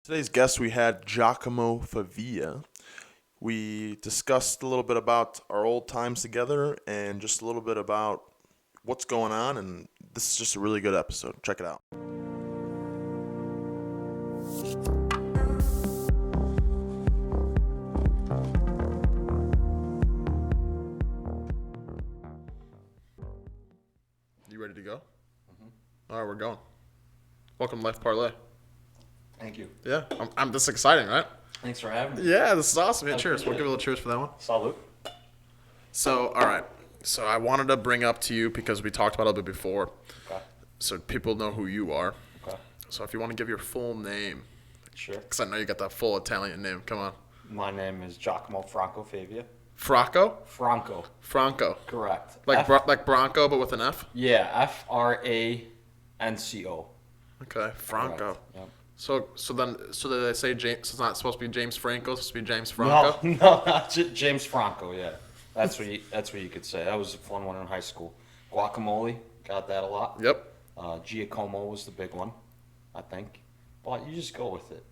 Today's guest, we had Giacomo Favia. We discussed a little bit about our old times together and just a little bit about what's going on. And this is just a really good episode. Check it out. You ready to go? All right, we're going. Welcome to Life Parlay. Thank you. Yeah, I'm this is exciting, right? Thanks for having me. Yeah, this is awesome. Yeah, cheers. We'll give a little cheers for that one. Salute. So, all right. So I wanted to bring up to you because we talked about it a little bit before, Okay. so people know who you are. Okay. So if you want to give your full name, Sure. because I know you got that full Italian name. Come on. My name is Giacomo Favia. Franco? Franco. Correct. Like like Bronco, but with an F? Yeah, Franco. Okay, Franco. Correct. Yep. So did they say James? It's not supposed to be James Franco. It's supposed to be James Franco. No, not James Franco. Yeah, that's what you could say. That was a fun one in high school. Guacamole, got that a lot. Yep. Giacomo was the big one, I think. But you just go with it,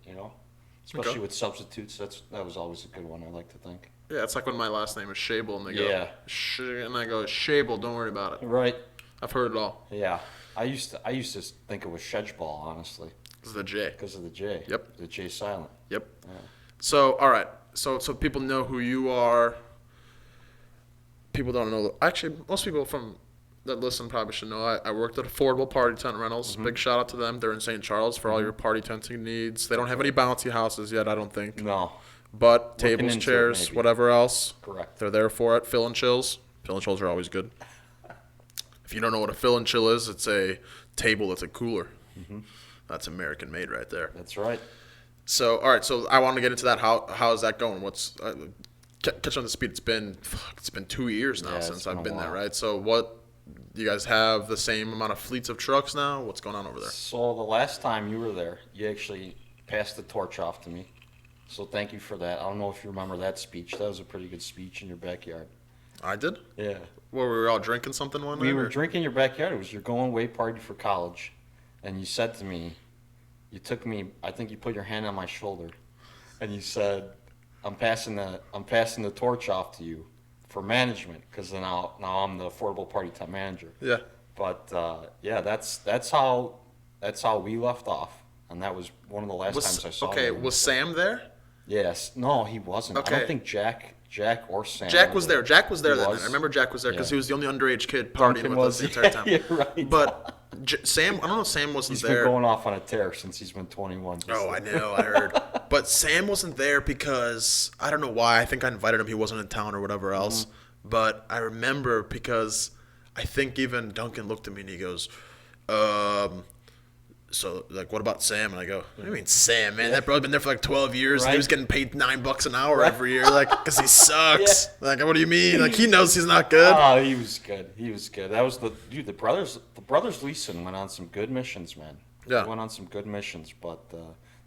especially Okay. with substitutes. That was always a good one. I like to think. Yeah, it's like when my last name is Shable and they Yeah. go, and I go, Shable, don't worry about it. Right. I've heard it all. Yeah, I used to think it was Shedgeball, honestly, It's the J. because of the J. Yep. The J silent. Yep. Yeah. So, all right. So people know who you are. People don't know. Actually, most people that listen probably should know. I worked at Affordable Party Tent Rentals. Mm-hmm. Big shout out to them. They're in St. Charles for all your party tenting needs. They don't have any bouncy houses yet, I don't think. No, But Looking tables, into it, chairs, maybe. whatever else, correct. they're there for it. Fill and chills. Fill and chills are always good. If you don't know what a fill and chill is, it's a table that's a cooler. Mm-hmm. That's American made right there. That's right. So, all right. So I want to get into that. How is that going? What's catch on the speed? It's been 2 years now Yeah, it's since been I've a been there, while. right? So what? You guys have the same amount of fleets of trucks now? What's going on over there? So the last time you were there, you actually passed the torch off to me. So thank you for that. I don't know if you remember that speech. That was a pretty good speech in your backyard. I did. Yeah. Well, we were all drinking something one We night. were or- drinking in your backyard. It was your going away party for college, and you said to me, you took me. I think you put your hand on my shoulder, and you said, "I'm passing the torch off to you for management because now I'm the affordable party time manager." Yeah. But yeah, that's how we left off, and that was one of the last times I saw okay. you. Was Sam there? Yes. No, he wasn't. I Okay. don't think Jack or Sam. Jack were was there. Jack was there He then. was? I remember Jack was there because Yeah. he was the only underage kid partying Duncan with us was. the entire time. Yeah, right. But Sam, I don't know if Sam wasn't He's there. been going off on a tear since he's been 21. Oh, I know, I heard. But Sam wasn't there because I don't know why. I think I invited him. He wasn't in town or whatever else. But I remember because I think even Duncan looked at me and he goes, so like, what about Sam? And I go, what do you mean Sam, man? That bro's been there for like 12 years. And he Right. was getting paid $9 an hour Right. every year, like, because he sucks. Like, what do you mean? Like, he knows he's not good. Oh, he was good. He was good. That was the brothers Leeson went on some good missions, man. Yeah. They went on some good missions, but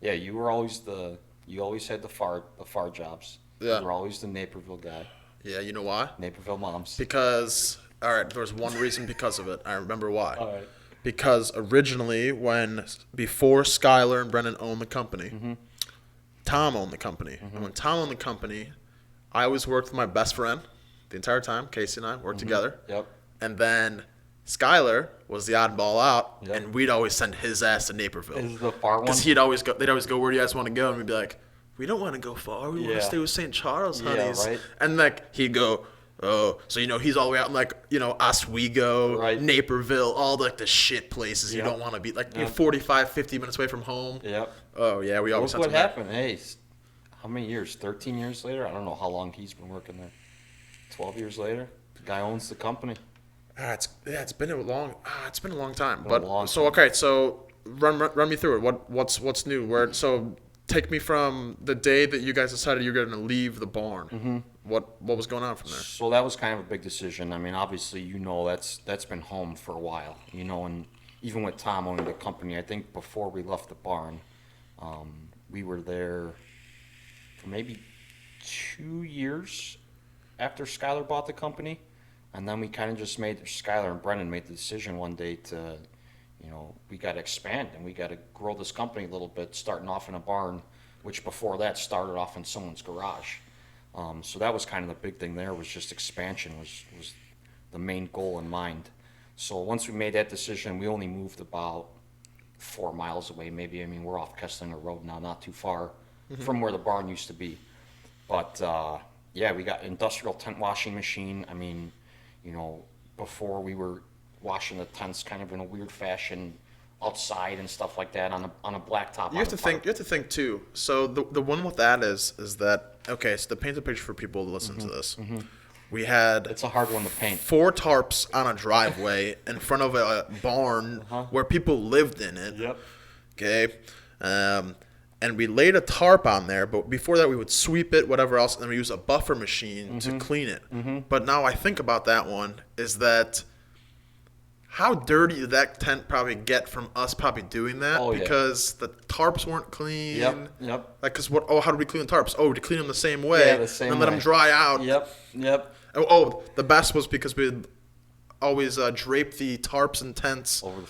yeah, you always had the far jobs. Yeah. You were always the Naperville guy. Yeah, you know why? Naperville moms. Because, all right, there was one reason because of it. I remember why. All right. Because originally, before Skylar and Brennan owned the company, Tom owned the company. And when Tom owned the company, I always worked with my best friend the entire time. Casey and I worked together. Yep. And then Skylar was the oddball out, Yep. and we'd always send his ass to Naperville. Is the far one? Because they'd always go, where do you guys want to go? And we'd be like, we don't want to go far. We want Yeah. to stay with St. Charles, Yeah, honeys. right. And like he'd go, oh, so he's all the way out in like Oswego, Right. Naperville, all like the shit places you Yep. don't want to be. Like you're Yep. 45, 50 minutes away from home. Yep. Oh yeah, we always Look sent what him there. happened. Hey, how many years? 13 years later? I don't know how long he's been working there. 12 years later? The guy owns the company. It's been a long time. Been a But long so time. okay, so run me through it. What's new? So take me from the day that you guys decided you were going to leave the barn. Mm-hmm. What was going on from there? So that was kind of a big decision. I mean, obviously, that's been home for a while. And even with Tom owning the company, I think before we left the barn, we were there for maybe 2 years after Skylar bought the company. And then we kind of just Skylar and Brennan made the decision one day to, we got to expand and we got to grow this company a little bit, starting off in a barn, which before that started off in someone's garage. So that was kind of the big thing there, was just expansion was the main goal in mind. So once we made that decision, we only moved about 4 miles away, maybe. I mean, we're off Kesslinger Road now, not too far from where the barn used to be. But yeah, we got industrial tent washing machine. I mean, before we were washing the tents kind of in a weird fashion outside and stuff like that on a blacktop. You have to think. You have to think too. So the one with that is that okay? So to paint a picture for people to listen to this, we had It's a hard one to paint. 4 tarps on a driveway in front of a barn where people lived in it. Yep. Okay. And we laid a tarp on there, but before that we would sweep it, whatever else, and we use a buffer machine to clean it. But now I think about that one is that how dirty did that tent probably get from us probably doing that? Oh, yeah. Because the tarps weren't clean. Yep. Like, cause what? Oh, how do we clean the tarps? Oh, to clean them the same way. Yeah, the same and let way. them dry out. Yep. Oh, the best was because we always drape the tarps and tents Over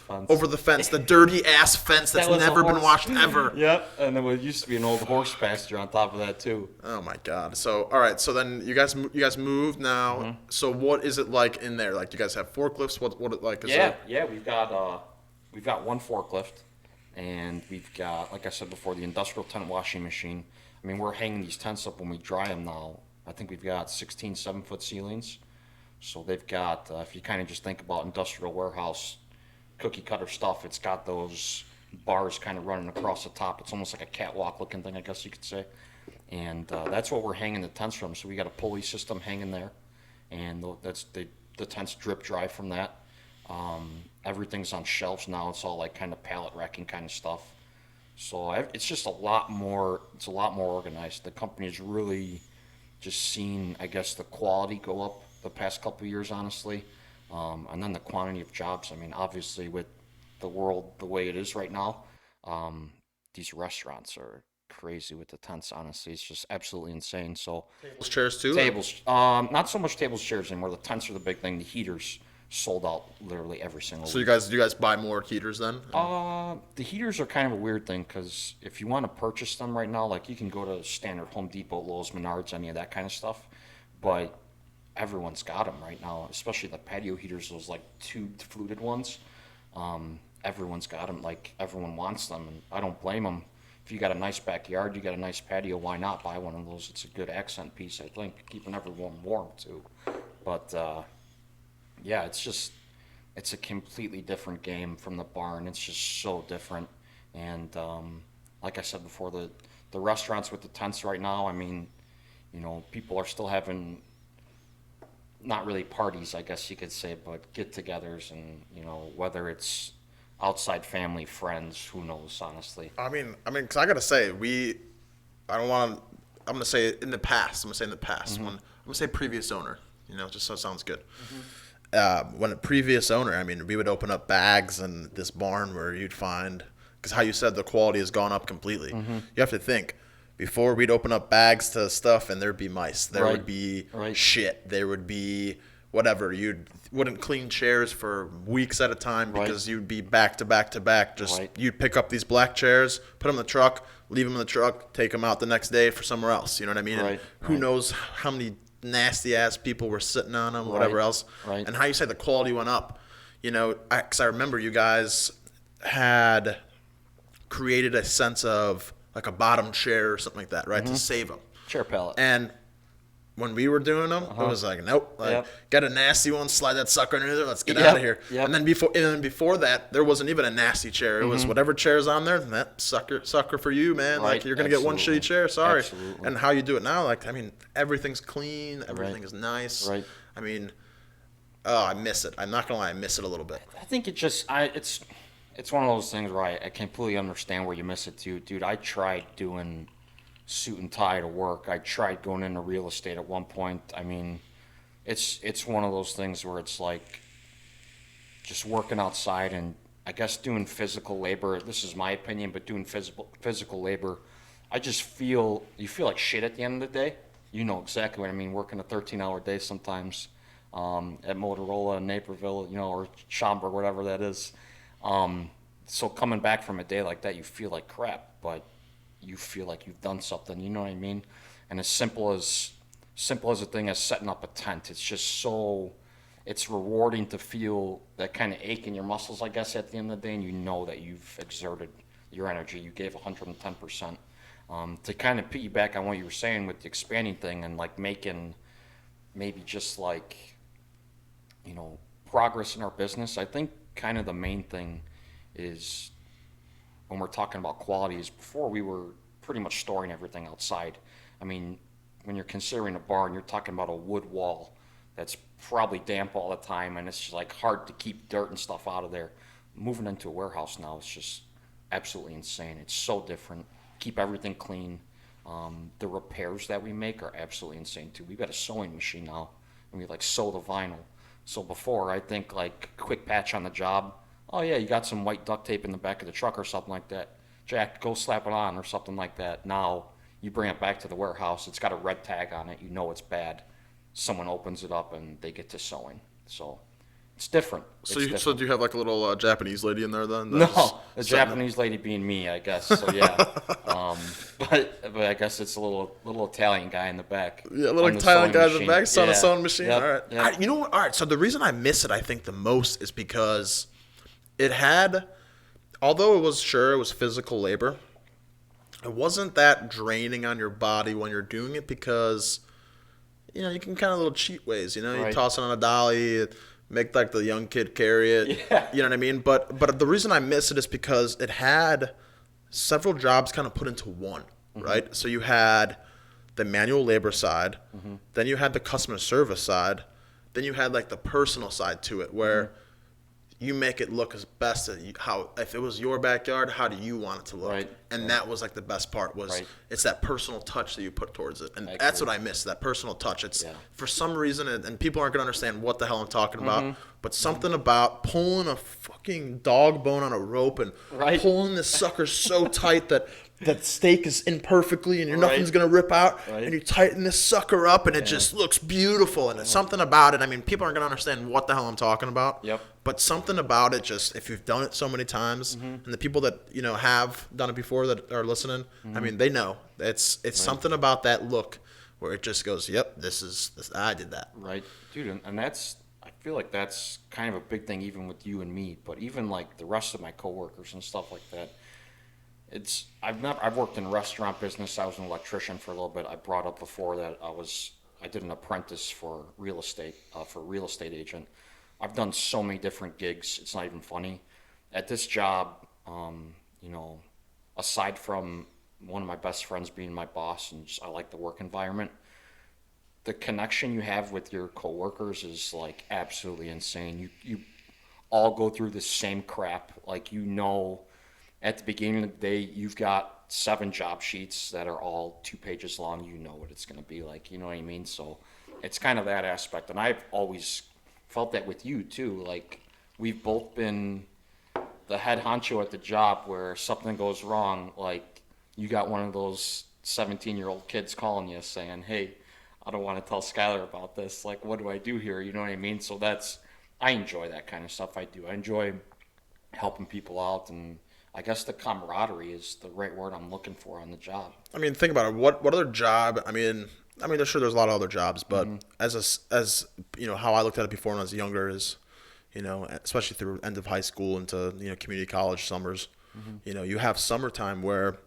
the fence. the dirty ass fence that's That was a never been horse. washed ever. Yep. And there used to be an old horse pasture on top of that too. Oh my god. So all right. So then you guys moved now. So what is it like in there? Like, you guys have forklifts? What it like? Is Yeah, it? yeah, we've got one forklift, and we've got, like I said before, the industrial tent washing machine. I mean, we're hanging these tents up when we dry them now. I think we've got 16 7-foot ceilings. So they've got, if you kind of just think about industrial warehouse cookie cutter stuff, it's got those bars kind of running across the top. It's almost like a catwalk looking thing, I guess you could say. And that's what we're hanging the tents from. So we got a pulley system hanging there, and the tents drip dry from that. Everything's on shelves now. It's all like kind of pallet racking kind of stuff. So it's just a lot more. It's a lot more organized. The company's really just seen, I guess, the quality go up the past couple of years, honestly, and then the quantity of jobs. I mean, obviously, with the world the way it is right now, these restaurants are crazy with the tents. Honestly, it's just absolutely insane. So Tables, chairs too. tables, not so much tables, chairs anymore. The tents are the big thing. The heaters sold out literally every single So week. you guys buy more heaters then? The heaters are kind of a weird thing, because if you want to purchase them right now, like, you can go to standard Home Depot, Lowe's, Menards, any of that kind of stuff, but everyone's got them right now, especially the patio heaters, those like tubed fluted ones. Everyone's got them, like, everyone wants them, and I don't blame them. If you got a nice backyard, you got a nice patio, why not buy one of those? It's a good accent piece, I think, keeping everyone warm too. But yeah, it's a completely different game from the barn. It's just so different. And like I said before, the restaurants with the tents right now, I mean, people are still having, not really parties, I guess you could say, but get-togethers, and whether it's outside family, friends, who knows, honestly. I mean, because I gotta say, I don't want to. I'm gonna say it in the past. I'm gonna say in the past. When I'm gonna say previous owner, just so it sounds good. When a previous owner, I mean, we would open up bags in this barn where you'd find, because how you said the quality has gone up completely. You have to think. Before, we'd open up bags to stuff, and there'd be mice. There would be shit. There would be whatever. You wouldn't clean chairs for weeks at a time because you'd be back to back to back. You'd pick up these black chairs, put them in the truck, leave them in the truck, take them out the next day for somewhere else. You know what I mean? And who knows how many nasty ass people were sitting on them, whatever else. And how you say the quality went up. Because I remember you guys had created a sense of like a bottom chair or something like that, right? To save them. Chair pallet. And when we were doing them, it was like, nope, get a nasty one, slide that sucker in there, let's get out of here. And then before that, there wasn't even a nasty chair. It was whatever chair's on there, that sucker for you, man. Like, you're gonna get one shitty chair, sorry. Absolutely. And how you do it now, like, I mean, everything's clean, everything is nice. I mean, oh, I miss it. I'm not gonna lie, I miss it a little bit. I think it's one of those things where I completely understand where you miss it too. Dude, I tried doing suit and tie to work. I tried going into real estate at one point. I mean, it's one of those things where it's like just working outside, and I guess doing physical labor. This is my opinion, but doing physical labor, you feel like shit at the end of the day. You know exactly what I mean. Working a 13-hour day sometimes at Motorola in Naperville, or Schaumburg, whatever that is. So coming back from a day like that, you feel like crap, but you feel like you've done something. You know what I mean? And as simple as a thing as setting up a tent, it's just so it's rewarding to feel that kind of ache in your muscles, I guess, at the end of the day, and you know that you've exerted your energy. You gave 110%. To kind of piggyback on what you were saying with the expanding thing and like making maybe just like, progress in our business, I think kind of the main thing is when we're talking about quality is before we were pretty much storing everything outside. I mean, when you're considering a barn, you're talking about a wood wall that's probably damp all the time, and it's just like hard to keep dirt and stuff out of there. Moving into a warehouse now is just absolutely insane. It's so different. Keep everything clean. The repairs that we make are absolutely insane too. We've got a sewing machine now, and we like sew the vinyl. So before, I think like quick patch on the job. Oh yeah, you got some white duct tape in the back of the truck or something like that. Jack, go slap it on or something like that. Now you bring it back to the warehouse. It's got a red tag on it. You know it's bad. Someone opens it up and they get to sewing. So it's different. So It's so different. do you have like a little Japanese lady in there then? No, That's the setting up- Japanese lady being me, I guess. So yeah, um, but I guess it's a little Italian guy in the back. Yeah, a little on the Italian sewing guy in the machine. back, on a Yeah. sewing machine. Yep, All right. yep. You know what? All right. So the reason I miss it, I think, the most is because it had, although it was physical labor, it wasn't that draining on your body when you're doing it because, you can kind of little cheat ways. You Right. toss it on a dolly, make like the young kid carry it. Yeah. You know what I mean? But the reason I miss it is because it had several jobs kind of put into one, right? So you had the manual labor side, then you had the customer service side, then you had like the personal side to it where you make it look as best as how if it was your backyard, how do you want it to look? Right. And that was like the best part was Right. it's that personal touch that you put towards it, and I that's agree. what I miss, that personal touch. It's Yeah. for some reason, and people aren't gonna understand what the hell I'm talking about, but something about pulling a fucking dog bone on a rope and Right. pulling this sucker so tight that steak is in perfectly and Right. nothing's gonna rip out, Right. and you tighten this sucker up and it just looks beautiful, and it's something about it. I mean, people aren't gonna understand what the hell I'm talking about. Yep. But something about it, just if you've done it so many times, and the people that have done it before that are listening, I mean, they know it's something about that look where it just goes, "Yep, this. I did that." Right, dude, and that's I feel like that's kind of a big thing even with you and me, but even like the rest of my coworkers and stuff like that. I've worked in restaurant business. I was an electrician for a little bit. I brought up before that I did an apprentice for real estate for a real estate agent. I've done so many different gigs. It's not even funny. At this job, aside from one of my best friends being my boss and I like the work environment, the connection you have with your coworkers is like absolutely insane. You all go through the same crap. Like at the beginning of the day, you've got 7 job sheets that are all 2 pages long. You know what it's going to be like. You know what I mean? So it's kind of that aspect, and I've always felt that with you too. Like we've both been the head honcho at the job where something goes wrong. Like you got one of those 17-year-old kids calling you saying, "Hey, I don't want to tell Skylar about this. Like, what do I do here?" You know what I mean? So I enjoy that kind of stuff. I do. I enjoy helping people out, and I guess the camaraderie is the right word I'm looking for on the job. I mean, think about it. What other job? I mean, there's a lot of other jobs, but as how I looked at it before when I was younger is, especially through end of high school into community college summers, you have summertime where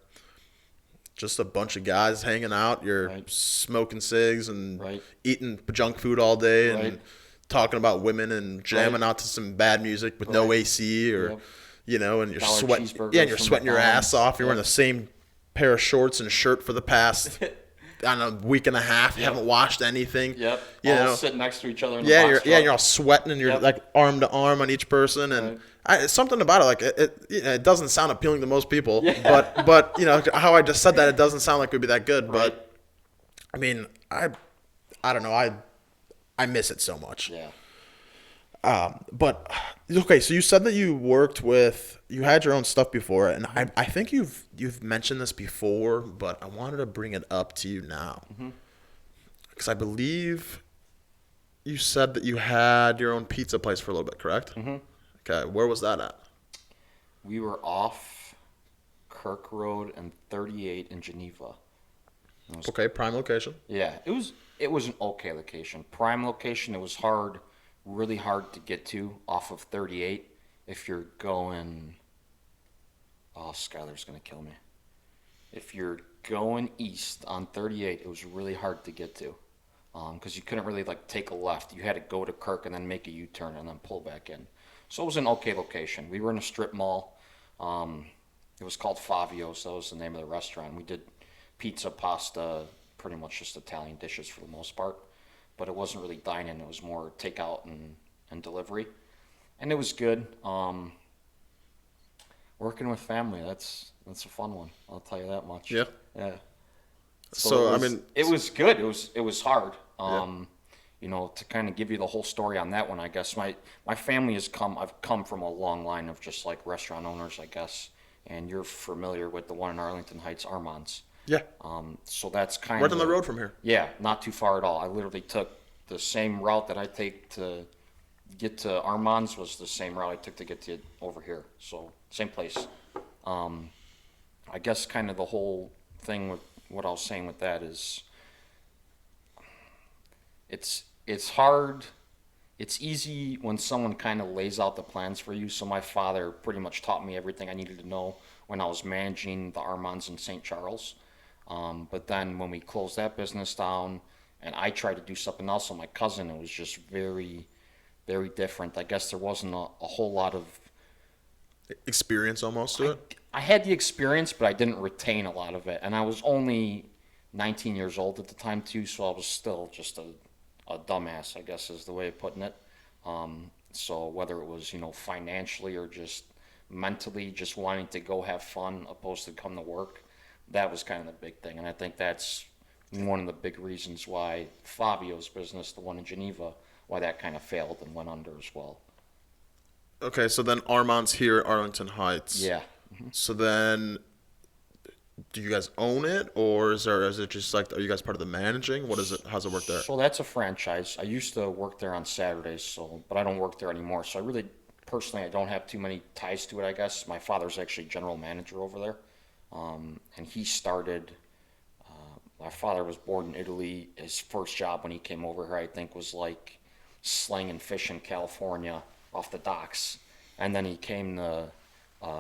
just a bunch of guys hanging out, you're Right. smoking cigs and Right. eating junk food all day and Right. talking about women and jamming out to some bad music with no Right. AC or Yep. and you're Dollar sweating. cheeseburgers Yeah, and you're from sweating your McDonald's. ass off. You're wearing Yep. the same pair of shorts and shirt for the past I don't know, week and a half. You Yep. haven't washed anything. Yep. You all know. sitting next to each other in the Yeah, box you're truck. you're all sweating and you're Yep. like arm to arm on each person, and it's something about it. Like it doesn't sound appealing to most people, Yeah. but how I just said that, it doesn't sound like it would be that good. Right. But I mean, I don't know. I miss it so much. Yeah. But okay, so you said that you had your own stuff before, and I think you've mentioned this before, but I wanted to bring it up to you now because I believe you said that you had your own pizza place for a little bit, correct? Mm-hmm. Okay, where was that at? We were off Kirk Road and 38 in Geneva. Okay, prime location. Yeah, it was an okay location. Prime location. It was hard, really hard to get to off of 38 if you're going. Oh, Skylar's gonna kill me. If you're going east on 38, it was really hard to get to, because you couldn't really like take a left. You had to go to Kirk and then make a U-turn and then pull back in. So it was an okay location. We were in a strip mall. It was called Favio, so that was the name of the restaurant. We did pizza, pasta, pretty much just Italian dishes for the most part. But it wasn't really dine-in. It was more takeout and delivery. And it was good. Working with family, that's a fun one. I'll tell you that much. Yeah. Yeah. So, it I was, mean, it was good. It was hard. Yeah. To kind of give you the whole story on that one, I guess my family I've come from a long line of just like restaurant owners, I guess. And you're familiar with the one in Arlington Heights, Armand's. yeah, So that's kind right of on the road from here. Yeah, not too far at all. I literally took the same route that I take to get to Armand's was the same route I took to get to over here. So same place. I guess kind of the whole thing with what I was saying with that is it's hard. It's easy when someone kind of lays out the plans for you. So my father pretty much taught me everything I needed to know when I was managing the Armands in St. Charles. But then when we closed that business down and I tried to do something else with my cousin, it was just very, very different. I guess there wasn't a whole lot of Experience almost to it. I had the experience, but I didn't retain a lot of it. And I was only 19 years old at the time, too, so I was still just a dumbass, I guess is the way of putting it. So whether it was, financially or just mentally just wanting to go have fun opposed to come to work, that was kind of the big thing. And I think that's one of the big reasons why Fabio's business, the one in Geneva, why that kind of failed and went under as well. Okay, so then Armand's here at Arlington Heights. Yeah. So then, do you guys own it, or is it just like, are you guys part of the managing? What is it? How's it work there? So that's a franchise. I used to work there on Saturdays, but I don't work there anymore. So I really, personally, I don't have too many ties to it, I guess. My father's actually general manager over there. And he started, my father was born in Italy. His first job when he came over here, I think, was like slinging fish in California off the docks. And then he came to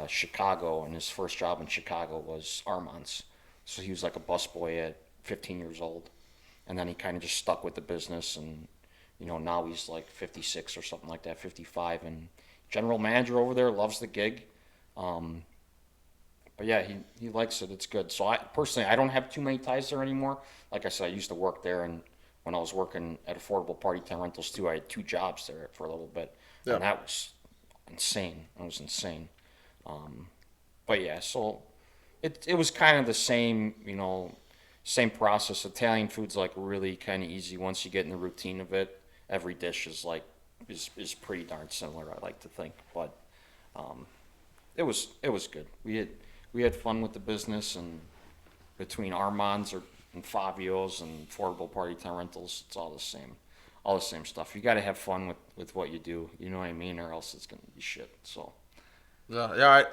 Chicago, and his first job in Chicago was Armand's. So he was like a busboy at 15 years old. And then he kind of just stuck with the business, and now he's like 56 or something like that, 55, and general manager over there, loves the gig. But yeah, he likes it. It's good. So I personally, I don't have too many ties there anymore. Like I said, I used to work there, and when I was working at Affordable Party Time Rentals too, I had 2 jobs there for a little bit, Yeah. and that was insane. It was insane. But yeah, so it was kind of the same, same process. Italian food's like really kind of easy once you get in the routine of it. Every dish is like is pretty darn similar, I like to think. But it was good. We had fun with the business, and between Armand's and Fabio's and Affordable Party Time Rentals, it's all the same stuff. You got to have fun with what you do, you know what I mean, or else it's gonna be shit. So Yeah.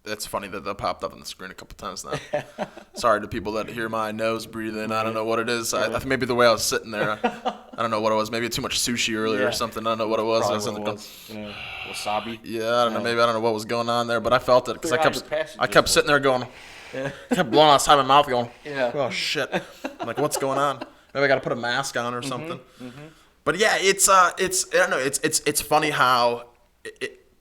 It's funny that popped up on the screen a couple times now. Sorry to people that hear my nose breathing. I don't know what it is. I think maybe the way I was sitting there. I don't know what it was. Maybe too much sushi earlier or something. I don't know what it was. probably what it was. Wasabi. Yeah, I don't know know what was going on there, but I felt it because Clear out your I kept sitting there going, Yeah. kept blowing outside my mouth going, Yeah. oh shit. I'm like, what's going on? Maybe I got to put a mask on or something. But yeah, it's I don't know. It's funny how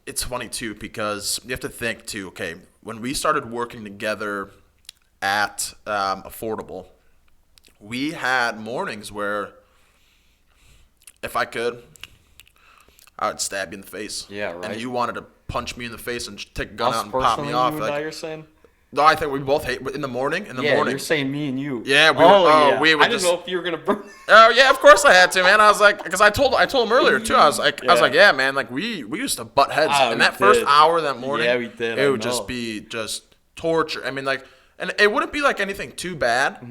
it's funny too, because you have to think too. Okay, when we started working together at Affordable, we had mornings where if I could, I would stab you in the face. Yeah, right. And you wanted to punch me in the face and take a gun Us out and pop me personally, off. you and Like, I, you're saying? no, I think we both hate in the morning. Yeah, you're saying me and you. Yeah, yeah. we would I didn't just- know if you were gonna burn. Oh yeah, of course I had to, man. I was like, because I told him earlier too. I was like, yeah, man. Like we used to butt heads in we that first did. hour that morning. Yeah, we did, It I would know. just be torture. I mean, like, and it wouldn't be like anything too bad,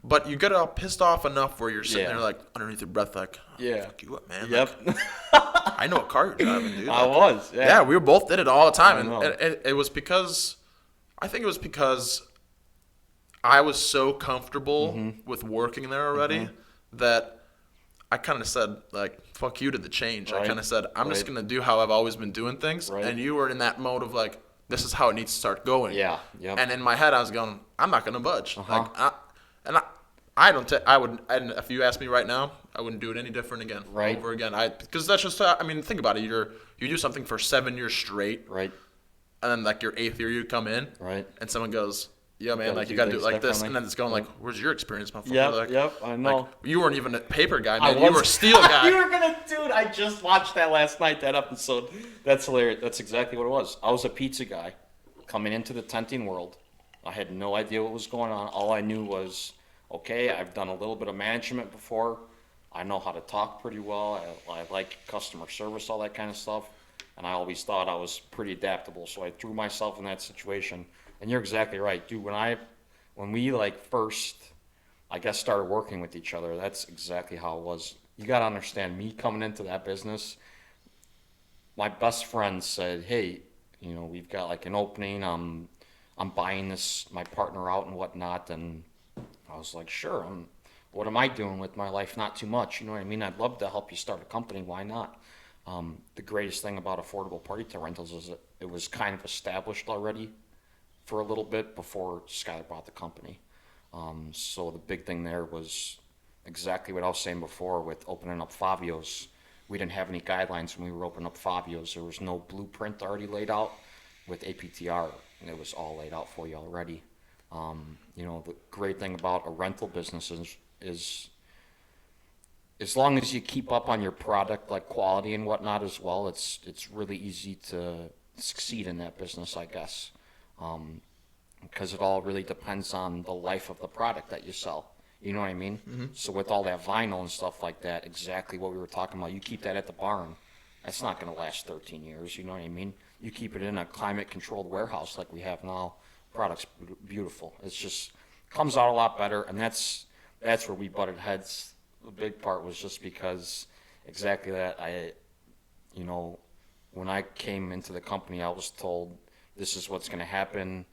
But you get all pissed off enough where you're sitting Yeah. there like underneath your breath, like, Yeah. fuck you up, man. Yep. Like, I know what car you're driving, dude. I Like, was. Yeah. yeah, we were both did it all the time, I and know. it was because I think it was because I was so comfortable with working there already that I kind of said like fuck you to the change. I Right. kind of said I'm just Right. gonna do how I've always been doing things, Right. and you were in that mode of like this is how it needs to start going. Yeah. Yep. And in my head I was going I'm not gonna budge. Uh-huh. I don't. I would. And if you ask me right now, I wouldn't do it any different again. Right. Over again. Because that's just. I mean, think about it. You do something for 7 years straight, Right. and then like your 8th year you come in, Right. and someone goes, "Yeah, man, gotta like you do got to do it things like this," differently. and then it's going like, "Where's your experience, motherfucker?" Yep. Like, Yep. I know. like, you weren't even a paper guy, I man. You were a steel guy. You were gonna, dude. I just watched that last night. That episode. That's hilarious. That's exactly what it was. I was a pizza guy, coming into the tenting world. I had no idea what was going on. All I knew was, okay, I've done a little bit of management before. I know how to talk pretty well. I like customer service, all that kind of stuff. And I always thought I was pretty adaptable. So I threw myself in that situation. And you're exactly right, dude. When we like first, I guess, started working with each other, that's exactly how it was. You got to understand, me coming into that business, my best friend said, hey, we've got like an opening. I'm buying my partner out and whatnot. And I was like, sure. What am I doing with my life? Not too much. You know what I mean? I'd love to help you start a company. Why not? The greatest thing about affordable party tent rentals is that it was kind of established already for a little bit before Skylar bought the company. So the big thing there was exactly what I was saying before with opening up Favios. We didn't have any guidelines when we were opening up Favios. There was no blueprint already laid out. With APTR, and it was all laid out for you already. The great thing about a rental business is as long as you keep up on your product, like quality and whatnot as well, it's really easy to succeed in that business, I guess. Because it all really depends on the life of the product that you sell. You know what I mean? Mm-hmm. So with all that vinyl and stuff like that, exactly what we were talking about, you keep that at the barn, that's not going to last 13 years. You know what I mean? You keep it in a climate-controlled warehouse like we have now, product's beautiful. It's just comes out a lot better, and that's where we butted heads. The big part was just because exactly that. When I came into the company, I was told this is what's going to happen.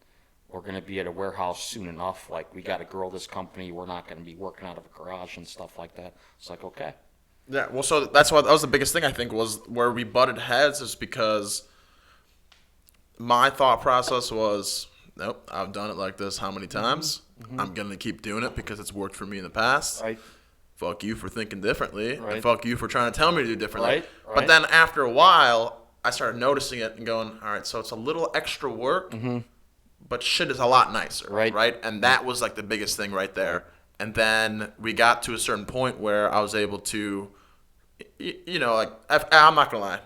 We're going to be at a warehouse soon enough. Like, we got to grow this company. We're not going to be working out of a garage and stuff like that. It's like, okay. Yeah, well, so that was the biggest thing I think was where we butted heads is because my thought process was, nope, I've done it like this how many times? Mm-hmm. I'm going to keep doing it because it's worked for me in the past. Right. Fuck you for thinking differently. Right. And fuck you for trying to tell me to do differently. Right. But then after a while, I started noticing it and going, all right, so it's a little extra work, but shit is a lot nicer. Right. And that was like the biggest thing right there. And then we got to a certain point where I was able to, I'm not going to lie.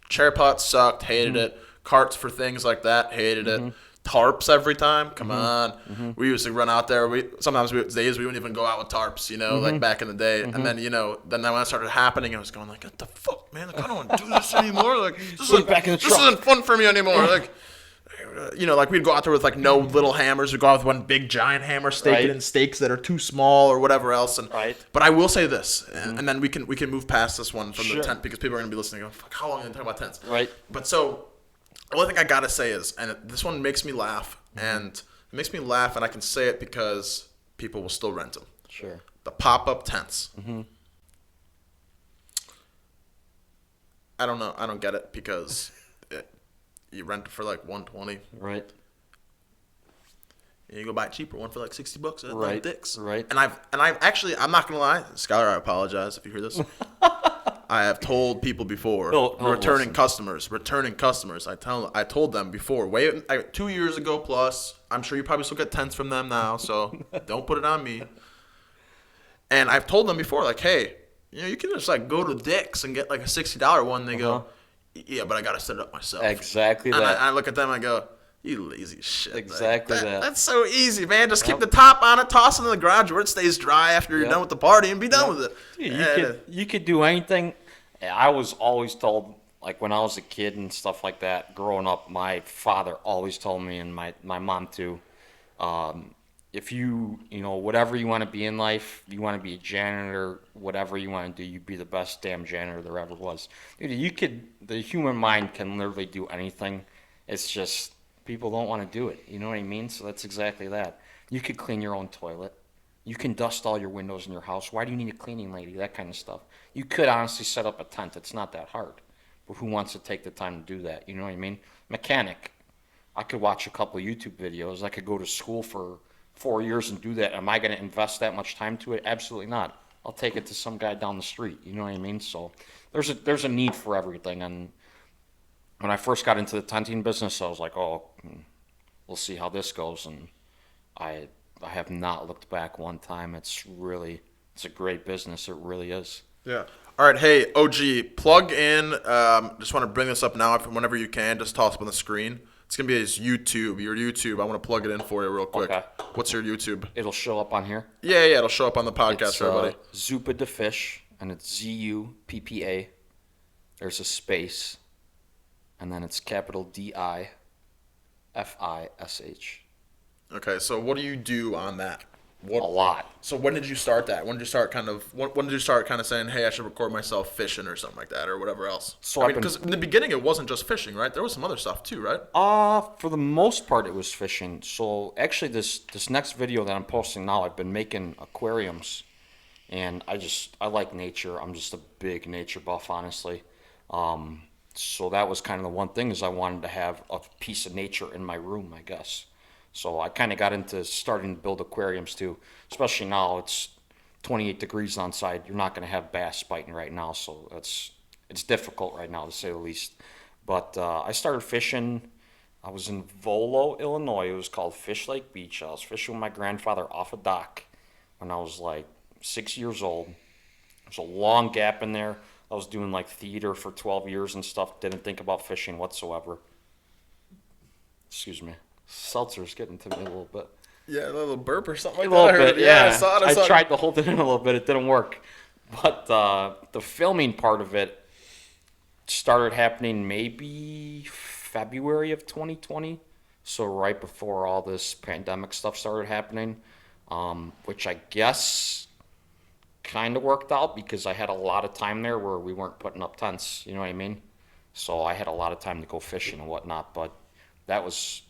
Chair pots sucked, hated it. Carts for things like that, hated it. Tarps every time, come on. We used to run out there. Sometimes days we wouldn't even go out with tarps, like back in the day. And then, then when it started happening, I was going like, what the fuck, man? Like, I don't want to do this anymore. Like, this isn't fun for me anymore. Like, like we'd go out there with like no little hammers. We'd go out with one big giant hammer, stake it in stakes that are too small or whatever else. And but I will say this, and then we can move past this one from the tent because people are going to be listening. Going, fuck, how long are you talking about tents? Right. But so the only thing I gotta say is, and this one makes me laugh, and it makes me laugh, and I can say it because people will still rent them. Sure. The pop-up tents. I don't know. I don't get it because you rent it for like $120. Right. And you go buy a cheaper one for like $60 at Right. Dick's. Right. And I've actually, I'm not gonna lie, Skylar, I apologize if you hear this. I have told people before, returning customers. I told them before, 2 years ago plus. I'm sure you probably still get tents from them now, so don't put it on me. And I've told them before, like, hey, you can just like go to Dick's and get like a $60 one. They go, yeah, but I gotta set it up myself. Exactly and that. I look at them, I go, you lazy shit. Exactly like, that. That's so easy, man. Just keep the top on it, toss it in the garage where it stays dry after you're done with the party, and be done with it. Dude, you could do anything. I was always told, like when I was a kid and stuff like that, growing up, my father always told me, and my mom too, if whatever you want to be in life, you want to be a janitor, whatever you want to do, you be the best damn janitor there ever was. Dude, the human mind can literally do anything. It's just people don't want to do it. You know what I mean? So that's exactly that. You could clean your own toilet. You can dust all your windows in your house. Why do you need a cleaning lady? That kind of stuff. You could honestly set up a tent. It's not that hard. But who wants to take the time to do that? You know what I mean? Mechanic. I could watch a couple of YouTube videos. I could go to school for 4 years and do that. Am I going to invest that much time to it? Absolutely not. I'll take it to some guy down the street. You know what I mean? So there's a need for everything. And when I first got into the tenting business, I was like, oh, we'll see how this goes. And I have not looked back one time. It's a great business. It really is. Yeah. All right. Hey, OG, plug in. Just want to bring this up now. Whenever you can, just toss up on the screen. It's going to be his YouTube. Your YouTube. I want to plug it in for you real quick. Okay. What's your YouTube? It'll show up on here. Yeah. It'll show up on the podcast It's for everybody. Zuppa the Fish, and it's Zuppa. There's a space, and then it's capital DIFISH. Okay. So what do you do on that? A lot. So when did you start that? When did you start kind of saying, hey, I should record myself fishing or something like that or whatever else? So because in the beginning it wasn't just fishing, right? There was some other stuff too, right? For the most part, it was fishing. So actually, this next video that I'm posting now, I've been making aquariums, and I like nature. I'm just a big nature buff, honestly. So that was kind of the one thing is I wanted to have a piece of nature in my room, I guess. So I kind of got into starting to build aquariums too, especially now it's 28 degrees outside. You're not going to have bass biting right now, so it's difficult right now to say the least. But I started fishing. I was in Volo, Illinois. It was called Fish Lake Beach. I was fishing with my grandfather off a dock when I was like 6 years old. There's a long gap in there. I was doing like theater for 12 years and stuff. Didn't think about fishing whatsoever. Excuse me. Seltzer's getting to me a little bit. Yeah, a little burp or something like that. A little bit, yeah. I saw it. I tried to hold it in a little bit. It didn't work. But the filming part of it started happening maybe February of 2020. So right before all this pandemic stuff started happening, which I guess kind of worked out because I had a lot of time there where we weren't putting up tents. You know what I mean? So I had a lot of time to go fishing and whatnot. But it was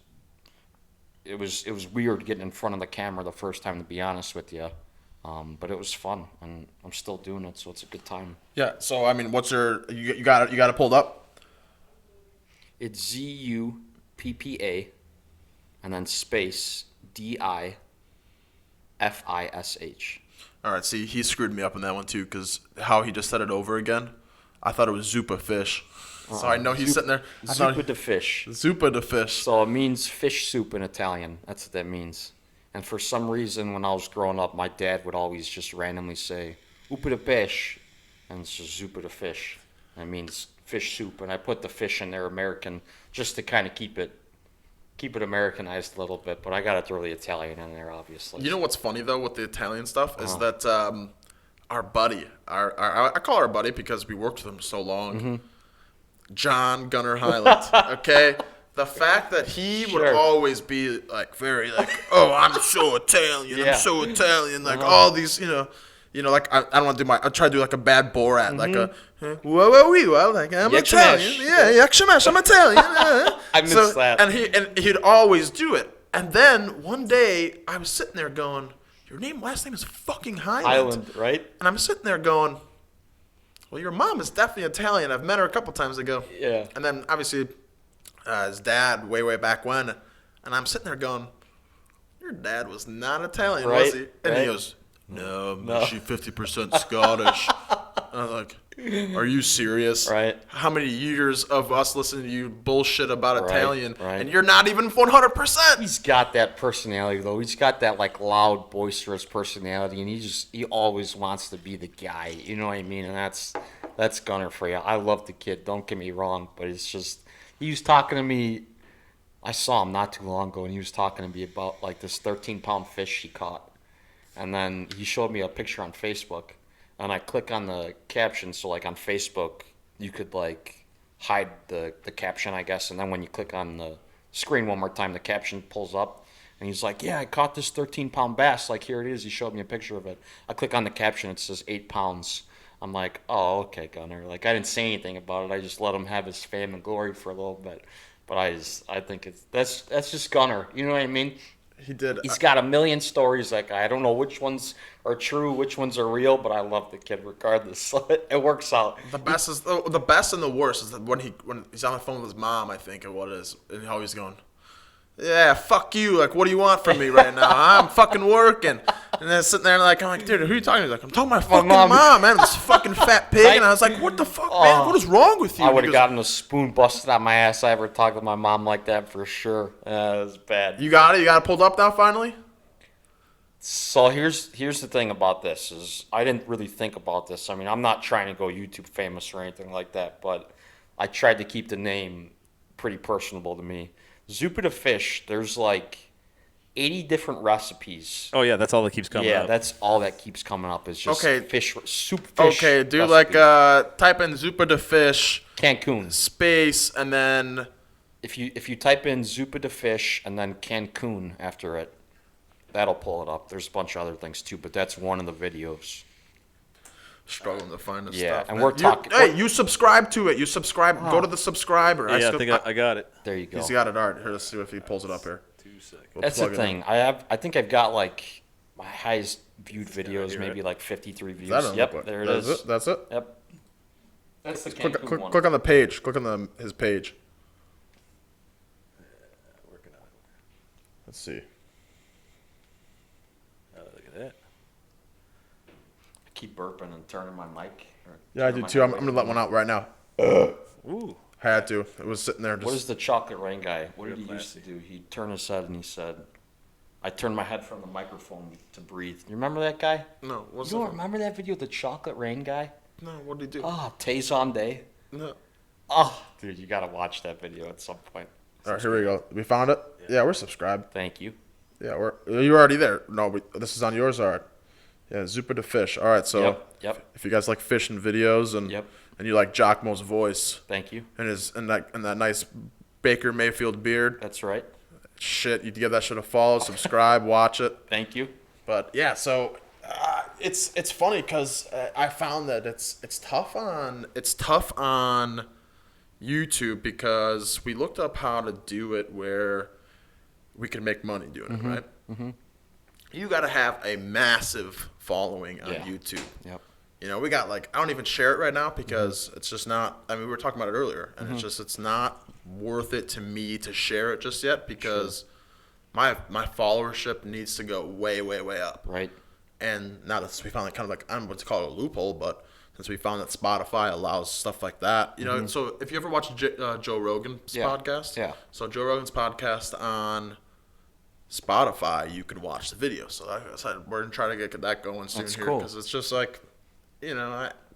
weird getting in front of the camera the first time, to be honest with you. But it was fun, and I'm still doing it, so it's a good time. Yeah. So I mean, what's you got it pulled up? It's Zuppa, and then space DIFISH. All right. See, he screwed me up on that one too, because how he just said it over again. I thought it was Zuppa Fish. So I know he's sitting there. Zuppa the Fish. Zuppa the Fish. So it means fish soup in Italian. That's what that means. And for some reason, when I was growing up, my dad would always just randomly say, Zuppa the Fish. And it's just Zuppa the Fish. That means fish soup. And I put the fish in there American just to kind of keep it Americanized a little bit. But I got to throw the Italian in there, obviously. You know what's funny, though, with the Italian stuff is that our buddy, I call our buddy because we worked with him so long, Mm-hmm. John Gunnar Highland, okay? The fact that he would always be, like, very, like, oh, I'm so Italian, Yeah. I'm so Italian, like, all these, like, I don't want to do I try to do, like, a bad Borat, like a, whoa, like, I'm Italian. Yeah, I'm Italian. I missed that. And he'd always do it. And then one day, I was sitting there going, your last name is fucking Highland. Highland, right? And I'm sitting there going, well, your mom is definitely Italian. I've met her a couple times ago. Yeah. And then, obviously, his dad, way back when. And I'm sitting there going, your dad was not Italian, was he? And he goes, no. She's 50% Scottish. And I was like, are you serious? Right. How many years of us listening to you bullshit about Italian, right. and you're not even 100%? He's got that personality, though. He's got that, like, loud, boisterous personality, and he always wants to be the guy. You know what I mean? And that's Gunner for you. I love the kid. Don't get me wrong, but it's just he was talking to me. I saw him not too long ago, and he was talking to me about, like, this 13-pound fish he caught. And then he showed me a picture on Facebook, and I click on the caption. So, like, on Facebook, you could, like, hide the caption, I guess. And then when you click on the screen one more time, the caption pulls up. And And he's like, yeah, I caught this 13-pound bass. Like, here it is. He showed me a picture of it. I click on the caption. It says 8 pounds. I'm like, oh, okay, Gunner. Like, I didn't say anything about it. I just let him have his fame and glory for a little bit. But I think that's just Gunner. You know what I mean? He did. He's got a million stories. Like, I don't know which ones are true, which ones are real, but I love the kid regardless. So it works out. The best and the worst is that when he's on the phone with his mom, I think, or what it is, and how he's going, yeah, fuck you. Like, what do you want from me right now? I'm fucking working. And then sitting there, like, I'm like, dude, who are you talking to? He's like, I'm talking to my fucking mom, man. This fucking fat pig. Right? And I was like, what the fuck, man? What is wrong with you? I would have gotten a spoon busted out my ass. I ever talked to my mom like that for sure. It was bad. You got it? You got it pulled up now, finally? So here's the thing about this is I didn't really think about this. I mean, I'm not trying to go YouTube famous or anything like that, but I tried to keep the name pretty personable to me. Zupa the Fish, there's like 80 different recipes. Oh yeah, that's all that keeps coming up. Yeah, that's all that keeps coming up is just fish, soup fish. Okay, do recipes. like type in Zupa the Fish Cancun space and then if you type in Zupa the Fish and then Cancun after it, that'll pull it up. There's a bunch of other things too, but that's one of the videos. struggling to find this Yeah, stuff. and man. we're talking. Hey, you subscribe to it. You subscribe. Go to the subscriber. Yeah, I think I got it. There you go. He's got it. All right, here, let's see if he pulls it up here. 2 seconds. We'll That's the plug it in. thing. I think I've got like my highest viewed videos, here, maybe right? like 53 views. That doesn't Yep, look like- there it that's is. It? That's it. Yep. That's the Click, one. click on the page. Click on his page. Working on it. Let's see. Oh, look at that. I keep burping and turning my mic. Yeah, I do too. I'm gonna let one out right now. Ooh. Had to. It was sitting there. Just. What is the chocolate rain guy? What did Real he used to classy. do? He'd turn his head and he said, I turned my head from the microphone to breathe. You remember that guy? No. What's You don't that? remember that video of the chocolate rain guy? No. What did he do? Oh, Tayson Day. No. Oh, dude, you gotta watch that video at some point. All right, here we go. We found it. Yeah, we're subscribed. Thank you. Yeah, you're already there. No, this is on yours. All right. Yeah, Zupa the Fish. All right, so Yep. if you guys like fishing videos and Yep. and you like Giacomo's voice Thank you. and that nice Baker Mayfield beard, That's right. shit, you give that shit a follow, subscribe, watch it. Thank you. But yeah, so it's funny because I found that it's tough on YouTube because we looked up how to do it where we can make money doing it, right? Mm-hmm. You got to have a massive following on Yeah. YouTube. Yep. You know, we got I don't even share it right now because it's just not. I mean, we were talking about it earlier, and it's not worth it to me to share it just yet because my followership needs to go way, way, way up. Right. And now that we found kind of I don't know what to call it, a loophole, but since we found that Spotify allows stuff like that, you know. So if you ever watch Joe Rogan's Yeah. podcast, Yeah. So Joe Rogan's podcast on Spotify, you can watch the video. So like I said, we're gonna try to get that going soon That's here cool. because it's just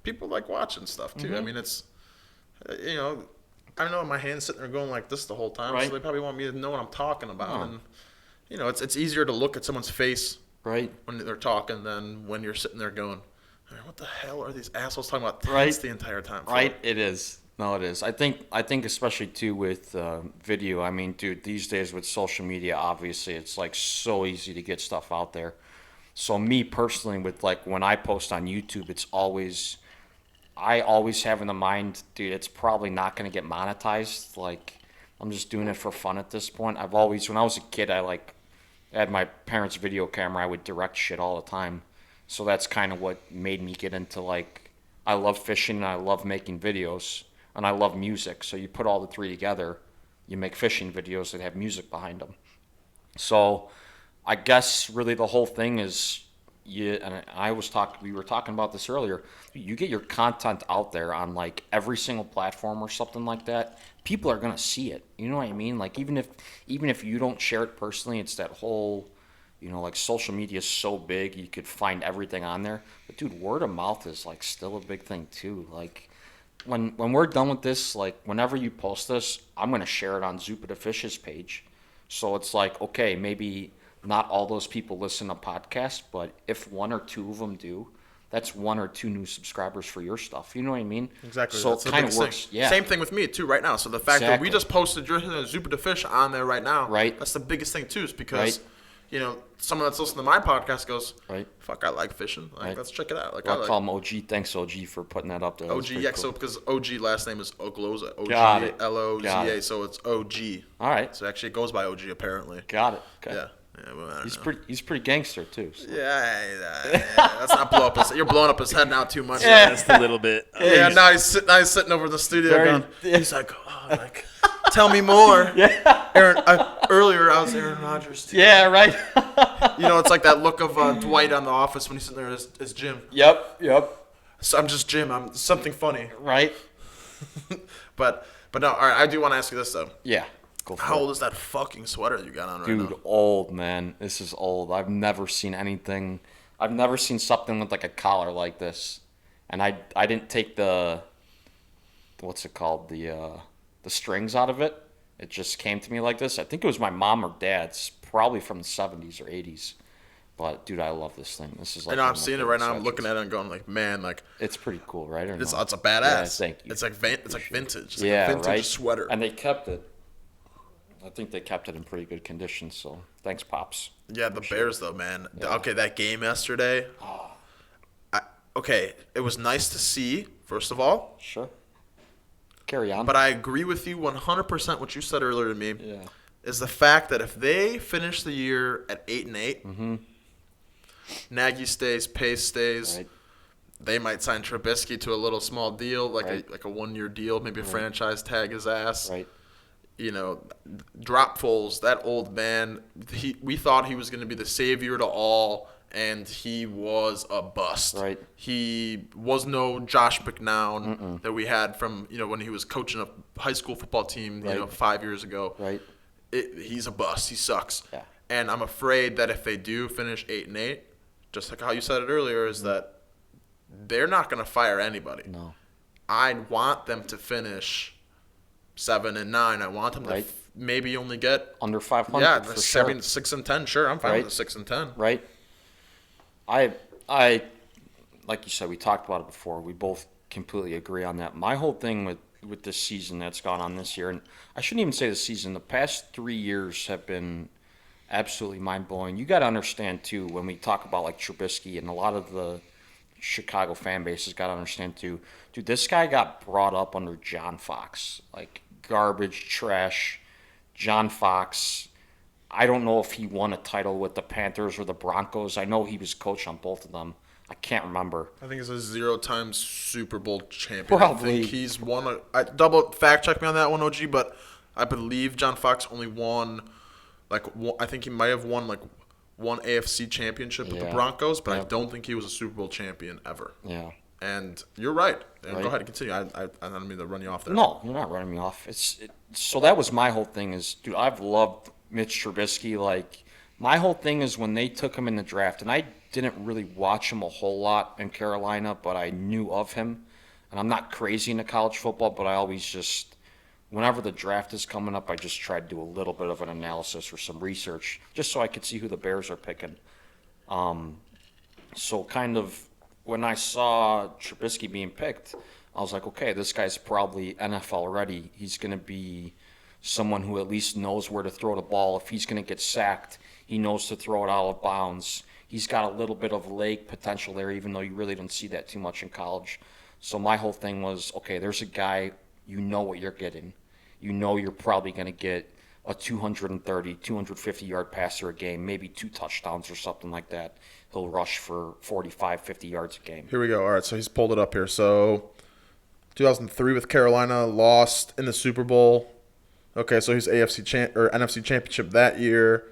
people like watching stuff too. I mean, it's I know my hand's sitting there going like this the whole time, Right. so they probably want me to know what I'm talking about, and it's easier to look at someone's face Right. when they're talking than when you're sitting there going, what the hell are these assholes talking about Right. the entire time for? Right. It is. No, it is. I think especially too with video. I mean, dude, these days with social media, obviously it's like so easy to get stuff out there. So me personally, with like when I post on YouTube, I always have in the mind, dude, it's probably not going to get monetized. Like I'm just doing it for fun at this point. When I was a kid, I had my parents' video camera. I would direct shit all the time. So that's kind of what made me get into I love fishing and I love making videos and I love music. So you put all the three together, you make fishing videos that have music behind them. So I guess really the whole thing is we were talking about this earlier. You get your content out there on every single platform or something like that. People are going to see it. You know what I mean? Even if you don't share it personally, it's that whole, social media is so big, you could find everything on there. But dude, word of mouth is still a big thing too. When we're done with this, whenever you post this, I'm going to share it on Zupa the Fish's page. So it's okay, maybe not all those people listen to podcasts, but if one or two of them do, that's one or two new subscribers for your stuff. You know what I mean? Exactly. So That's it the kind of biggest works. thing. Yeah. Same thing with me too right now. So the fact that we Exactly. just posted your Zupa the Fish on there right now, Right. that's the biggest thing too, is because Right. someone that's listening to my podcast goes, Right. fuck, I like fishing. Like, Right. let's check it out. Like, Well, I call him OG. Thanks, OG, for putting that up there. That's OG, pretty yeah, cool. so because OG last name is Ogloza. Got it. Ogloza, Got it. so it's OG. All right. So actually it goes by OG apparently. Got it. Okay. Yeah. Yeah, well, I don't know. He's pretty gangster too. So. Yeah, let's not blow up his. You're blowing up his head now too much. Just a little bit. Yeah, now he's sitting over in the studio Very- going. He's like, tell me more. Yeah. Aaron, earlier I was Aaron Rodgers too. Yeah. Right. It's like that look of Dwight on The Office when he's sitting there as Jim. Yep. So I'm just Jim. I'm something funny. Right. But no. All right. I do want to ask you this though. Yeah. Go for How it. old is that fucking sweater you got on right Dude, now? old, man. This is old. I've never seen anything. I've never seen something with like a collar like this. And I didn't take the what's it called? The strings out of it. It just came to me like this. I think it was my mom or dad's, probably from the 70s or 80s. But dude, I love this thing. This is like I know one I'm of my seeing it favorite right now. I'm looking sweatshirts. at it and going like, man, like It's pretty cool, right? Or it's no? a badass. Yeah, thank you. It's like vintage. It's Yeah, like a vintage right. sweater. And they kept it. I think they kept it in pretty good condition. So thanks, pops. Yeah, the Bears though, man. Okay, that game yesterday. Okay, it was nice to see. First of all, Sure. Carry on. but I agree with you 100% what you said earlier to me. Yeah. Is the fact that if they finish the year at 8-8, Nagy stays, Pace stays, Right. they might sign Trubisky to a little small deal, like Right. a 1-year deal, maybe a franchise tag his ass. Right. Drop Foles, that old man. We thought he was going to be the savior to all, and he was a bust. Right. He was no Josh McNown that we had from when he was coaching a high school football team Right. 5 years ago. Right. He's a bust. He sucks. Yeah. And I'm afraid that if they do finish 8-8, just like how you said it earlier, is that they're not going to fire anybody. No. I want them to finish 7-9. I want them Right. to maybe only get Under 500 yeah, for 6-10. Sure, I'm fine Right. with the 6-10. Right. I like you said, we talked about it before. We both completely agree on that. My whole thing with this season that's gone on this year, and I shouldn't even say the season, the past 3 years have been absolutely mind-blowing. You got to understand, too, when we talk about, like, Trubisky and a lot of the Chicago fan base has got to understand, too, dude, this guy got brought up under John Fox. Like, garbage, trash, John Fox. I don't know if he won a title with the Panthers or the Broncos. I know he was coach on both of them. I can't remember. I think he's a 0-time Super Bowl champion. Probably. I think he's won double fact check me on that one, OG, but I believe John Fox only won I think he might have won one AFC championship with the Yeah. Broncos, but I Yeah. don't think he was a Super Bowl champion ever. Yeah. And you're right. And Right. Go ahead and continue. I don't mean to run you off there. No, you're not running me off. So that was my whole thing is, dude, I've loved Mitch Trubisky. Like, my whole thing is when they took him in the draft, and I didn't really watch him a whole lot in Carolina, but I knew of him. And I'm not crazy into college football, but I always just, whenever the draft is coming up, I just try to do a little bit of an analysis or some research just so I could see who the Bears are picking. So kind of when I saw Trubisky being picked, I was like, okay, this guy's probably NFL ready. He's going to be someone who at least knows where to throw the ball. If he's going to get sacked, he knows to throw it out of bounds. He's got a little bit of leg potential there, even though you really don't see that too much in college. So my whole thing was, okay, there's a guy, you know what you're getting. You know you're probably going to get a 230, 250-yard passer a game, maybe 2 touchdowns or something like that. He'll rush for 45, 50 yards a game. Here we go. All right, so he's pulled it up here. So 2003 with Carolina, lost in the Super Bowl. Okay, so he's NFC Championship that year.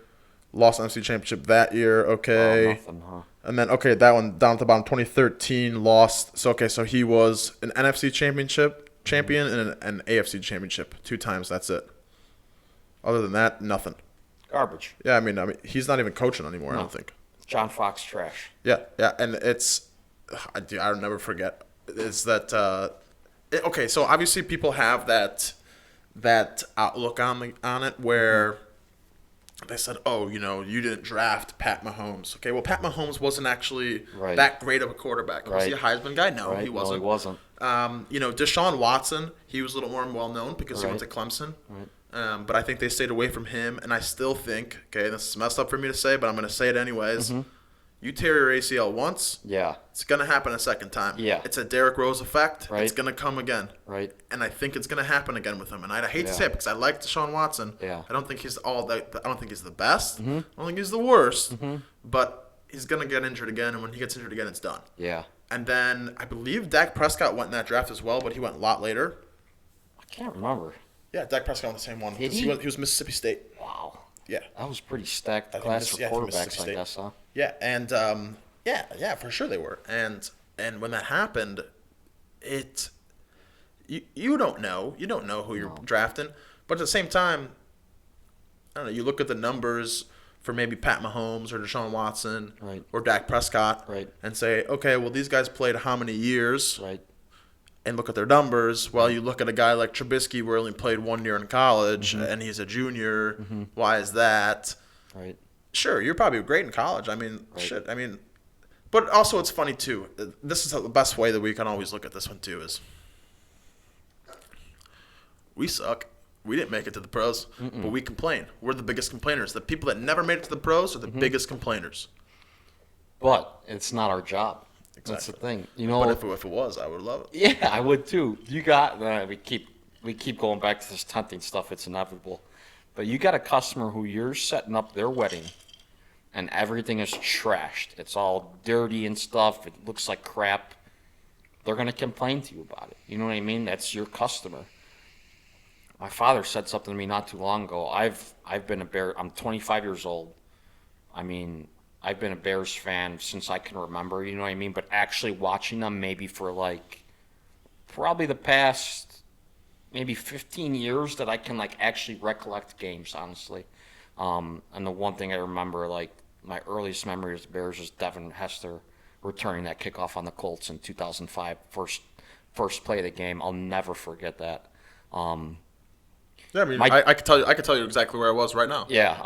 Lost NFC Championship that year. Okay. Nothing, huh? And then, okay, that one down at the bottom, 2013, lost. So, okay, so he was an NFC Championship champion and an AFC Championship 2 times. That's it. Other than that, nothing. Garbage. Yeah, I mean, he's not even coaching anymore, I No. don't think. John Fox trash. Yeah, and it's, I'll never forget, is that, okay, so obviously people have that outlook on it where they said, oh, you didn't draft Pat Mahomes. Okay, well, Pat Mahomes wasn't actually Right. that great of a quarterback. Was he a Heisman guy? No, Right? he wasn't. No, he wasn't. Deshaun Watson, he was a little more well-known because he went to Right. Clemson. Right. but I think they stayed away from him. And I still think, okay, this is messed up for me to say, but I'm going to say it anyways. You tear your ACL once, Yeah. it's going to happen a second time. Yeah. It's a Derrick Rose effect. Right. It's going to come again. Right. And I think it's going to happen again with him. And I hate to Yeah. say it because I like Deshaun Watson. Yeah. I don't think he's all that. I don't think he's the best. I don't think he's the worst. But he's going to get injured again, and when he gets injured again, it's done. Yeah. And then I believe Dak Prescott went in that draft as well, but he went a lot later. I can't remember. Yeah, Dak Prescott went the same one. Did 'Cause he? He was Mississippi State. Wow. Yeah. That was pretty stacked I think class for I think Mississippi quarterbacks, I State. guess, huh? Yeah, and yeah, for sure they were. And when that happened, you don't know who you're drafting, but at the same time, I don't know. You look at the numbers for maybe Pat Mahomes or Deshaun Watson Right. or Dak Prescott, Right. and say, okay, well these guys played how many years, Right. and look at their numbers. Well, you look at a guy like Trubisky, who only played 1 year in college, and he's a junior. Why is that? Right. Sure, you're probably great in college. I mean, Right. shit. I mean, but also it's funny too. This is the best way that we can always look at this one too is we suck. We didn't make it to the pros, but we complain. We're the biggest complainers. The people that never made it to the pros are the biggest complainers. But it's not our job. That's the Exactly. thing. You know, But if it was, I would love it. yeah, I would too. You got we keep going back to this tempting stuff. It's inevitable. But you got a customer who you're setting up their wedding, and everything is trashed. It's all dirty and stuff. It looks like crap. They're gonna complain to you about it. You know what I mean? That's your customer. My father said something to me not too long ago. I've been a Bear. I'm 25 years old. I mean, I've been a Bears fan since I can remember. You know what I mean? But actually watching them maybe for like probably the past maybe 15 years that I can like actually recollect games, honestly. And the one thing I remember, like my earliest memory of the Bears is Devin Hester returning that kickoff on the Colts in 2005, first play of the game. I'll never forget that. Yeah, I mean, I could tell you exactly where I was right now. Yeah,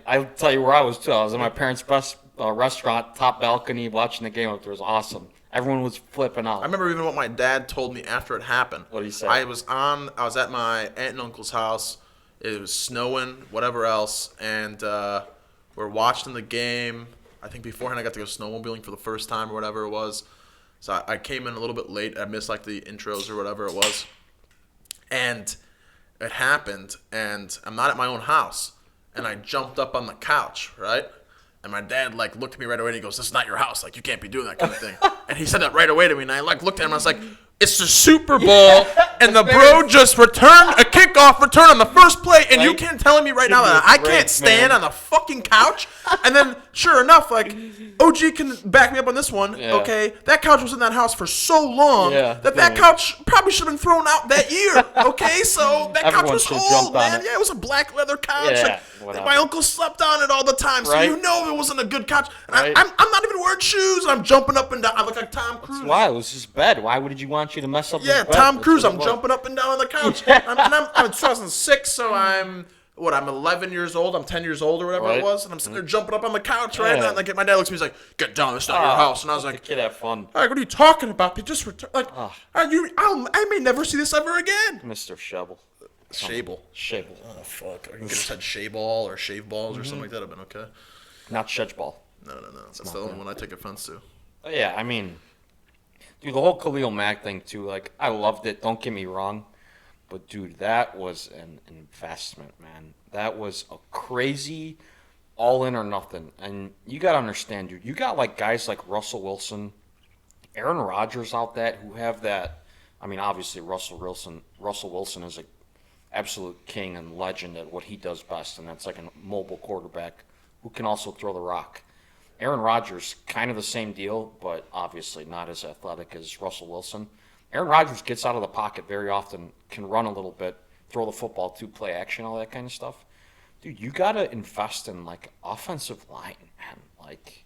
I'll tell you where I was too. I was in my parents' best restaurant, top balcony, watching the game up there. It was awesome. Everyone was flipping out. I remember even what my dad told me after it happened. What did he say? I was at my aunt and uncle's house. It was snowing, whatever else, and we're watching the game. I think beforehand I got to go snowmobiling for the first time or whatever it was. So I came in a little bit late. I missed like the intros or whatever it was. And it happened, and I'm not at my own house. And I jumped up on the couch, right? And my dad like looked at me right away and he goes, "This is not your house. Like you can't be doing that kind of thing." And he said that right away to me, and I like looked at him and I was like, "It's the Super Bowl, and the bro just returned a kickoff return on the first play, and you Right. can't telling me right now Give me that a I break, can't stand man. on the fucking couch." And then sure enough, like OG can back me up on this one. Yeah. Okay, that couch was in that house for so long Yeah, that damn. couch probably should have been thrown out that year. Okay, so that couch Everyone was should old, jump on man. it. Yeah, it was a black leather couch. Yeah, Like, whatever. my uncle slept on it all the time, so Right. you know it wasn't a good couch. And Right. I'm not even wearing shoes, and I'm jumping up and down. I look like Tom Cruise. Why? It was his bed. Why would you want you to mess up his Yeah, bed? Tom That's Cruise. what I'm it was. jumping up and down on the couch. I'm in 2006, so I'm 11 years old. I'm 10 years old or whatever Right. it was, and I'm sitting there jumping up on the couch, right? Yeah. And like my dad looks at me, he's like, "Get down, it's not your house." And I was let like, the kid have fun. "Like, what are you talking about? Just return. Like, I may never see this ever again." Mr. Shovel. Shable. Shable. Oh fuck! I could have said shave ball or shave balls or something like that. I've been okay. Not Shedge Ball. No. That's the only one I take offense to. Yeah, I mean, dude, the whole Khalil Mack thing too. Like, I loved it. Don't get me wrong, but dude, that was an investment, man. That was a crazy, all in or nothing. And you gotta understand, dude. You got like guys like Russell Wilson, Aaron Rodgers out that who have that. I mean, obviously Russell Wilson is a absolute king and legend at what he does best, and that's like a mobile quarterback who can also throw the rock. Aaron Rodgers, kind of the same deal, but obviously not as athletic as Russell Wilson. Aaron Rodgers gets out of the pocket very often, can run a little bit, throw the football to play action, all that kind of stuff. Dude, you got to invest in, like, offensive line, man. Like,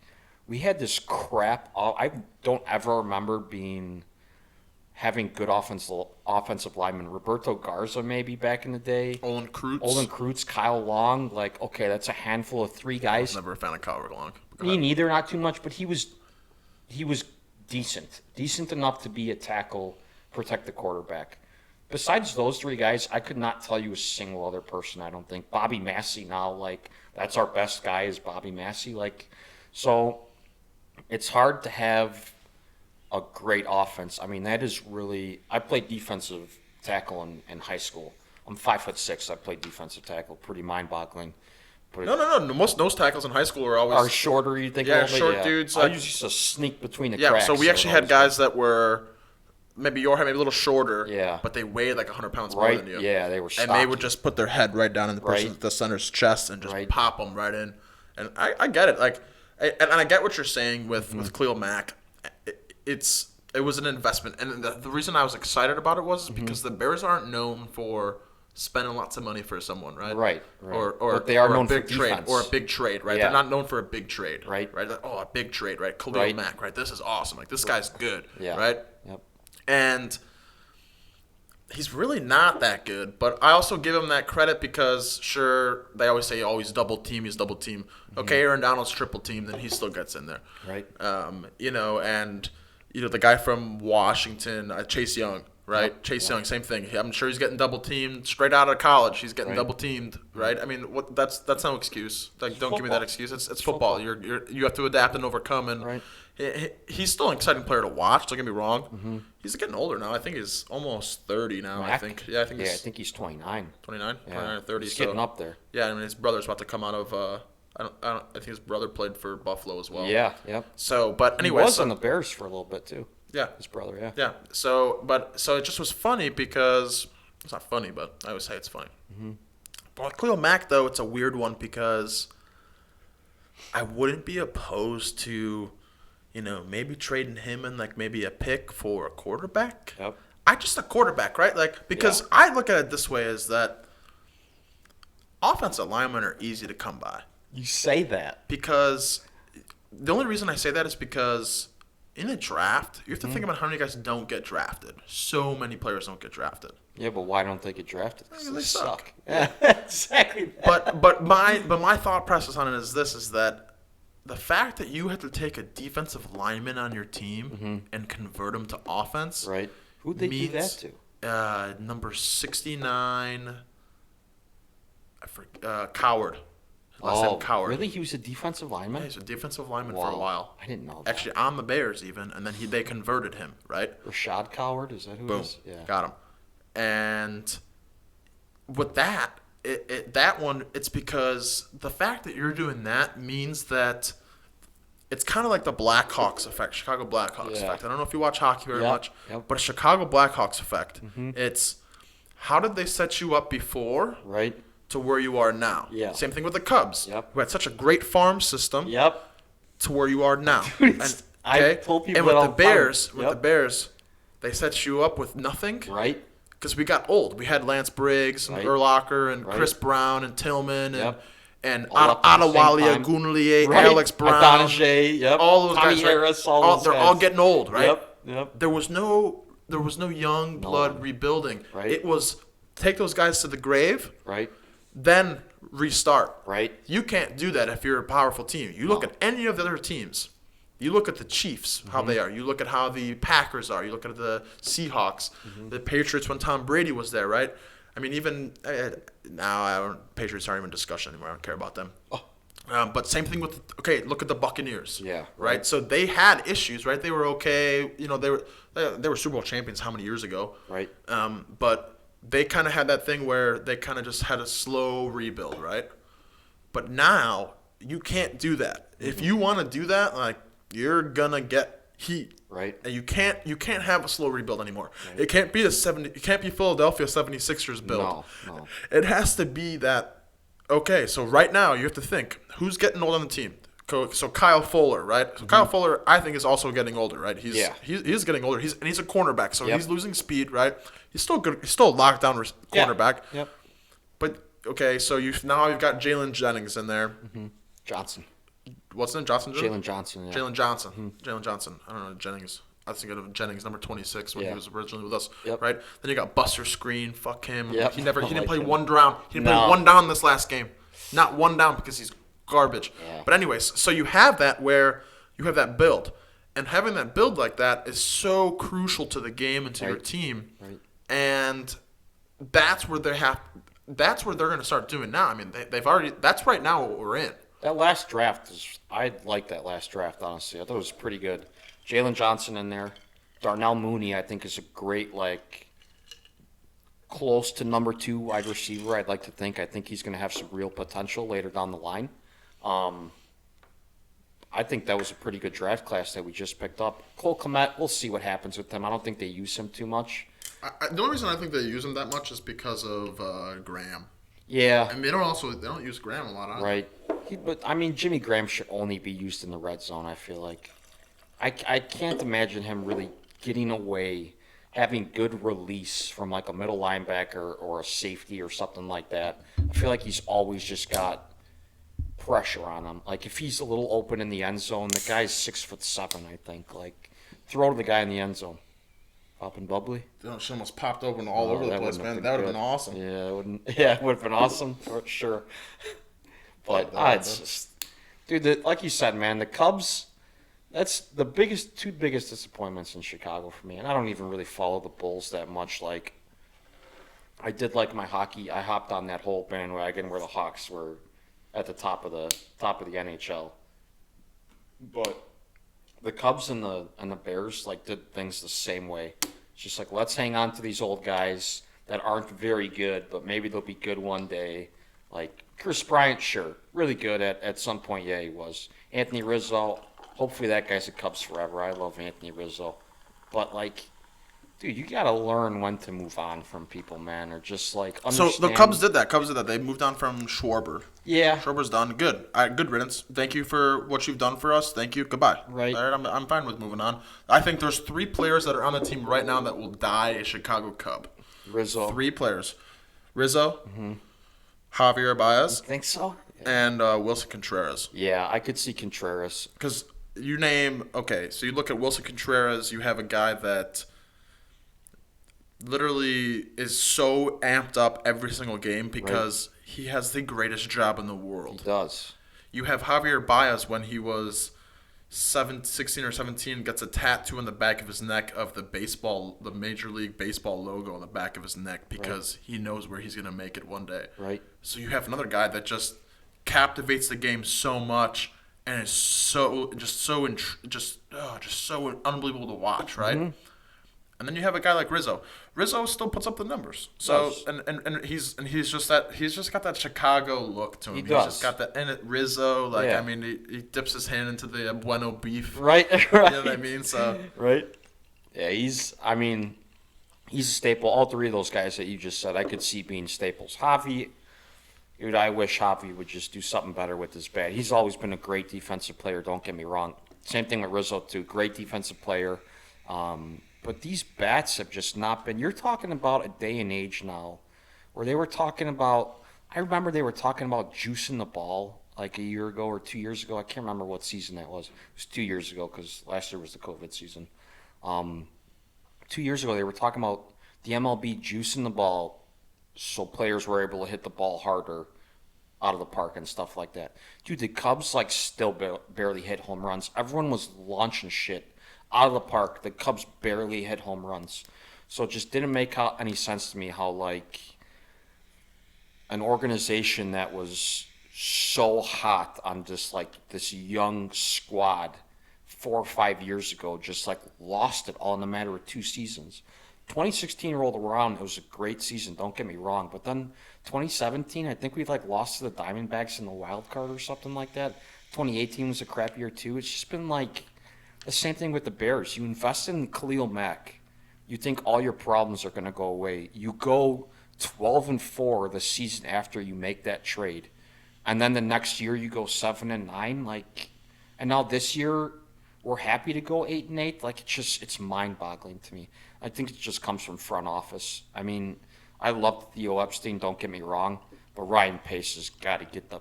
we had this crap. I don't ever remember having good offensive linemen. Roberto Garza, maybe, back in the day. Olin Kreutz. Olin Kreutz, Kyle Long. Like, okay, that's a handful of three guys. Never a fan of Kyle Long. Me neither, not too much, but he was decent enough to be a tackle, protect the quarterback. besides those three guys, I could not tell you a single other person. I don't think Bobby Massey now, like that's our best guy is Bobby Massey. Like, so it's hard to have a great offense. I mean, that is really. I played defensive tackle in high school. I'm 5'6". I played defensive tackle. Pretty mind-boggling. But No. Most nose tackles in high school are always are shorter. You think? Yeah, a little bit? short Yeah. dudes, I like- used to sneak between the yeah. cracks. So we actually had always guys that were maybe your height, maybe a little shorter. Yeah. But they weighed like 100 pounds more right. than you. Yeah, they were. And they stocky. would just put their head right down in the person Right. at the center's chest and just Right. pop them right in. And I get it. Like, and I get what you're saying with Khalil Mack. It was an investment, and the reason I was excited about it was because the Bears aren't known for spending lots of money for someone, right? Right. Or But they are or known a big for trade, defense. or a big trade, right? Yeah. They're not known for a big trade, Right. Right? Like, oh, a big trade, right? Khalil Right. Mack, right? This is awesome. Like this guy's good, Yeah. right? Yep. And he's really not that good, but I also give him that credit because sure they always say he's double team, he's double team. Okay, Aaron Donald's triple team, then he still gets in there, Right. and the guy from Washington, Chase Young, right? Yep. Chase Young, same thing. I'm sure he's getting double teamed straight out of college. He's getting Right. double teamed, right? I mean, that's no excuse. Like, don't give me that football. excuse. It's football. You have to adapt and overcome. And Right. he's still an exciting player to watch. Don't get me wrong. He's getting older now. I think he's almost 30 now. I Mack? think. Yeah, I think Yeah, I he's think he's 29. 29, Yeah. 29 or 30. He's so getting up there. yeah, I mean his brother's about to come out of. I think his brother played for Buffalo as well. Yeah. Yep. So, but He anyway, was on the Bears for a little bit too. yeah, His brother. Yeah. yeah. So it just was funny because it's not funny, but I always say it's funny. But with Khalil Mack though, it's a weird one because I wouldn't be opposed to, maybe trading him and like maybe a pick for a quarterback. Yep. A quarterback, right? Like because Yeah. I look at it this way is that offensive linemen are easy to come by. You say that. Because the only reason I say that is because in a draft, you have to think about how many guys don't get drafted. So many players don't get drafted. Yeah, but why don't they get drafted? 'Cause They suck. Yeah, exactly. But my thought process on it is this: is that the fact that you had to take a defensive lineman on your team and convert him to offense, Right. Who'd they do that means, to? Number 69, Coward. Last name Coward. Really? He was a defensive Yeah, lineman? he's a defensive lineman for Wow. a while. I didn't know that. Actually, on the Bears even, and then they converted him, right? Rashad Coward? Is that who it Boom, is? Yeah. got him. And with that, that one, it's because the fact that you're doing that means that it's kind of like the Blackhawks effect, Chicago Blackhawks Yeah. effect. I don't know if you watch hockey very Yep, much, yep. but a Chicago Blackhawks effect. It's how did they set you up before Right? to where you are now? Yeah. Same thing with the Cubs. Yep. Who had such a great farm system Yep. to where you are now. Dude, I told people and with that the all the time. Bears, Yep. they set you up with nothing. Right? Because we got old. We had Lance Briggs and Right. Urlacher and Right. Chris Brown and Tillman Yep. and All up at the same Adawalia, time. Gunlier, Right. Alex Brown. Adonijay, yep. All those Tommy guys. right? Harris, all those they're guys. all getting old, right? Yep. There was no young blood rebuilding. Right. It was take those guys to the grave, Right? then restart. Right? You can't do that if you're a powerful team. You look No. at any of the other teams. You look at the Chiefs, how they are. You look at how the Packers are. You look at the Seahawks, the Patriots when Tom Brady was there, right? I mean, even now, Patriots aren't even discussion anymore. I don't care about them. But same thing with look at the Buccaneers. Yeah, Right. So they had issues, right? They were okay. They were Super Bowl champions how many years ago? Right. But they kind of had that thing where they kind of just had a slow rebuild, right? But now you can't do that. If you want to do that, like you're gonna get heat, Right. and you can't have a slow rebuild anymore. It can't be it can't be Philadelphia 76ers build. No. It has to be that. Okay, so right now you have to think who's getting old on the team. So Kyle Fuller, right? So Kyle Fuller, I think, is also getting older, right? He's getting older. He's a cornerback, so Yep. he's losing speed, right? He's still good. He's still a lockdown cornerback. Yep. But okay, so you've got Jalen Jennings in there. Johnson. What's his name? Johnson. Jalen Johnson. Yeah. Jalen Johnson. Jalen Johnson. I don't know Jennings. I was thinking of Jennings, number 26, when he Yeah. was originally with us, Yep. right? Then you got Buster Screen. Fuck him. Yep. He didn't Like play him. one down. He didn't No. play one down this last game. Not one down because he's garbage. Yeah. But anyways, so you have that where you have that build. And having that build like that is so crucial to the game and to your Right. team. Right. and that's where they're going to start doing now. I mean, they've already. That's right now what we're in. That last draft I like that last draft, honestly. I thought it was pretty good. Jalen Johnson in there. Darnell Mooney, I think, is a great, close to number 2 wide receiver. I'd like to think. I think he's going to have some real potential later down the line. I think that was a pretty good draft class that we just picked up. Cole Kmet, we'll see what happens with him. I don't think they use him too much. The only reason I think they use him that much is because of Graham. Yeah. And they don't use Graham a lot either. Right. But I mean, Jimmy Graham should only be used in the red zone, I feel like. I can't imagine him really getting away, having good release from like a middle linebacker or a safety or something like that. I feel like he's always just got pressure on him. Like if he's a little open in the end zone, the guy's 6'7", I think. Like throw to the guy in the end zone. Popping bubbly. She almost popped open all over the place, man. That would have been awesome. Yeah, it would have been awesome for sure. But it's just, dude. Like you said, man, the Cubs. That's the two biggest disappointments in Chicago for me. And I don't even really follow the Bulls that much. Like, I did like my hockey. I hopped on that whole bandwagon where the Hawks were at the top of the NHL. But the Cubs and the Bears did things the same way. It's just like, let's hang on to these old guys that aren't very good, but maybe they'll be good one day. Like Chris Bryant, sure, really good at some point. Yeah, he was. Anthony Rizzo. Hopefully that guy's a Cubs forever. I love Anthony Rizzo. But, dude, you got to learn when to move on from people, man, or just, understand. So the Cubs did that. They moved on from Schwarber. Yeah. Schwarber's done. Good. All right, good riddance. Thank you for what you've done for us. Thank you. Goodbye. Right. All right, I'm fine with moving on. I think there's 3 players that are on the team right now that will die a Chicago Cub. Rizzo. 3 players. Rizzo, Javier Baez, Think so? and Wilson Contreras. Yeah, I could see Contreras. Because so you look at Wilson Contreras, you have a guy that literally is so amped up every single game because he has the greatest job in the world. He does. You have Javier Baez when he was 16 or 17, gets a tattoo on the back of his neck of the Major League Baseball logo on the back of his neck because he knows where he's going to make it one day. Right. So you have another guy that just captivates the game so much and is so unbelievable to watch, right? Mm-hmm. And then you have a guy like Rizzo. Rizzo still puts up the numbers. So and he's just got that Chicago look to him. He He's does. just got that. And Rizzo, Yeah. I mean, he dips his hand into the bueno beef. Right. You know what I mean? So Right. Yeah, he's a staple. All 3 of those guys that you just said, I could see being staples. Javi, dude, I wish Javi would just do something better with his bat. He's always been a great defensive player, don't get me wrong. Same thing with Rizzo, too. Great defensive player. But these bats have just not been. You're talking about a day and age now where they were talking about. I remember they were talking about juicing the ball like a year ago or 2 years ago. I can't remember what season that was. It was 2 years ago because last year was the COVID season. 2 years ago, they were talking about the MLB juicing the ball so players were able to hit the ball harder out of the park and stuff like that. Dude, the Cubs still barely hit home runs. Everyone was launching shit out of the park. The Cubs barely hit home runs. So it just didn't make any sense to me how an organization that was so hot on just this young squad 4 or 5 years ago just lost it all in a matter of 2 seasons. 2016 rolled around. It was a great season, don't get me wrong. But then 2017, I think we lost to the Diamondbacks in the wild card or something like that. 2018 was a crap year too. It's just been the same thing with the Bears. You invest in Khalil Mack, you think all your problems are going to go away. You go 12-4 the season after you make that trade, and then the next year you go 7-9. And now this year we're happy to go 8-8. It's mind-boggling to me. I think it just comes from front office. I mean, I love Theo Epstein. Don't get me wrong, but Ryan Pace has got to get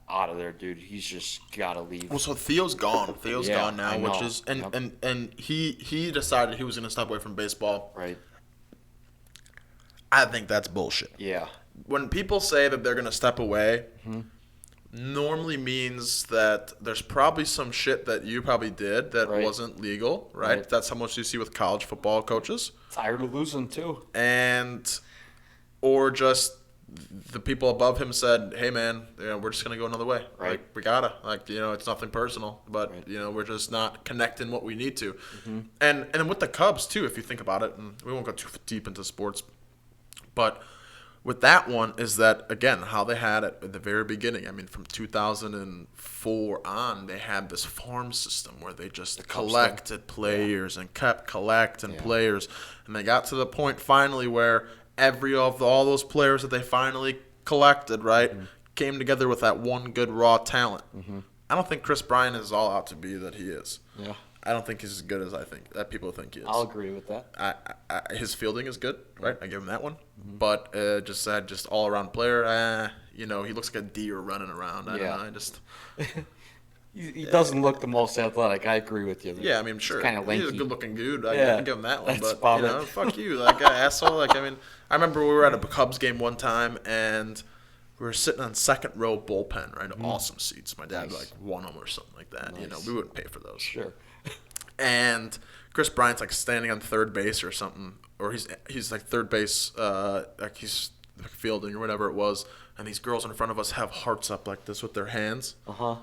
out of there, dude. He's just got to leave. Well, so Theo's gone. Theo's Yeah, gone now, I know. which is Yep. and he decided he was going to step away from baseball. Right. I think that's bullshit. Yeah. When people say that they're going to step away, normally means that there's probably some shit that you probably did that Right. wasn't legal, right? Right. That's how much you see with college football coaches. Tired of losing too. And or just the people above him said, "Hey man, we're just gonna go another way. Right. Like, we gotta. It's nothing personal, but Right. we're just not connecting what we need to." And with the Cubs too, if you think about it, and we won't go too deep into sports, but with that one is that again how they had it at the very beginning. I mean, from 2004 on, they had this farm system where they just collected players and kept collecting players, and they got to the point finally where all those players that they finally collected, right, came together with that one good raw talent. I don't think Chris Bryant is all out to be that he is. Yeah. I don't think he's as good as I think that people think he is. I'll agree with that. His fielding is good, right? I give him that one. But just all around player, he looks like a deer running around. I don't know. I just He doesn't look the most athletic. I agree with you. I mean, sure, kind of lanky. he's a good-looking dude. I Yeah, can give him that one. that's But about it. fuck you, like asshole. Like, I mean, I remember we were at a Cubs game one time and we were sitting on second row bullpen, right? Awesome seats. My dad Nice. like won them or something like that. Nice. We wouldn't pay for those. Sure. And Chris Bryant's like standing on third base or something, or he's like third base, like he's fielding or whatever it was. And these girls in front of us have hearts up like this with their hands. Uh-huh.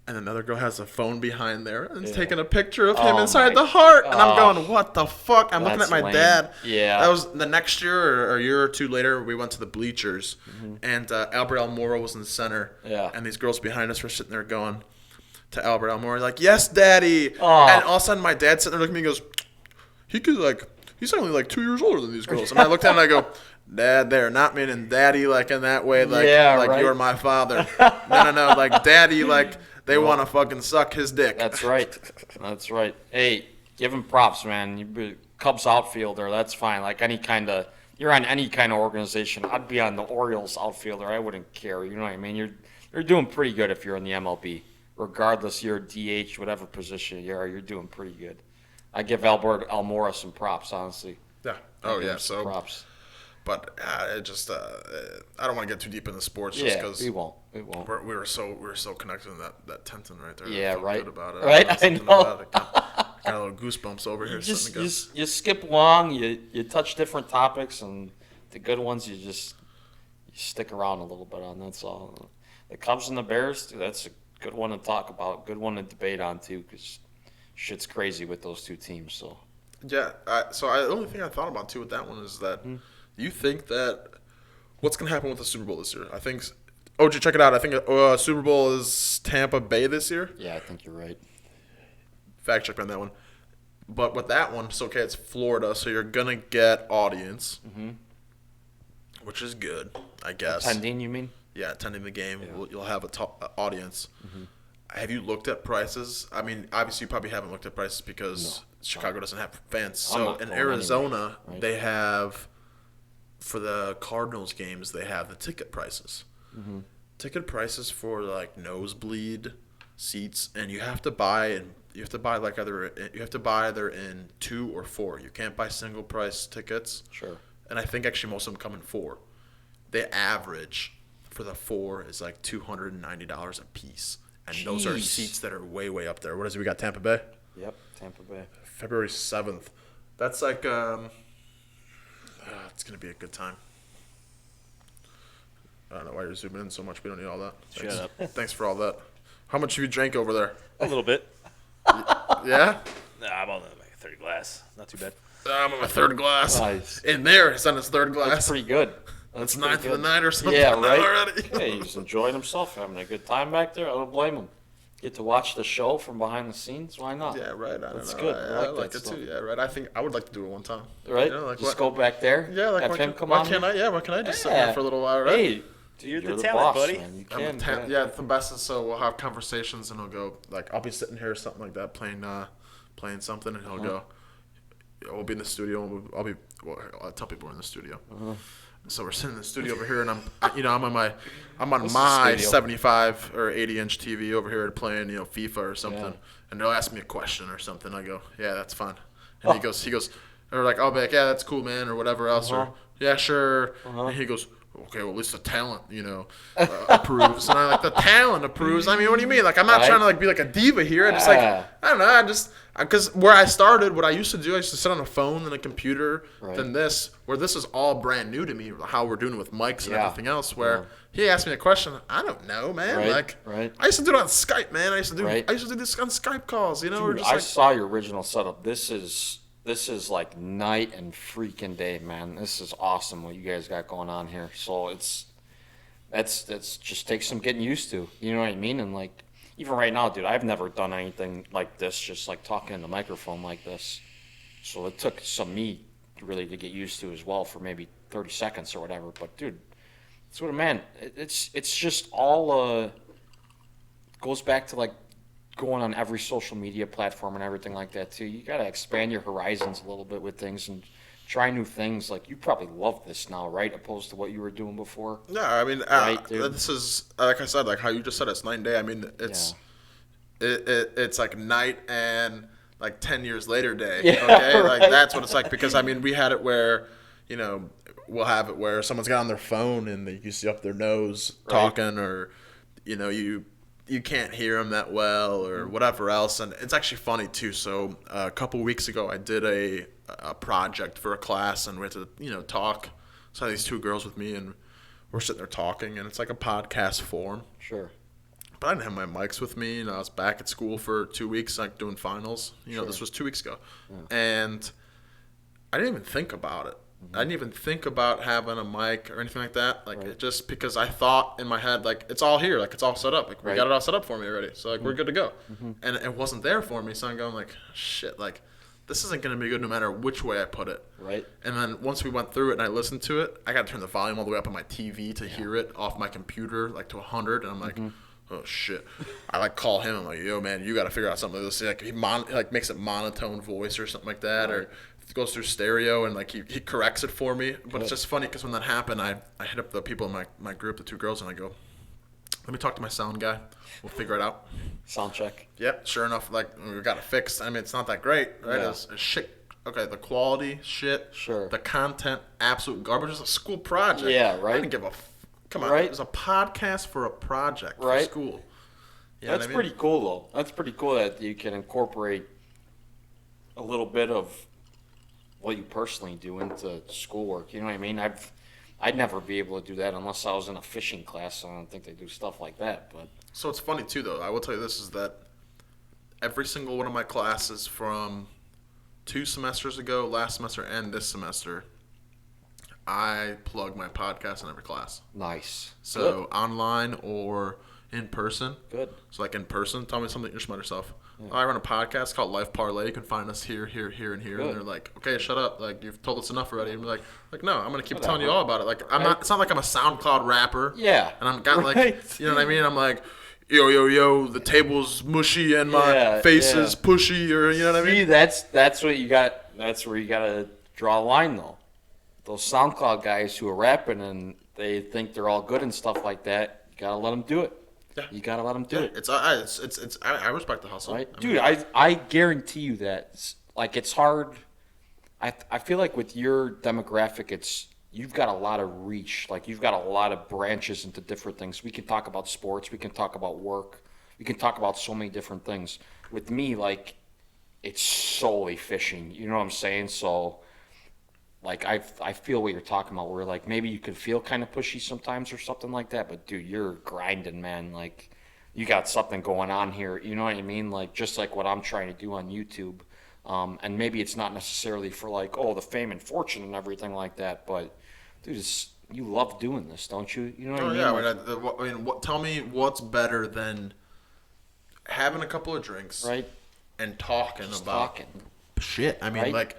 And another girl has a phone behind there and is Yeah. taking a picture of him Oh inside my- the heart. And I'm Oh. going, what the fuck? I'm looking That's at my lame. dad. Yeah. That was the next year or a year or two later, we went to the bleachers. And Albert Almora was in the center. Yeah. And these girls behind us were sitting there going to Albert Almora, like, yes, daddy. Oh. And all of a sudden, my dad's sitting there looking at me and goes, he's only like 2 years older than these girls. And I looked at him and I go, Dad, they're not meaning daddy like in that way, like right. you're my father. No, like daddy, like they want to fucking suck his dick. That's right. That's right. Hey, give him props, man. You be Cubs outfielder, that's fine. Like you're on any kind of organization. I'd be on the Orioles outfielder. I wouldn't care. You know what I mean? You're doing pretty good if you're in the MLB, regardless you're DH, whatever position you are. You're doing pretty good. I give Albert Almora some props, honestly. Yeah. I Oh give yeah. him some So, props. but it just I don't want to get too deep into sports just Yeah, because we won't. We won't. we were so connected in that Tenton right there. Yeah, I felt right. Good about it. Right, was I thinking know. about it. Got a little goosebumps over here. You sitting just again. you skip along, you touch different topics, and the good ones you stick around a little bit on. That's all. The Cubs and the Bears, dude, that's a good one to talk about, good one to debate on too, because shit's crazy with those two teams. So Yeah. The only thing I thought about too with that one is that you think that what's gonna happen with the Super Bowl this year? I think. OG, check it out. I think Super Bowl is Tampa Bay this year. yeah, I think you're right. Fact check on that one. But with that one, it's okay. It's Florida, so you're gonna get audience, which is good, I guess. Attending, you mean? Yeah, attending the game, you'll have a audience. Have you looked at prices? I mean, obviously you probably haven't looked at prices because Chicago doesn't have fans. I'm So not in going Arizona, anywhere, right? they have for the Cardinals games, they have the ticket prices. Ticket prices for like nosebleed seats, and you have to buy either in 2 or 4. You can't buy single price tickets. Sure. And I think actually most of them come in 4. They average for the 4 is like $290 a piece, and those are Jeez. seats that are way way up there. What is it? We got Tampa Bay, Yep, Tampa Bay. February 7th. That's like it's gonna be a good time. I don't know why you're zooming in so much. We don't need all that. Shut Thanks. up. Thanks for all that. How much have you drank over there? A little bit. Yeah? Nah, I'm on like a third glass. Not too bad. I'm on my third glass. Nice. In there, it's on his third glass. That's pretty good. That's pretty ninth of the good. night or something. Yeah, right. Already. Hey, he's enjoying himself, having a good time back there. I don't blame him. Get to watch the show from behind the scenes. Why not? Yeah, right. I don't That's know. good. I I like like that it stuff. too. Yeah, right. I think I would like to do it one time. Right? You know, like Just what- go back there. Yeah, like have why him can't- come why on. can't I? Yeah, why can't I just sit Yeah. there for a little while, right? Hey, You're you're the the talent, boss, buddy. man. You I'm can. a ta- yeah, the best is so we'll have conversations and he'll go like I'll be sitting here or something like that playing something and he'll go. We'll be in the studio. And I'll tell people we're in the studio. So we're sitting in the studio over here, and I'm on my What's the studio? 75 or 80-inch TV over here playing FIFA or something, Yeah. and they'll ask me a question or something. I go, yeah, that's fine. And he goes, or like I'll be like, yeah, that's cool, man, or whatever else, or yeah, sure. And he goes, okay, well, at least the talent, approves. And I like, the talent approves. I mean, what do you mean? Like, I'm not Right. trying to like be like a diva here. I just like, Yeah. I don't know. Because where I started, what I used to do, I used to sit on a phone and a computer. Right. Then where this is all brand new to me, how we're doing it with mics and Yeah. everything else. Where he asked me a question, I don't know, man. Right, Like, right. I used to do it on Skype, man. I used to do Right. this on Skype calls. We're Dude, just I like, saw your original setup. This is like night and freaking day, man. This is awesome what you guys got going on here. So that's just takes some getting used to. You know what I mean? And like even right now, dude, I've never done anything like this, just like talking in the microphone like this. So it took some me really to get used to as well for maybe 30 seconds or whatever. But dude, it's what man. It's just all goes back to like going on every social media platform and everything like that too. You gotta expand your horizons a little bit with things and try new things. Like you probably love this now, right? Opposed to what you were doing before. no, I mean, Right, dude. this is like I said, like how you just said, it's night and day. I mean, it's like night and like 10 years later day. Yeah, Okay, like right. that's what it's like. Because I mean, we had it where, we'll have it where someone's got on their phone and you see up their nose Right. talking, or you can't hear them that well, Mm-hmm. or whatever else. And it's actually funny too. So a couple weeks ago, I did a project for a class, and we had to talk. So I had these two girls with me, and we're sitting there talking, and it's like a podcast form. Sure. But I didn't have my mics with me, and I was back at school for 2 weeks, like doing finals. This was 2 weeks ago, and I didn't even think about it. I didn't even think about having a mic or anything like that. Like, Right. just because I thought in my head, like, it's all here, like it's all set up. Like, we Right. got it all set up for me already, so like we're good to go. And it wasn't there for me, so I'm going like, shit, like this isn't gonna be good no matter which way I put it. Right. And then once we went through it and I listened to it, I got to turn the volume all the way up on my TV to hear it off my computer, like to 100. And I'm like, oh shit. I like call him. I'm like, yo man, you got to figure out something like this. Like he like makes it monotone voice or something like that, or it goes through stereo and like he corrects it for me. But it's just funny because when that happened, I hit up the people in my group, the two girls, and I go, let me talk to my sound guy. We'll figure it out. Sound check. Yep, sure enough, like we got it fixed. I mean, it's not that great, right? Yeah. It's shit. Okay, the quality, shit. Sure. The content, absolute garbage. It's a school project. Yeah, right. I didn't give a. Come on, Right. it was a podcast for a project for Right. school. You know That's what I mean? pretty cool, though. That's pretty cool that you can incorporate a little bit of what you personally do into schoolwork. You know what I mean? I'd never be able to do that unless I was in a fishing class. So I don't think they do stuff like that. But So it's funny too, though. I will tell you this is that every single one of my classes from 2 semesters ago, last semester, and this semester, I plug my podcast in every class. nice. So online or in person. Good. So like in person, tell me something you smart yourself. I run a podcast called Life Parlay. You can find us here, here, here, and here. Good. And they're like, okay, shut up. Like you've told us enough already. And we're like no, I'm gonna keep telling you Whatever. all about it. Like I'm Right. not. It's not like I'm a SoundCloud rapper. Yeah. And I'm got like, Right. you know what I mean? I'm like, yo, the table's mushy and my Yeah, face yeah. is pushy, or you know what I See, mean? that's what you got. That's where you got to draw a line, though. Those SoundCloud guys who are rapping and they think they're all good and stuff like that, you gotta let them do it. Yeah. You gotta let them do Yeah, it. it's I respect the hustle. Right? I Dude, mean, I guarantee you that. Like, it's hard. I feel like with your demographic, you've got a lot of reach. Like, you've got a lot of branches into different things. We can talk about sports. We can talk about work. We can talk about so many different things. With me, like, it's solely fishing. You know what I'm saying? So, like, I feel what you're talking about, where, like, maybe you could feel kind of pushy sometimes or something like that. But, dude, you're grinding, man. Like, you got something going on here. You know what I mean? Like, just like what I'm trying to do on YouTube. And maybe it's not necessarily for, like, the fame and fortune and everything like that. But, dude, you love doing this, don't you? You know what I oh mean? yeah. Like, Tell me what's better than having a couple of drinks, right? and talking Just about talking. shit. I mean, Right?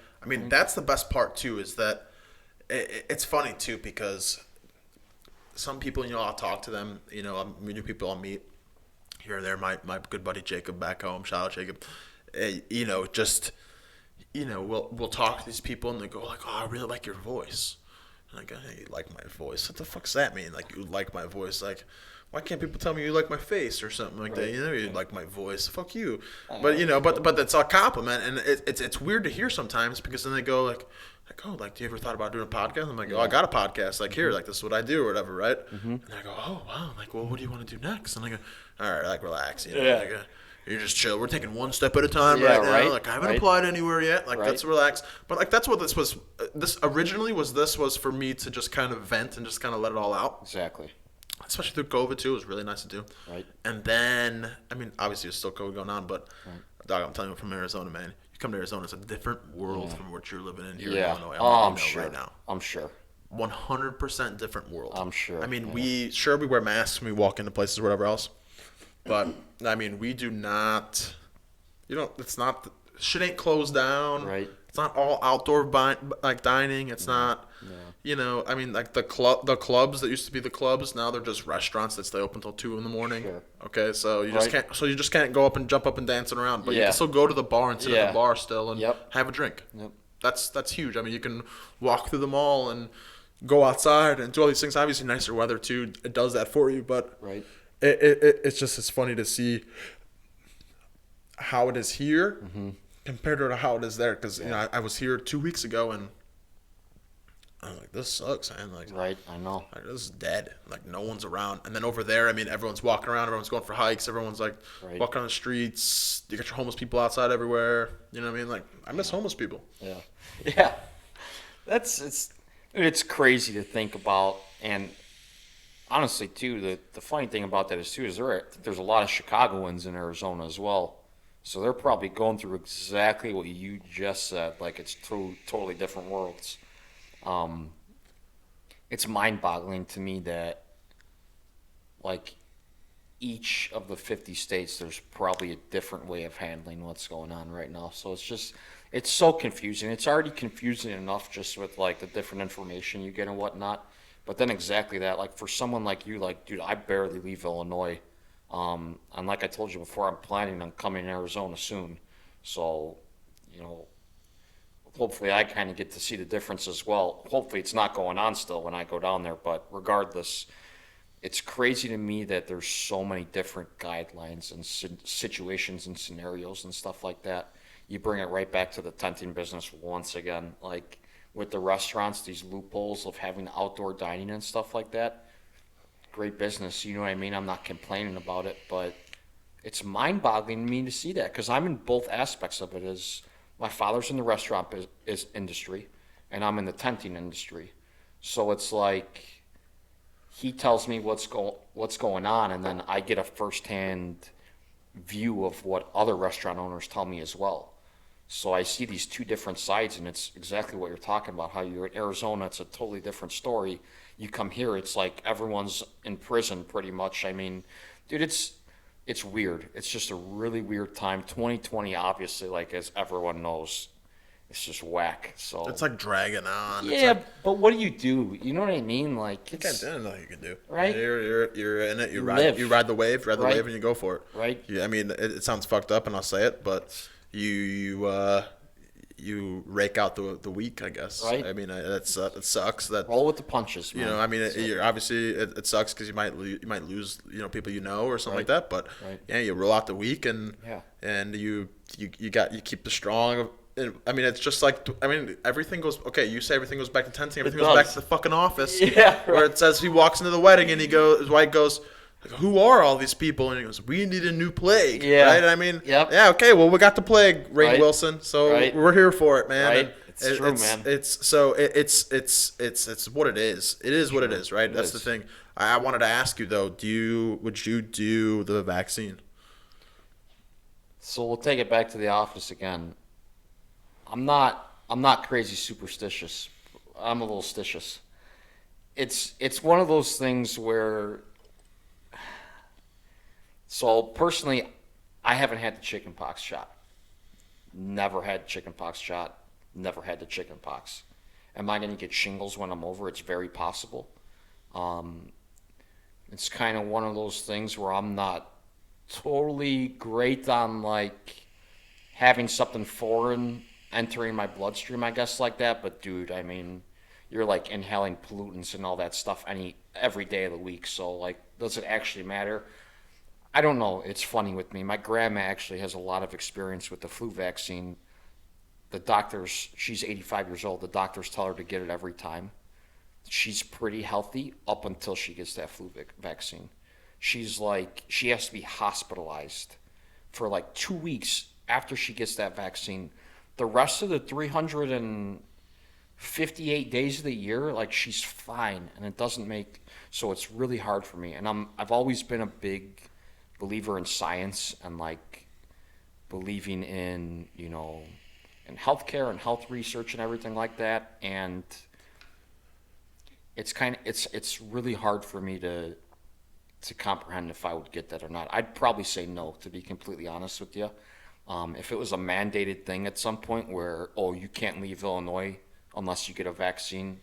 that's the best part too. Is that it's funny too because some people, I'll talk to them. New people I'll meet here and there. My good buddy Jacob back home. Shout out Jacob. We'll talk to these people and they go like, "Oh, I really like your voice." And I go, hey, you like my voice? What the fuck's that mean? Like, you like my voice? Like, why can't people tell me you like my face or something like that? You know, you like my voice. Fuck you. But you know, but that's a compliment, and it's weird to hear sometimes because then they go like, oh, like, do you ever thought about doing a podcast? I'm like, oh, I got a podcast. Like, here, like, this is what I do or whatever, right? And I go, oh, wow. Like, well, what do you want to do next? And I go, all right, like, relax. You know, like, you just chill. We're taking one step at a time right now. Like, I haven't applied anywhere yet. Like, let's relax. But, like, that's what this was. This originally was for me to just kind of vent and just kind of let it all out. Exactly. Especially through COVID, too. It was really nice to do. Right. And then, I mean, obviously, there's still COVID going on, but, dog, I'm telling you, from Arizona, man. You come to Arizona, it's a different world from what you're living in here in Illinois. I'm sure. Right now. I'm sure. 100% different world. I'm sure. I mean, we wear masks when we walk into places or whatever else, but I mean, we do not. You know, it's not. Shit ain't closed down. Right. It's not all outdoor like dining. It's not. You know, I mean, like the clubs that used to be the clubs, now they're just restaurants that stay open until 2 a.m. Sure. Okay, so you just can't go up and jump up and dancing around, but you can still go to the bar and sit at the bar still and have a drink. Yep. That's huge. I mean, you can walk through the mall and go outside and do all these things. Obviously, nicer weather too. It does that for you, but it's funny to see how it is here compared to how it is there. Because you know, I was here 2 weeks ago and I'm like, this sucks, man. Like, I know. Like, this is dead. Like, no one's around. And then over there, I mean, everyone's walking around. Everyone's going for hikes. Everyone's, like, walking on the streets. You got your homeless people outside everywhere. You know what I mean? Like, I miss homeless people. Yeah. Yeah. It's crazy to think about. And honestly, too, the funny thing about that is, too, is there's a lot of Chicagoans in Arizona as well. So they're probably going through exactly what you just said. Like, it's two totally different worlds. It's mind-boggling to me that, like, each of the 50 states, there's probably a different way of handling what's going on right now. So it's so confusing. It's already confusing enough just with, like, the different information you get and whatnot. But then exactly that, like, for someone like you, like, dude, I barely leave Illinois. And like I told you before, I'm planning on coming to Arizona soon. So, you know, hopefully I kind of get to see the difference as well. Hopefully it's not going on still when I go down there, but regardless, it's crazy to me that there's so many different guidelines and situations and scenarios and stuff like that. You bring it right back to the tenting business once again, like with the restaurants, these loopholes of having outdoor dining and stuff like that. Great business, you know what I mean? I'm not complaining about it, but it's mind-boggling to me to see that because I'm in both aspects of it. As my father's in the restaurant industry, and I'm in the tenting industry. So it's like he tells me what's going on, and then I get a firsthand view of what other restaurant owners tell me as well. So I see these two different sides, and it's exactly what you're talking about. How you're in Arizona, it's a totally different story. You come here, it's like everyone's in prison pretty much. I mean, dude, it's weird. It's just a really weird time. 2020, obviously, like as everyone knows, it's just whack. So it's like dragging on. Yeah, like, but what do? You know what I mean? Like you can't do nothing you can do. Right? You're in it. You ride the wave. You ride the wave, and you go for it. Right. Yeah, I mean, it sounds fucked up, and I'll say it, but you rake out the weak, I guess. Right. I mean, it sucks that roll with the punches, man. You know, I mean, you're obviously it sucks because you might lose people you know or something like that. But yeah, you roll out the weak and you keep the strong. I mean, it's just like everything goes okay. You say everything goes back to tenting. Everything goes back to the fucking office. Yeah. Right. Where it says he walks into the wedding and his wife goes, who are all these people? And he goes, we need a new plague. Yeah. Right? I mean, yep. Yeah, okay, well, we got the plague, Ray Wilson, so we're here for it, man. Right. It's true, man. It's what it is. It is what it is, right? That's the thing. I wanted to ask you, though, would you do the vaccine? So we'll take it back to the office again. I'm not crazy superstitious. I'm a little stitious. It's one of those things where. So personally, I haven't had the chickenpox shot. Never had chickenpox shot. Never had the chickenpox. Am I going to get shingles when I'm over? It's very possible. It's kind of one of those things where I'm not totally great on like having something foreign entering my bloodstream, I guess, like that. But dude, I mean, you're like inhaling pollutants and all that stuff every day of the week. So like, does it actually matter? I don't know. It's funny with me. My grandma actually has a lot of experience with the flu vaccine. The doctors, she's 85 years old. The doctors tell her to get it every time. She's pretty healthy up until she gets that flu vaccine. She's like, she has to be hospitalized for like 2 weeks after she gets that vaccine. The rest of the 358 days of the year, like she's fine, and it doesn't make, so it's really hard for me. And I've always been a big believer in science and like believing in, you know, in healthcare and health research and everything like that. And it's really hard for me to comprehend if I would get that or not. I'd probably say no, to be completely honest with you. If it was a mandated thing at some point where, oh, you can't leave Illinois unless you get a vaccine,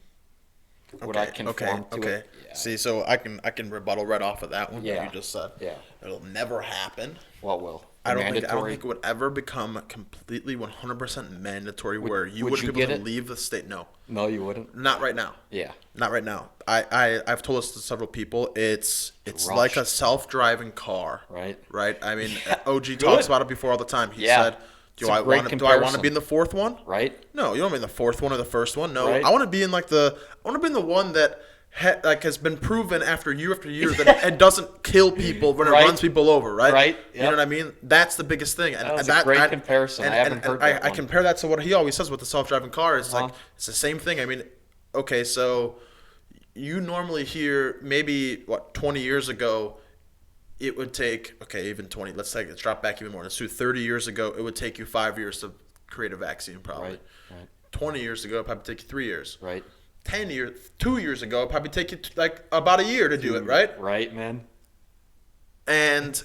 would I conform to it? Yeah. See, so I can rebuttal right off of that one that Yeah. you just said. Yeah. It'll never happen. What will? I don't Mandatory? think it would ever become completely 100% mandatory where you would wouldn't you be able get to it? leave the state. No, No, you wouldn't. not right now. Yeah. Not right now. I've told this to several people. It's like a Rushed. self-driving car. Right. Right. I mean, OG talks about it before all the time. He Yeah. said, It's Do a I great want to comparison. be in the fourth one? Right. No, you don't mean the fourth one or the first one. No, Right. I want to be in I want to be in the one that has been proven after year that it doesn't kill people when it Right. runs people over. Right. Right, You know yep. what I mean? That's the biggest thing. And That was a great comparison. I haven't heard that I one. compare that to what he always says with the self-driving car. It's like Uh-huh. it's the same thing. I mean, okay, so you normally hear maybe 20 years ago. It would take, even 20, let's drop back even more. Let's do 30 years ago, it would take you 5 years to create a vaccine, probably. Right. 20 years ago, it'd probably take you 3 years. Right. 2 years ago, it'd probably take you about a year to do it, right? Right, man. And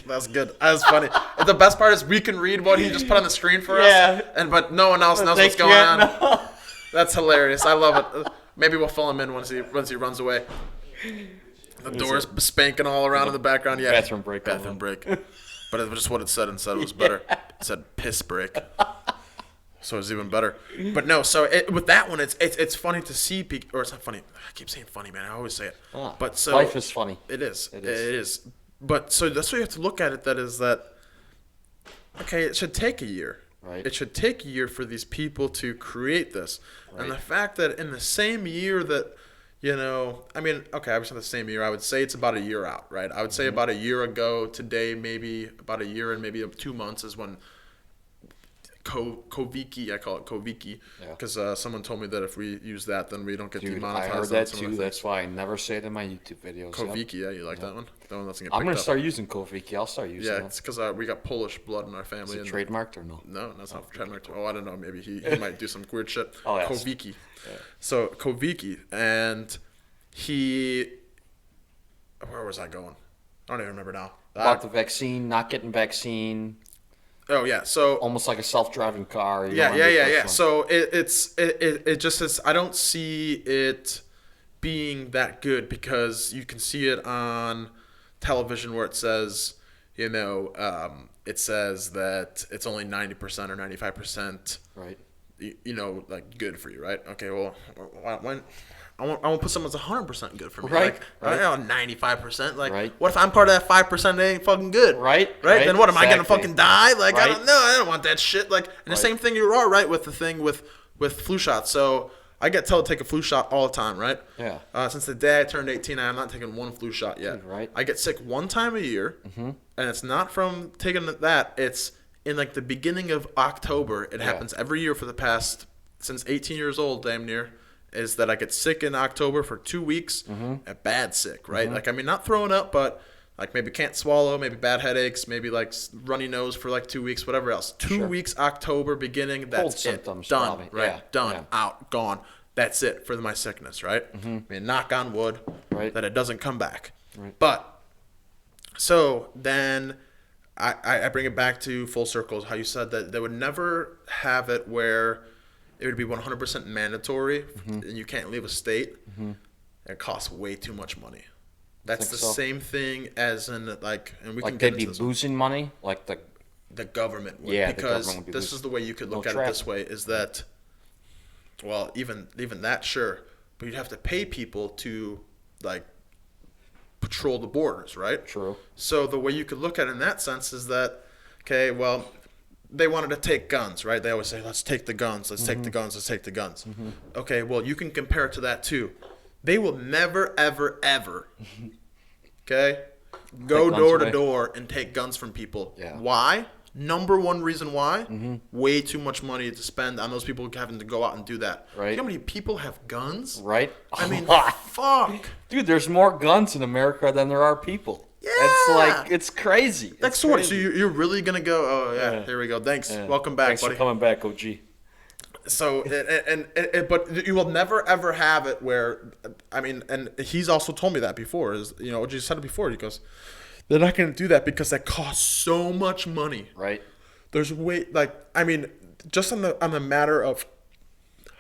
that's good. That's funny. And the best part is we can read what he just put on the screen for Yeah. us, but no one else knows They what's going can't on. know. That's hilarious. I love it. Maybe we'll fill him in once he runs away. The doors spanking all around in the background. Yeah. Bathroom break. Bathroom break. But it was just what it said. Instead, it was better. It said piss break. So it's even better. But no. So with that one, it's funny to see. Or it's not funny. I keep saying funny, man. I always say it. But so Life is funny. It is. It It is. is. But so that's what you have to look at it. Okay, it should take a year. Right. It should take a year for these people to create this. Right. And the fact that in the same year that, I was not the same year. I would say it's about a year out, right? I would say about a year ago today, maybe about a year and maybe 2 months is when Koviki, I call it Koviki, Yeah. because someone told me that if we use that, then we don't get Dude, demonetized. I heard on that some of too. the things. That's why I never say it in my YouTube videos. Yep. Koviki, yeah, you like that one? That one doesn't get I'm picked gonna up. start using Koviki. I'll start using Yeah, it. it's because we got Polish blood in our Is family. it and trademarked or no? No, that's not trademarked. Oh, I don't know. Maybe he might do some weird shit. Oh, yes. Koviki. Yeah. So Koviki, and he. Where was I going? I don't even remember now. About the vaccine, not getting vaccine, Oh yeah. So almost like a self-driving car. You yeah, know, yeah, under yeah, this yeah. one. So it just is. I don't see it being that good because you can see it on television where it says, it says that it's only 90% or 95%. Right. Like good for you, right? Okay, well, when I want to put something that's 100% good for me, Right, Like, right. I don't know, 95%. Like, Right. what if I'm part of that 5% that ain't fucking good? Right, Right. right, Then what am I gonna exactly. fucking die? Like, I Right. don't know. I don't want that shit. Like, and the Right. same thing you are right with the thing with flu shots. So I get told to take a flu shot all the time, right? Yeah. Since the day I turned 18, I have not taken one flu shot yet. Right. I get sick one time a year, and it's not from taking that. It's in like the beginning of October. It happens every year for the past since 18 years old, damn near. Is that I get sick in October for 2 weeks, a bad sick, right? Like, I mean, not throwing up, but like maybe can't swallow, maybe bad headaches, maybe like runny nose for like 2 weeks, whatever else. 2 weeks, October beginning, that's it. symptoms, Done, probably. right? Yeah, Done, yeah. out, gone. That's it for my sickness, right? I mean, knock on wood Right. that it doesn't come back. Right. But, so then I bring it back to full circles, how you said that they would never have it where it would be 100% mandatory and you can't leave a state. It costs way too much money. That's the Think so? same thing as in like, and we can Like get they'd be into this. losing money, like The government would, Yeah, the because government would be this losing- is the way you could look No at it this traffic. way, is that Well, even that, sure, but you'd have to pay people to like patrol the borders, right? True. So the way you could look at it in that sense is that, okay, well, they wanted to take guns, right? They always say, let's take the guns, let's take the guns, let's take the guns. Okay, well, you can compare it to that too. They will never, ever, ever, okay, go guns door to away. door and take guns from people. Yeah. Why? Number one reason why? Way too much money to spend on those people having to go out and do that. Right. You know how many people have guns? Right? I mean, A lot. fuck. Dude, there's more guns in America than there are people. Yeah. It's crazy. Like, It's so what? crazy. So you're really going to go, oh, yeah, Yeah. here we go. Thanks. Yeah. Welcome back, Thanks buddy. for coming back, OG. So, but you will never ever have it where, I mean, and he's also told me that before. Is OG said it before. He goes, they're not going to do that because that costs so much money. Right? There's I mean, just on the matter of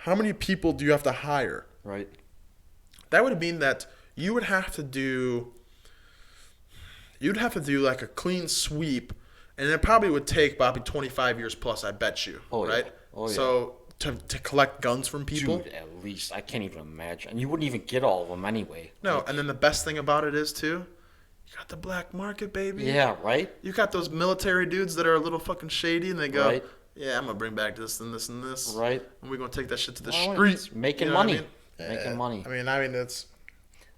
how many people do you have to hire? Right. That would mean that you would have to do. You'd have to do like a clean sweep, and it probably would take probably 25 years plus. I bet you. Oh, yeah. Right. Oh, yeah. So to collect guns from people. Dude, at least. I can't even imagine. And you wouldn't even get all of them anyway. No, and then the best thing about it is too, you got the black market, baby. Yeah, right? You got those military dudes that are a little fucking shady, and they go, Right. "Yeah, I'm gonna bring back this and this and this, Right. and we're gonna take that shit to the Well, street, it's making You know what money. I mean? Making money. I mean, it's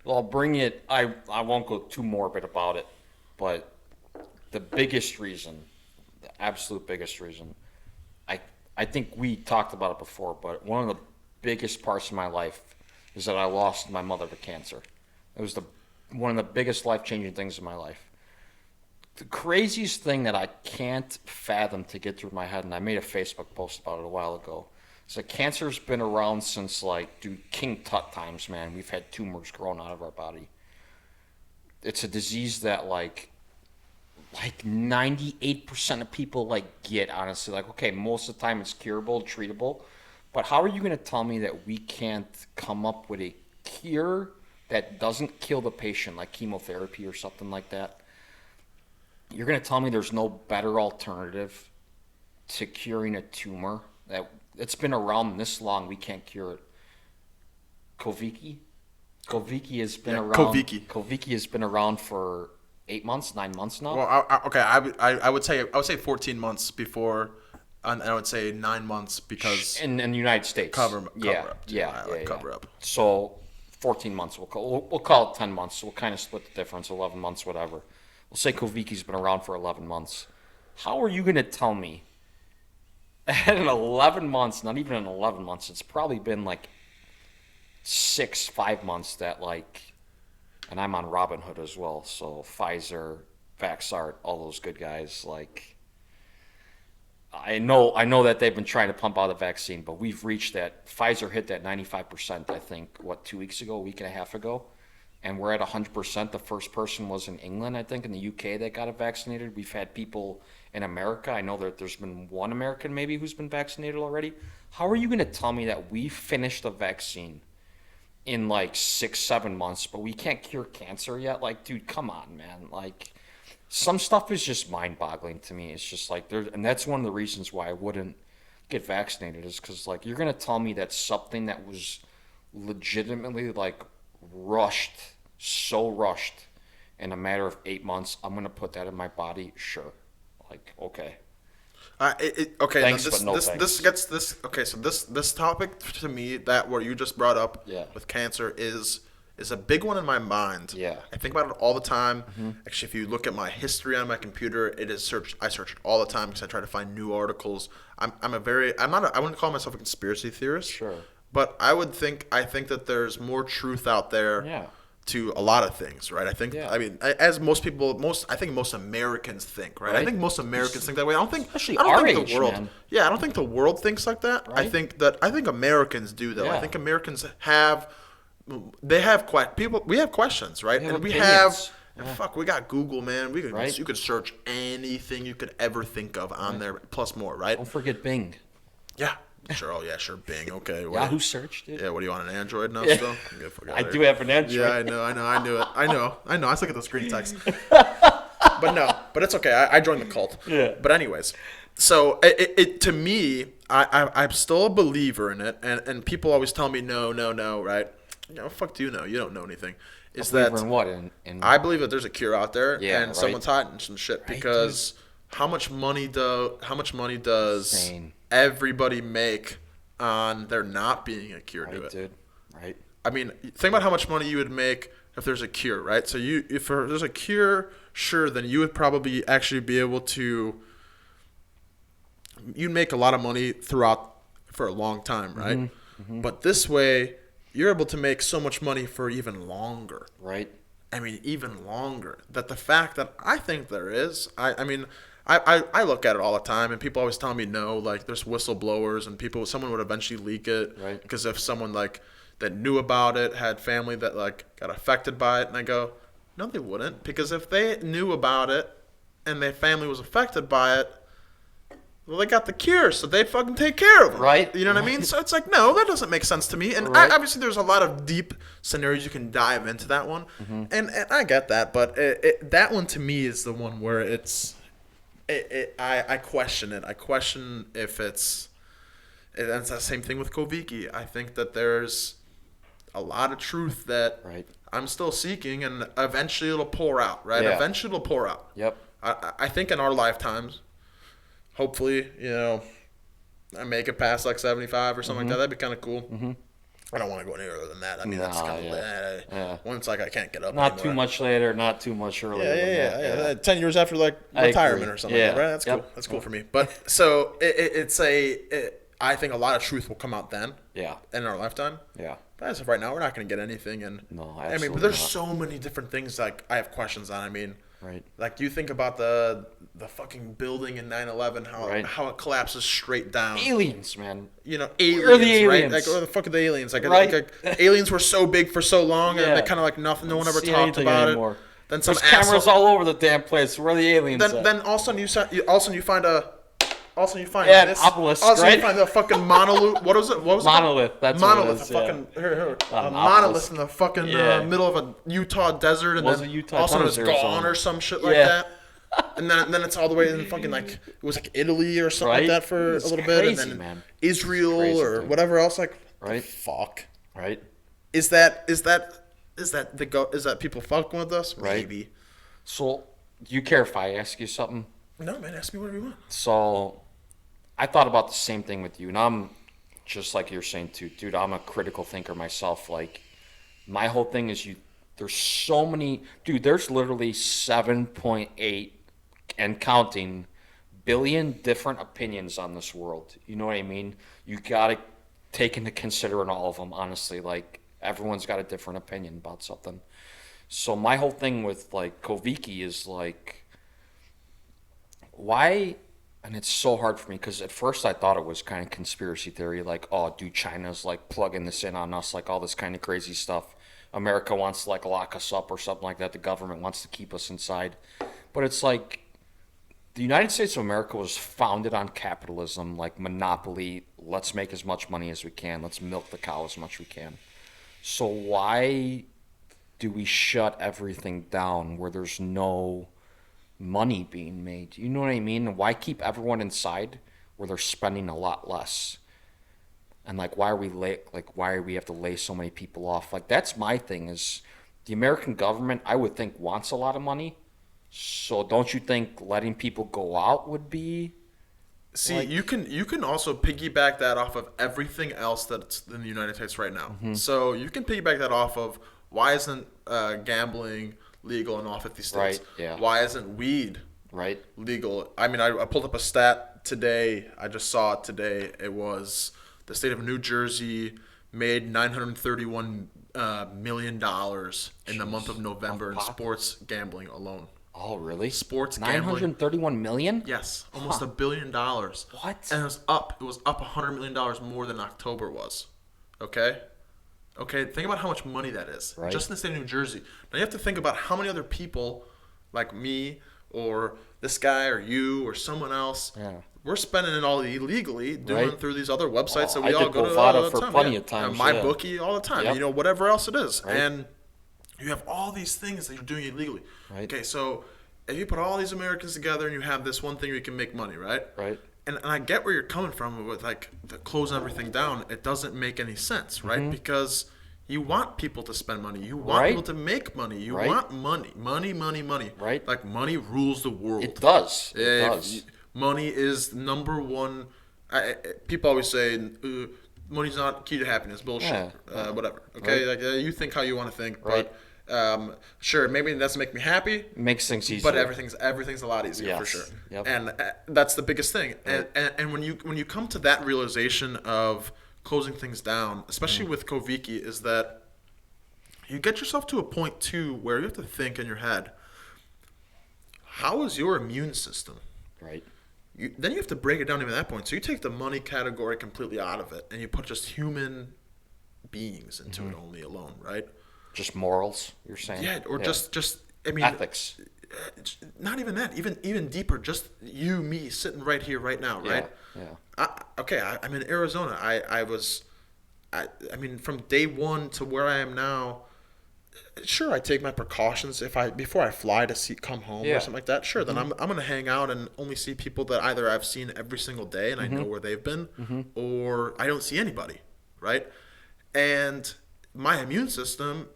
Well, I'll bring it. I won't go too morbid about it, but the biggest reason, the absolute biggest reason, I think we talked about it before, but one of the biggest parts of my life is that I lost my mother to cancer. It was one of the biggest life-changing things in my life. The craziest thing that I can't fathom to get through my head, and I made a Facebook post about it a while ago, is that cancer's been around since King Tut times, man. We've had tumors growing out of our body. It's a disease that like 98% of people get, honestly. Okay, most of the time it's curable, treatable, but how are you going to tell me that we can't come up with a cure that doesn't kill the patient, like chemotherapy or something like that? You're going to tell me there's no better alternative to curing a tumor that it's been around this long, we can't cure it? Coviki has been around. Coviki has been around for 8 months, 9 months now. well, I would say 14 months before, and I would say 9 months because in the United States. cover up. Cover Cover up. So 14 months. We'll call it 10 months. We'll kind of split the difference, 11 months, whatever. We'll say Koviki's been around for 11 months. How are you going to tell me that in 11 months, not even in 11 months, it's probably been 5 months that and I'm on Robinhood as well, so Pfizer, Vaxart, all those good guys, I know that they've been trying to pump out the vaccine, but we've reached that. Pfizer hit that 95%, I think, 2 weeks ago, a week and a half ago, and we're at 100%. The first person was in England, I think, in the UK that got it vaccinated. We've had people in America. I know that there's been one American maybe who's been vaccinated already. How are you going to tell me that we finished the vaccine in 6-7 months, but we can't cure cancer yet? Dude, come on, man. Some stuff is just mind-boggling to me. It's just and that's one of the reasons why I wouldn't get vaccinated, is because you're gonna tell me that something that was legitimately rushed, so rushed, in a matter of 8 months, I'm gonna put that in my body? Sure, okay. Okay, Thanks, this, but no this, thanks. this gets this. Okay, so this topic to me, that what you just brought up Yeah. with cancer is a big one in my mind. Yeah. I think about it all the time. Actually, if you look at my history on my computer, it is searched. I search it all the time because I try to find new articles. I wouldn't call myself a conspiracy theorist. Sure. But I think that there's more truth out there. Yeah. To a lot of things, right? I think, Yeah. I mean, as most Americans think, right? I Right. think most Americans think that way. Especially I don't our think age, the world. man. Yeah, I don't think the world thinks like that. I Right. think Americans do though. I Yeah. think Americans have people. We have questions, right? We have And we opinions. have. And fuck, we got Google, man. Right. You could search anything you could ever think of on there, plus more, right? Don't forget Bing. Yeah, sure. Oh yeah, sure. Bing. Okay. Yahoo search, dude. Yeah. What do you want, an Android now? Still? Get the fuck outta I here. do have an Android. Yeah, I know. I knew it. I know. I still get the screen text. But no, but it's okay. I joined the cult. Yeah. But anyways, so it to me, I'm still a believer in it, and people always tell me no, right? Fuck do you know? You don't know anything. Is that in what? I believe that there's a cure out there, Yeah, and right. someone's hiding some shit because how much money does Insane. everybody make on there not being a cure to Right, it? dude. Right. I mean, think about how much money you would make if there's a cure, right? So if there's a cure, sure, then you would probably actually be able to. You'd make a lot of money throughout for a long time, right? Mm-hmm. But this way, you're able to make so much money for even longer. Right. I mean, even longer. That the fact that I think there is, I look at it all the time, and people always tell me no, like there's whistleblowers, and someone would eventually leak it, Right. because if someone like that knew about it had family that like got affected by it, and I go, no, they wouldn't, because if they knew about it and their family was affected by it, well, they got the cure, so they'd fucking take care of them. Right. You know what I mean? So it's like, no, that doesn't make sense to me. And Right. obviously, there's a lot of deep scenarios you can dive into that one. Mm-hmm. And I get that. But that one to me is the one where I question it. I question if it's the same thing with Koviki. I think that there's a lot of truth that Right. I'm still seeking, and eventually it'll pour out, right? Yeah. Eventually it'll pour out. Yep. I think in our lifetimes, hopefully, I make it past like 75 or something like that. That'd be kind of cool. Mm-hmm. I don't want to go any earlier than that. I mean, that's Nah, kind of yeah. once like I can't get up. Not anymore. too much later, not too much earlier. than that. Yeah. 10 years after like I retirement agree. or something. Yeah. Like that, right? That's Yep. cool. That's cool for me. But so I think a lot of truth will come out then. Yeah. In our lifetime. Yeah. But as of right now, we're not going to get anything. And No, I mean, absolutely but there's not. so many different things like I have questions on. I mean, Right. like you think about the fucking building in 9/11, Right. how it collapses straight down. Aliens, man. Aliens, Where are the right? aliens? Like, where the fuck are the aliens? Like, Right. like aliens were so big for so long, and Yeah. they kind of like nothing. No one ever See talked anything about anymore. it. Then some There's cameras asshole. all over the damn place. Where are the aliens? at? Then all of a sudden you find a. Also, you find Yeah, an this. obelisk, Also, right? you find the fucking monolith. What was it? What was Monolith, it? that's what it monolith. is, A yeah. fucking here, a An monolith obelisk. in the fucking Yeah. middle of a Utah desert, and Was then it Utah? all of a sudden I it's thought it was gone Arizona. or some shit like Yeah. that. And then it's all the way in fucking like it was like Italy or something Right? like that for It's a little bit, and crazy, then man. Israel Crazy, or dude. whatever else. Like, Right. fuck. Right. Is that people fucking with us? Right. Maybe. So, do you care if I ask you something? No, man. Ask me whatever you want. So, I thought about the same thing with you, and I'm just like you're saying too, dude. I'm a critical thinker myself. Like, my whole thing is there's so many, dude. There's literally 7.8 and counting billion different opinions on this world. You know what I mean? You gotta take into consideration all of them. Honestly, like everyone's got a different opinion about something. So my whole thing with like Koviki is like, why? And it's so hard for me because at first I thought it was kind of conspiracy theory, like, oh, dude, China's like plugging this in on us, like all this kind of crazy stuff. America wants to like lock us up or something like that. The government wants to keep us inside. But it's like the United States of America was founded on capitalism, like monopoly. Let's make as much money as we can. Let's milk the cow as much as we can. So why do we shut everything down where there's no money being made? You know what I mean? Why keep everyone inside where they're spending a lot less? And like, why are we have to lay so many people off? Like, that's my thing is the American government, I would think, wants a lot of money. So don't you think letting people go out would be? See, Like- you can also piggyback that off of everything else that's in the United States right now. Mm-hmm. So you can piggyback that off of why isn't gambling legal in all 50 states? Right, yeah. Why isn't weed Right? legal? I mean, I pulled up a stat today. I just saw it today. It was the state of New Jersey made $931 million in the month of November in pot? sports gambling alone. Oh, really? Sports gambling. 931 million? Yes, almost $1 billion. What? And it was up. It was up $100 million more than October was. Okay? Okay, think about how much money that is. Right. Just in the state of New Jersey. Now you have to think about how many other people, like me, or this guy, or you, or someone else, Yeah. we're spending it all illegally doing Right. through these other websites that I we all did go to Bovada all the for time. plenty yeah. of times, My yeah. bookie all the time. Yep. Whatever else it is. Right. And you have all these things that you're doing illegally. Right. Okay, so if you put all these Americans together and you have this one thing where you can make money, right? Right. and I get where you're coming from with like the closing everything down. It doesn't make any sense, right? Because you want people to spend money. You want Right. people to make money. You Right. want money. Money. Right. Like money rules the world. It does. It If does. money is number one. People always say money's not key to happiness. Bullshit. Yeah. Whatever. Okay. Right. Like you think how you want to think. Right. But sure, maybe it doesn't make me happy. Makes things easier. But everything's a lot easier for Yes. sure. Yep. And that's the biggest thing. And when you come to that realization of closing things down, especially with Koviki, is that you get yourself to a point too where you have to think in your head, how is your immune system? Right. Then you have to break it down even at that point. So you take the money category completely out of it, and you put just human beings into it only alone, right? Just morals, you're saying? Yeah, or just I mean, ethics. not even that. Even deeper. Just you, me, sitting right here, right now, right? Yeah. I'm in Arizona. I mean, from day one to where I am now. Sure, I take my precautions before I fly to come home Yeah. or something like that. Sure, then I'm gonna hang out and only see people that either I've seen every single day and I know where they've been, or I don't see anybody, right? And my immune system,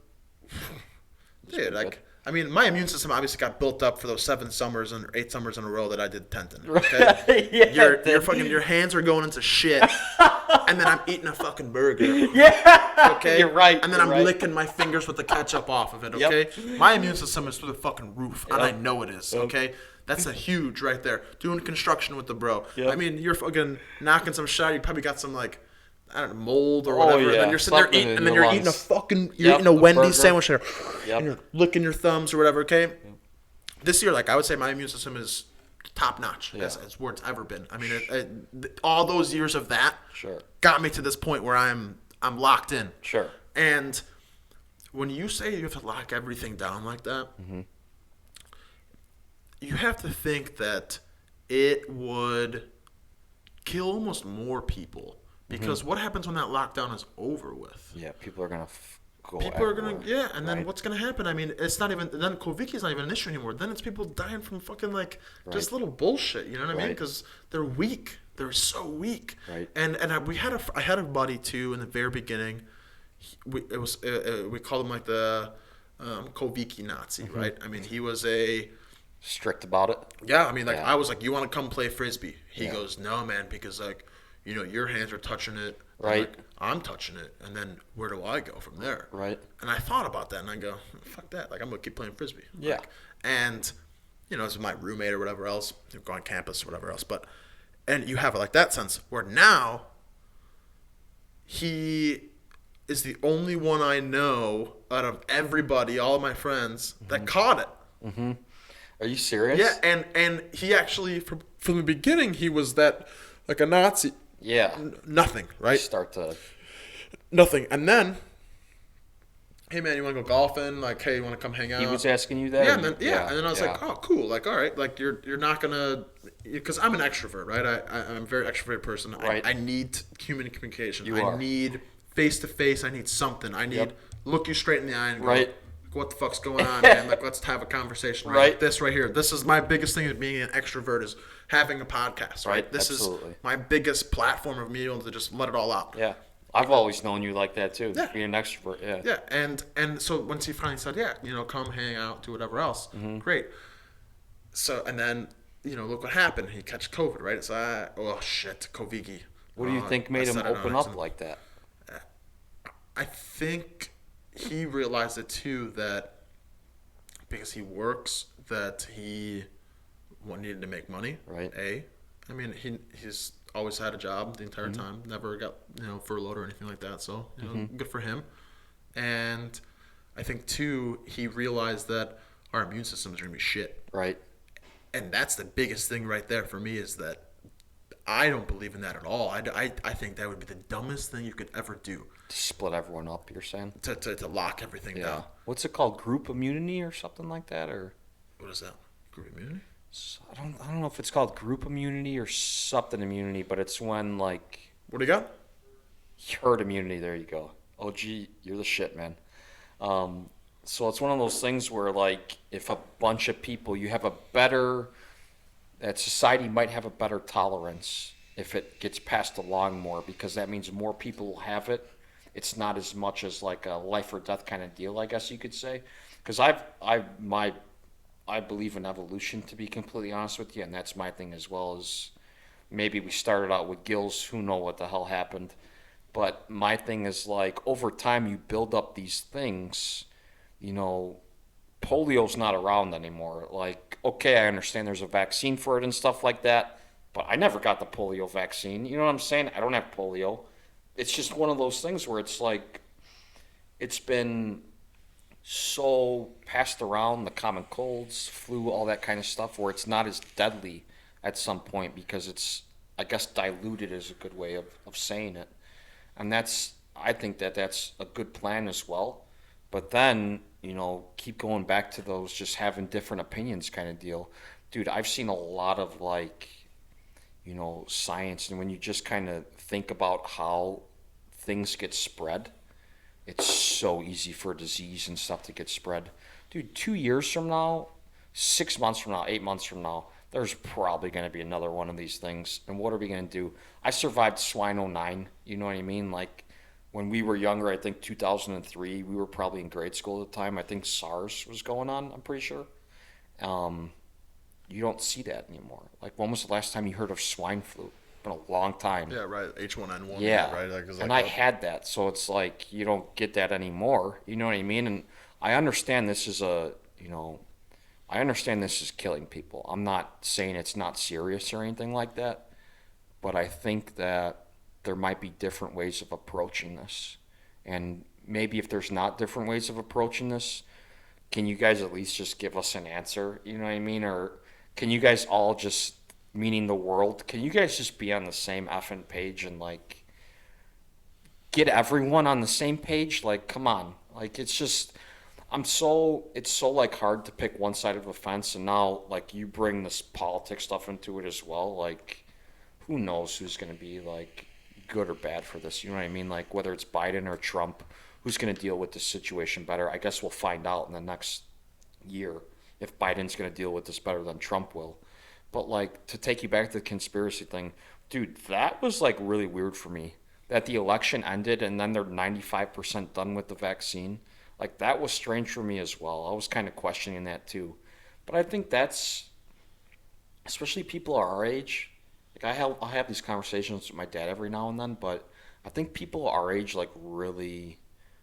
dude, like. I mean, my immune system obviously got built up for those 7 summers and 8 summers in a row that I did tent in. Okay? Your hands are going into shit, and then I'm eating a fucking burger. Yeah. Okay, You're right. And then I'm licking my fingers with the ketchup off of it. Okay, my immune system is through the fucking roof, and I know it is. Okay, that's a huge right there. Doing construction with the bro. Yep. I mean, you're fucking knocking some shit. You probably got some like. I don't know, mold or whatever, yeah. and then you're sitting there Something eating, in and then your you're eating a lungs. fucking, Yep, eating a a Wendy's burger. sandwich there, Yep. and you're licking your thumbs or whatever, okay? This year, like, I would say my immune system is top notch, as where it's ever been. I mean, all those years of that Sure. got me to this point where I'm locked in. Sure. And when you say you have to lock everything down like that, you have to think that it would kill almost more people. Because what happens when that lockdown is over with? Yeah, people are going to go People are going everywhere, to, and then right? what's going to happen? I mean, it's not even, then Koviki's not even an issue anymore. Then it's people dying from fucking, like, just little bullshit, you know what I mean? Right. Because they're weak. They're so weak. Right. And I had a buddy, too, in the very beginning. We called him, like, the Koviki Nazi, right? I mean, he was Strict about it. yeah, I mean, like, Yeah. I was like, you want to come play Frisbee? He Yeah. goes, no, man, because, like, you know, your hands are touching it. I'm Right. like, I'm touching it. And then where do I go from there? Right. And I thought about that, and I go, fuck that. Like, I'm going to keep playing Frisbee. Yeah. Like, and, you know, this is my roommate or whatever else. Go on campus or whatever else. But, and you have it like that sense, where now he is the only one I know out of everybody, all of my friends, that caught it. Are you serious? Yeah, and he actually, from the beginning, he was that, like a Nazi. Yeah. Nothing, right? Start to. Nothing. And then, hey, man, you want to go golfing? Like, hey, you want to come hang out? He was asking you that? Yeah, or and then, you- and then I was like, oh, cool. Like, all right. Like, you're not going to, because I'm an extrovert, right? I'm a very extroverted person. Right. I need human communication. You I are. need face-to-face. I need something. I need look you straight in the eye and go, Right. what the fuck's going on, man? Like, let's have a conversation. Right. Right. This right here. This is my biggest thing of being an extrovert is having a podcast. Right. Right, This absolutely. is my biggest platform of me able to just let it all out. Yeah. I've always known you like that, too. Yeah. Being an extrovert, yeah. Yeah. And so once he finally said, yeah, you know, come hang out, do whatever else. Great. So, and then, you know, look what happened. He catch COVID, right? It's oh shit, Koviki. What do you think made I him said it on open up accident. like that? I think he realized it too, that because he works, that he needed to make money. Right. I mean, he's always had a job the entire time, never got, you know, furloughed or anything like that. So, you know, good for him. And I think too, he realized that our immune system is going to be shit. Right. And that's the biggest thing right there for me, is that I don't believe in that at all. I think that would be the dumbest thing you could ever do, To split everyone up, you're saying? to lock everything Yeah. down. What's it called? Group immunity or something like that? Or What is that? Group immunity? I don't know if it's called group immunity or something immunity, but it's when, like, What do you got? herd immunity. There you go. OG, you're the shit, man. So it's one of those things where, like, if a bunch of people, you have a better that society might have a better tolerance if it gets passed along more, because that means more people will have it. It's not as much as like a life or death kind of deal, I guess you could say. Because I believe in evolution, to be completely honest with you, and that's my thing as well. As maybe we started out with gills, who know what the hell happened. But my thing is like over time you build up these things, you know, polio's not around anymore. Like, okay, I understand there's a vaccine for it and stuff like that, but I never got the polio vaccine. You know what I'm saying? I don't have polio. It's just one of those things where it's like it's been so passed around, the common colds, flu, all that kind of stuff, where it's not as deadly at some point because it's, I guess, diluted is a good way of saying it. And I think that's a good plan as well. But then, keep going back to those just having different opinions kind of deal. Dude, I've seen a lot of like, science, and when you just kind of think about how things get spread, it's so easy for disease and stuff to get spread. Dude, 2 years from now, 6 months from now, 8 months from now, there's probably going to be another one of these things. And what are we going to do? I survived swine '09. You know what I mean? Like, when we were younger, I think 2003, we were probably in grade school at the time. I think SARS was going on, I'm pretty sure. You don't see that anymore. Like, when was the last time you heard of swine flu? It's been a long time. Yeah, right. H1N1. Yeah, right. Like, it's and like I had that, so it's like you don't get that anymore. You know what I mean? And I understand this is I understand this is killing people. I'm not saying it's not serious or anything like that, but I think that there might be different ways of approaching this. And maybe if there's not different ways of approaching this, can you guys at least just give us an answer? You know what I mean? Or can you guys all just, meaning the world, can you guys just be on the same effing page and like get everyone on the same page? Like, come on. Like, it's just, it's so like hard to pick one side of a fence, and now like you bring this politics stuff into it as well. Like, who knows who's going to be like good or bad for this? You know what I mean? Like, whether it's Biden or Trump, who's going to deal with this situation better? I guess we'll find out in the next year if Biden's going to deal with this better than Trump will. But like, to take you back to the conspiracy thing, dude, that was like really weird for me. That the election ended and then they're 95% done with the vaccine. Like, that was strange for me as well. I was kind of questioning that too. But I think that's, especially people our age, like I have these conversations with my dad every now and then, but I think people our age like really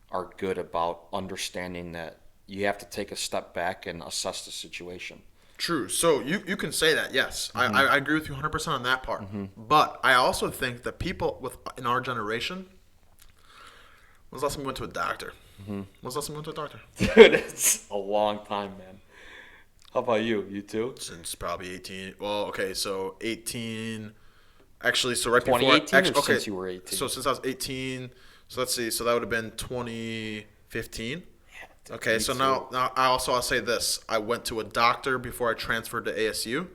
are good about understanding that you have to take a step back and assess the situation. True. So you can say that, yes. I agree with you 100% on that part. But I also think that people in our generation, when's the last time we went to a doctor? When's the last time we went to a doctor? Dude, it's a long time, man. How about you? You too? Since probably 18. Well, okay, so 18. Actually, so right before. 2018 or okay, since you were 18? So since I was 18, so let's see. So that would have been 2015. Okay, so now I'll say this. I went to a doctor before I transferred to ASU,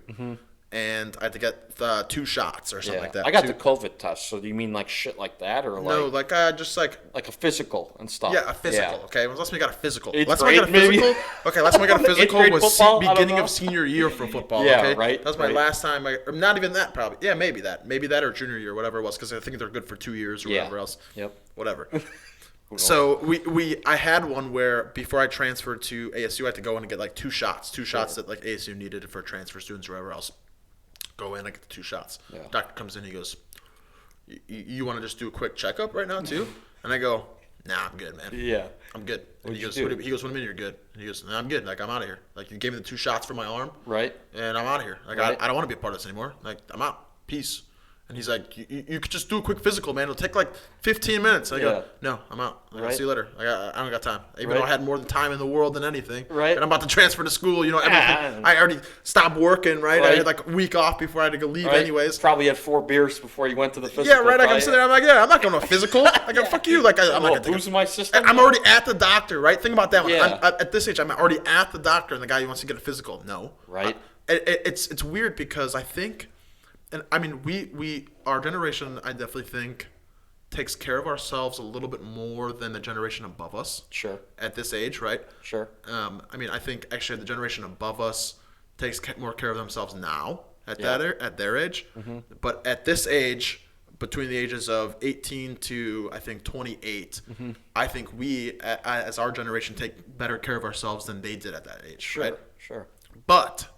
and I had to get 2 shots or something like that. I got the COVID test. So do you mean like shit like that, or like No, like just like a physical and stuff? yeah, a physical. Okay, well, last time I got a physical. Eighth Last time I got a grade, maybe? physical. Okay, last time I got a physical grade was football? I don't beginning know. of senior year for football. Yeah, okay, right, That was my right. last time. Or not even that, probably. Yeah, maybe that or junior year, whatever it was, because I think they're good for 2 years or whatever else. Yep. Whatever. So I had one where before I transferred to ASU, I had to go in and get like 2 shots, that like ASU needed for transfer students or whatever else. Go in, I get the 2 shots. Yeah. Doctor comes in, he goes, "You want to just do a quick checkup right now too?" And I go, "Nah, I'm good, man. Yeah. I'm good." And What'd he you goes, do? "What do you mean you're good?" And he goes, "Nah, I'm good. Like, I'm out of here. Like, you gave me the 2 shots for my arm, Right. and I'm out of here. Like, Right. I don't want to be a part of this anymore. Like, I'm out. Peace." And he's like, you could just do a quick physical, man. It'll take like 15 minutes. And I Yeah. go, "No, I'm out. Like, I'll Right. see you later. I don't got time. Even Right. though I had more time in the world than anything. Right. And I'm about to transfer to school. Everything. Yeah. I already stopped working, right? I Right. had like a week off before I had to go leave Right. anyways. Probably had 4 beers before you went to the physical. Yeah, right. Like, I'm probably. sitting there. I'm like, yeah, I'm not going to a physical. Like, fuck you. Like, I'm not Oh, going to booze in my system. I'm already at the doctor, right? Think about that one. Yeah. At this age, I'm already at the doctor, and the guy wants to get a physical. No. Right. It's weird because I think, and I mean, our generation, I definitely think, takes care of ourselves a little bit more than the generation above us. Sure. At this age, right? Sure. I mean, I think actually the generation above us takes more care of themselves now at Yeah. at their age. But at this age, between the ages of 18 to I think 28, I think we as our generation take better care of ourselves than they did at that age. Sure. Right? Sure. But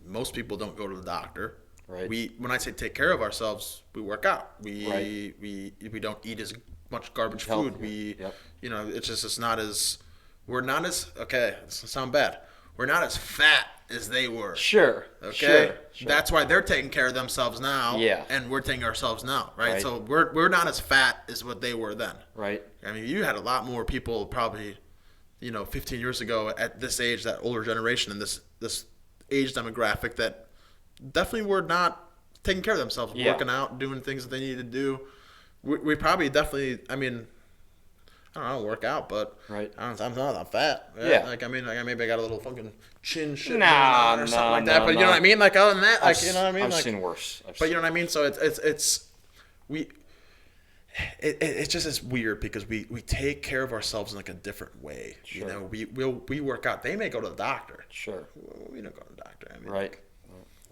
most people don't go to the doctor. Right. When I say take care of ourselves, we work out. Right. We don't eat as much garbage Healthier. food. Yep. It's not as we're not as okay. This will sound bad. We're not as fat as they were. Sure. Okay. Sure. That's why they're taking care of themselves now. Yeah. And we're taking ourselves now, right? Right. So we're not as fat as what they were then. Right. I mean, you had a lot more people probably, 15 years ago at this age, that older generation and this age demographic that definitely were not taking care of themselves, Yeah. working out, doing things that they needed to do. We probably definitely, I mean, I don't work out, but Right. I'm not fat. Right? Yeah. Like, I mean, like maybe I got a little fucking chin shit Nah, going on or something nah, like that. nah, But you know nah. what I mean? Like, other than that, like, you know what I mean? I've Like, seen worse. but you know what I mean? So it's it just is weird because we take care of ourselves in like a different way. Sure. We work out. They may go to the doctor. Sure. We don't go to the doctor. I mean, Right.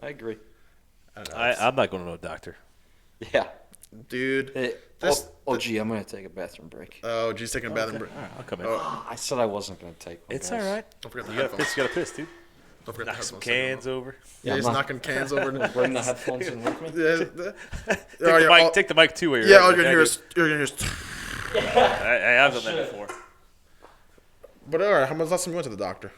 I agree. I don't know. I'm not going to no doctor. Yeah. Dude. Hey, gee, I'm going to take a bathroom break. Oh, geez, taking a bathroom break. All right, I'll come in. Oh, I said I wasn't going to take one. It's guys. all right. don't forget the You got to headphones. piss. You got to piss, dude. Don't forget Knock the some headphones. cans over. Yeah, I'm he's not- knocking cans over. Bring the headphones in with me. Take the mic too. While you're Yeah, at all it. you're gonna hear is I have done that before. But all right, how much last time you went to the doctor?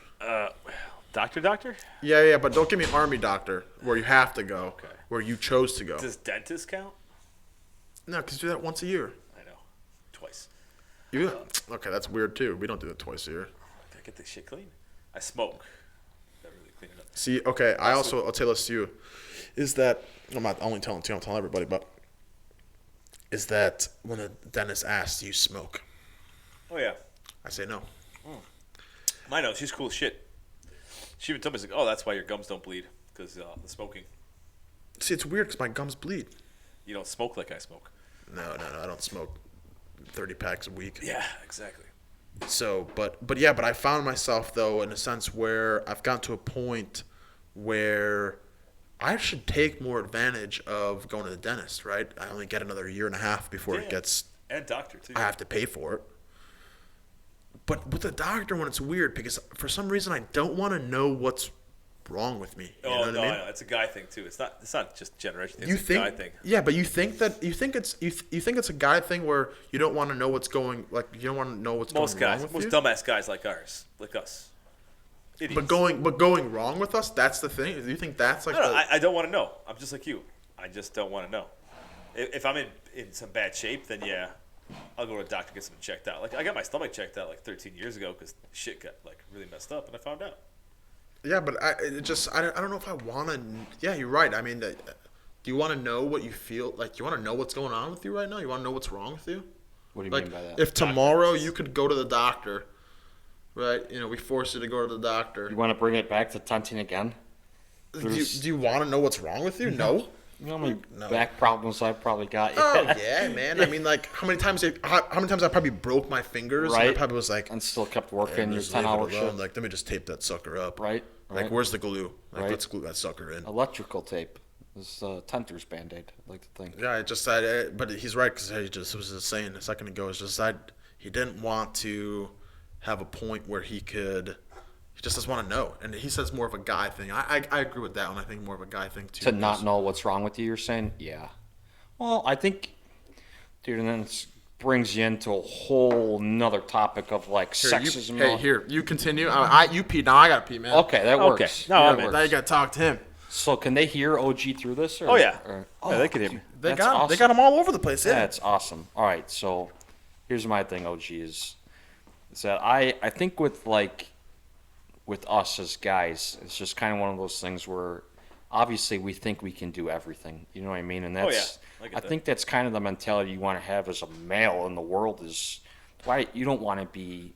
Doctor? Yeah, but don't give me army doctor where you have to go, Okay. where you chose to go. Does dentist count? No, because you do that once a year. I know. Twice. You okay? That's weird too. We don't do that twice a year. Gotta get this shit clean. I smoke. Gotta really clean it up. See, okay, I'll tell this to you, is that I'm not only telling you, I'm telling everybody, but is that when the dentist asks, do you smoke? Oh, yeah. I say no. I know. She's cool as shit. She even told me, she's like, oh, that's why your gums don't bleed. Because the smoking. See, it's weird because my gums bleed. You don't smoke like I smoke. No, I don't smoke 30 packs a week. Yeah, exactly. So, but I found myself though in a sense where I've gotten to a point where I should take more advantage of going to the dentist, right? I only get another year and a half before it Yeah. gets, And doctor, too. I have to pay for it. But with the doctor one, it's weird because for some reason I don't want to know what's wrong with me. You know what no, I mean? I know. It's a guy thing, too. It's not just generation thing. You It's a think, guy thing. yeah, but you think it's a guy thing where you don't want to know what's going, like you don't want to know what's Most going guys, wrong with most you. dumbass guys like us. Idiots. But going wrong with us, that's the thing. Do you think that's like No, the, I don't want to know. I'm just like you. I just don't want to know. If I'm in some bad shape, then yeah, I'll go to the doctor, get something checked out. Like I got my stomach checked out like 13 years ago because shit got like really messed up, and I found out. Yeah, but I don't know if I want to. Yeah, you're right. I mean, do you want to know what you feel like? You want to know what's going on with you right now? You want to know what's wrong with you? What do you Like, mean by that? if tomorrow you could go to the doctor, right? You know, we force you to go to the doctor. You want to bring it back to Tunting again? Do you want to know what's wrong with you? No. You know how many No. back problems I've probably got? Oh yeah, man. I mean, like how many times I probably broke my fingers and I Right. probably was like, And still kept "Man, working your just leave it 10-hour alone. shift. Like, let me just tape that sucker up. Right. Like, right. where's the glue? Like, Right. let's glue that sucker in. Electrical tape. This Tenter's Band-Aid, I like to think. Yeah, but he's right because he just was just saying a second ago. It's just he didn't want to have a point where he just doesn't want to know, and he says more of a guy thing. I agree with that one. I think more of a guy thing too. To not know what's wrong with you, you're saying? Yeah. Well, I think, dude, and then it brings you into a whole nother topic of like sexism. and all- Here, you continue. You pee now. I gotta pee, man. Okay, that Okay. works. No, That I'm in. works. Now you gotta talk to him. So can they hear OG through this? Or, Oh yeah. oh, They could hear me. They That's got him. awesome. They got him all over the place. Yeah. That's awesome. All right, so here's my thing, OG, is that I think with us as guys, it's just kind of one of those things where obviously we think we can do everything. You know what I mean? And Oh, that's yeah. I get I that. think that's kind of the mentality you want to have as a male in the world is why you don't want to be,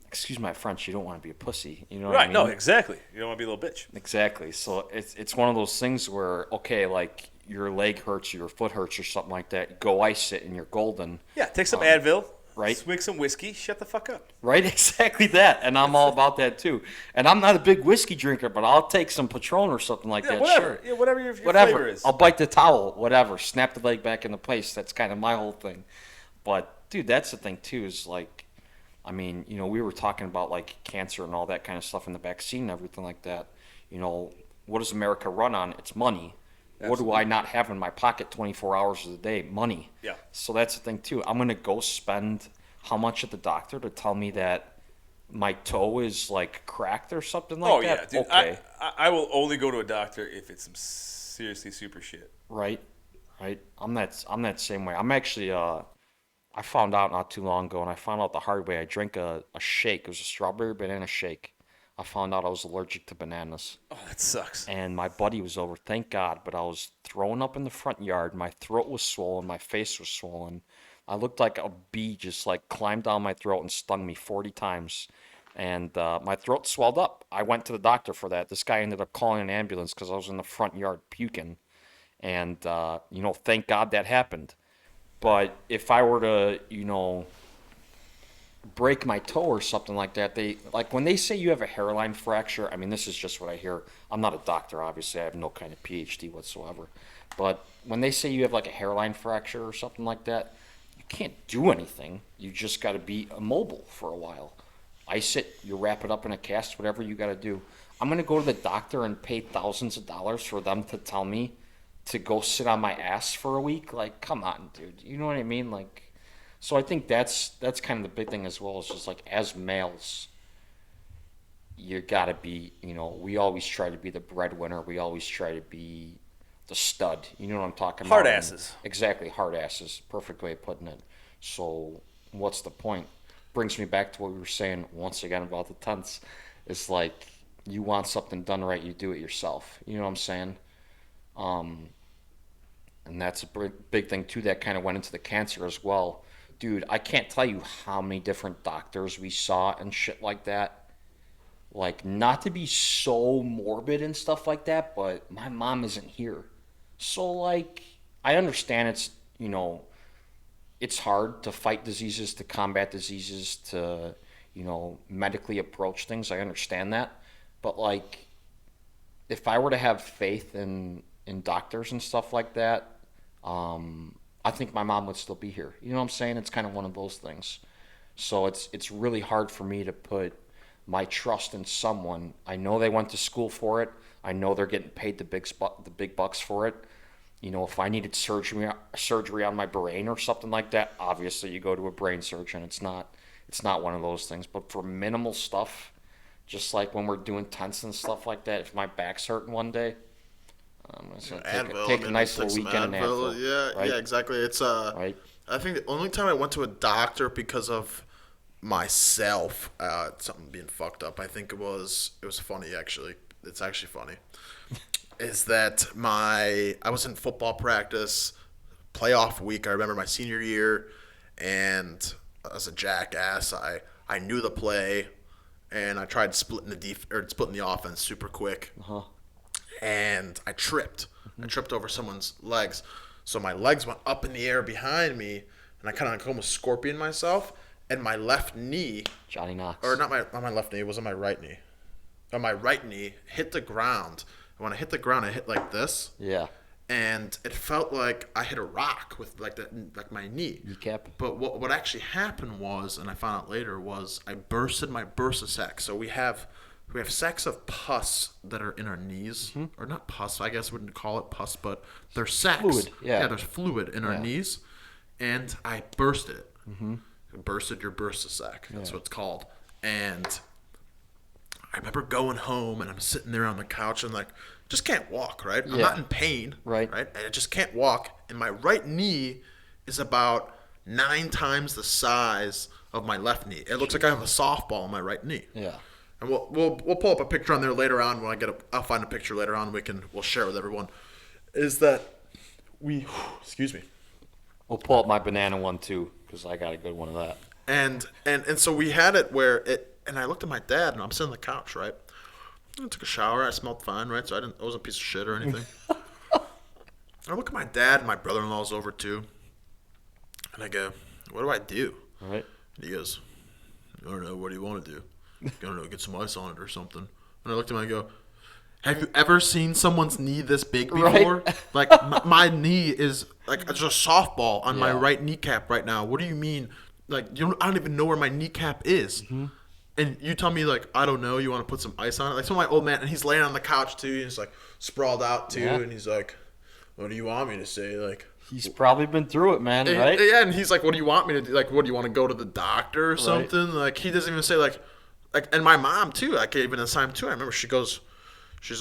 excuse my French, you don't want to be a pussy. You know what I Right? mean? No, exactly. You don't want to be a little bitch. Exactly. So it's one of those things where, okay, like your leg hurts or your foot hurts or something like that, go ice it and you're golden. Yeah. Take some Advil. right? Swig some whiskey, shut the fuck up. Right, exactly that. And I'm all about that too. And I'm not a big whiskey drinker, but I'll take some Patron or something like Yeah, that. whatever. Sure. Yeah, whatever your Whatever. flavor is. I'll bite the towel, whatever. Snap the leg back into place. That's kind of my whole thing. But dude, that's the thing too. Is like, I mean, you know, we were talking about like cancer and all that kind of stuff in the vaccine and everything like that. You know, what does America run on? It's money. What do I not have in my pocket 24 hours of the day? Money. Yeah. So that's the thing too. I'm gonna go spend how much at the doctor to tell me that my toe is like cracked or something like that? Yeah, dude. Okay. I will only go to a doctor if it's some seriously super shit. Right. I'm that same way. I'm actually I found out not too long ago, and I found out the hard way. I drank a shake. It was a strawberry banana shake. I found out I was allergic to bananas. Oh, that sucks. And my buddy was over, thank God, but I was throwing up in the front yard. My throat was swollen. My face was swollen. I looked like a bee just like climbed down my throat and stung me 40 times. And my throat swelled up. I went to the doctor for that. This guy ended up calling an ambulance because I was in the front yard puking. And, you know, thank God that happened. But if I were to, you know, break my toe or something like that, they like when they say you have a hairline fracture. I mean, this is just what I hear. I'm not a doctor, obviously. I have no kind of PhD whatsoever. But when they say you have like a hairline fracture or something like that, you can't do anything. You just got to be immobile for a while. Ice it, you wrap it up in a cast, whatever you got to do. I'm gonna go to the doctor and pay thousands of dollars for them to tell me to go sit on my ass for a week. Like, come on, dude. You know what I mean? Like. So I think that's kind of the big thing as well. Is just like as males, you gotta be. You know, we always try to be the breadwinner. We always try to be the stud. You know what I'm talking about? Hard asses. Exactly, hard asses. Perfect way of putting it. So what's the point? Brings me back to what we were saying once again about the tents. It's like you want something done right, you do it yourself. You know what I'm saying? And that's a big thing too. That kind of went into the cancer as well. Dude, I can't tell you how many different doctors we saw and shit like that. Like, not to be so morbid and stuff like that, but my mom isn't here. So, like, I understand it's, you know, it's hard to fight diseases, to combat diseases, to, you know, medically approach things. I understand that. But, like, if I were to have faith in doctors and stuff like that, I think my mom would still be here. You know what I'm saying? It's kind of one of those things. So it's really hard for me to put my trust in someone. I know they went to school for it. I know they're getting paid the big bucks for it. You know, if I needed surgery on my brain or something like that, obviously you go to a brain surgeon. It's not one of those things. But for minimal stuff, just like when we're doing tents and stuff like that, if my back's hurting one day, I'm just gonna take a nice little weekend in Advil. Yeah, right? yeah, exactly. It's Right. I think the only time I went to a doctor because of myself, something being fucked up. I think it was funny actually. It's actually funny. Is that I was in football practice, playoff week. I remember my senior year, and as a jackass, I knew the play, and I tried splitting the offense super quick. Uh-huh. And I tripped. I tripped over someone's legs. So my legs went up in the air behind me, and I kind of almost scorpioned myself. And my left knee, Johnny Knox. or not my left knee, it was on my right knee. On my right knee, hit the ground. And when I hit the ground, I hit like this. Yeah. And it felt like I hit a rock with like my knee. Kneecap. But what actually happened was, and I found out later, was I bursted my bursa sac. So we have sacs of pus that are in our knees, or not pus. I guess I wouldn't call it pus, but they're sacs. Fluid, yeah. There's fluid in our knees, and I bursted it. Bursted your bursa sac. That's what it's called. And I remember going home, and I'm sitting there on the couch, and like, just can't walk. Right? I'm not in pain. Right. Right. And I just can't walk. And my right knee is about 9 times the size of my left knee. It looks like I have a softball on my right knee. Yeah. And we'll pull up a picture on there later on. When I'll find a picture later on. We'll share with everyone. Is that excuse me. We'll pull up my banana one too, because I got a good one of that. And so we had it where it. And I looked at my dad, and I'm sitting on the couch, right? I took a shower. I smelled fine, right? So I wasn't a piece of shit or anything. I look at my dad, and my brother-in-law's over too. And I go, what do I do? Right. And he goes, I don't know, what do you want to do? I don't know, get some ice on it or something. And I looked at him and I go, have you ever seen someone's knee this big before? Right. Like, my knee is like it's a softball on my Yeah. right kneecap right now. What do you mean? Like, I don't even know where my kneecap is. Mm-hmm. And you tell me, like, I don't know, you want to put some ice on it? Like, some of my old man, and he's laying on the couch, too. And he's, like, sprawled out, too. Yeah. And he's like, what do you want me to say? Like, He's probably been through it, man, and, right? yeah, and he's like, what do you want me to do? Like, what do you want to go to the doctor or something? Like, he doesn't even say, like, and my mom, too, like, even this time, too, I remember she's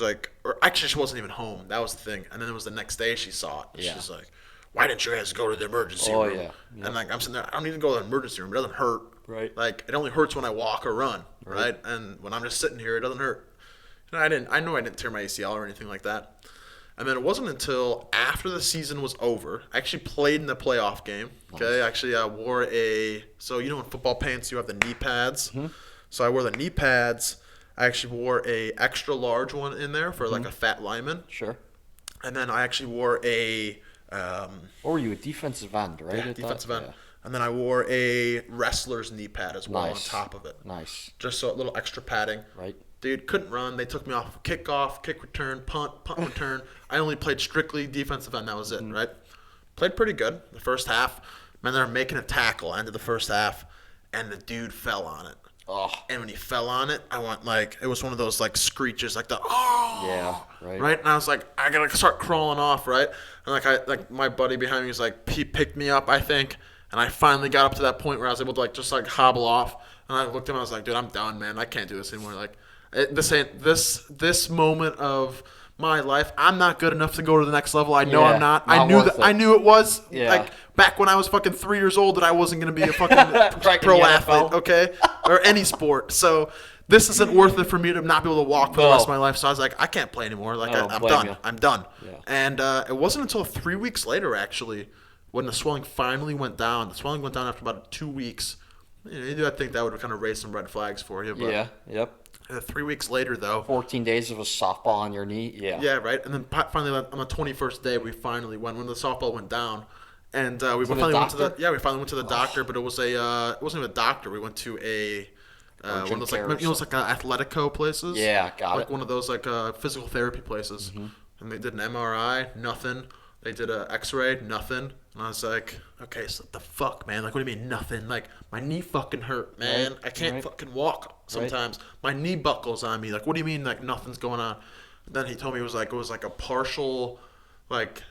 like, or actually, she wasn't even home. That was the thing. And then it was the next day she saw it. Yeah. She's like, why didn't you guys go to the emergency Oh, room? yeah. Yep. And, like, I'm sitting there, I don't need to go to the emergency room. It doesn't hurt. Right. Like, it only hurts when I walk or run, right? And when I'm just sitting here, it doesn't hurt. And I know I didn't tear my ACL or anything like that. And then it wasn't until after the season was over. I actually played in the playoff game. Okay, actually I wore so you know in football pants you have the knee pads. Mm-hmm. So I wore the knee pads. I actually wore a extra large one in there for like a fat lineman. Sure. And then I actually wore a What were you, a defensive end, right? I thought? defensive end. Yeah. And then I wore a wrestler's knee pad as well Nice. on top of it. Nice. Just so a little extra padding. Right. Dude, couldn't run. They took me off kickoff, kick return, punt return. I only played strictly defensive end. That was it, right? Played pretty good the first half. Man, they were making a tackle end of the first half, and the dude fell on it. Oh. And when he fell on it, I went like, it was one of those like screeches, like the, oh. Yeah, right. Right? And I was like, I gotta start crawling off, right? And like my buddy behind me was like, he picked me up, I think. And I finally got up to that point where I was able to like just like hobble off. And I looked at him and I was like, dude, I'm done, man. I can't do this anymore. Like, this moment of my life, I'm not good enough to go to the next level. I know Yeah, I'm not. not worth it. I knew it was Yeah. like back when I was fucking 3 years old that I wasn't gonna be a fucking Back in pro the athlete, NFL. okay, or any sport. So this isn't worth it for me to not be able to walk for the No. rest of my life. So I was like, I can't play anymore. Like I don't I'm blame done. you. I'm done. Yeah. And it wasn't until 3 weeks later actually when the swelling finally went down. The swelling went down after about 2 weeks. You know, I think that would kind of raise some red flags for you. But Yeah, yep. 3 weeks later, though. 14 days of a softball on your knee. Yeah. Yeah, right. And then finally, on the 21st day, we finally went when the softball went down, and we finally went to the we finally went to the doctor. But it was it wasn't even a doctor. We went to a one of those like care or it's like Athletico places. Yeah, got like it. one of those like physical therapy places. And they did an MRI, nothing. They did a X-ray, nothing. And I was like, okay, so what the fuck, man? Like, what do you mean nothing? Like, my knee fucking hurt, man. Right, I can't right. fucking walk sometimes. My knee buckles on me. Like, what do you mean, like, nothing's going on? Then he told me it was like a partial, like,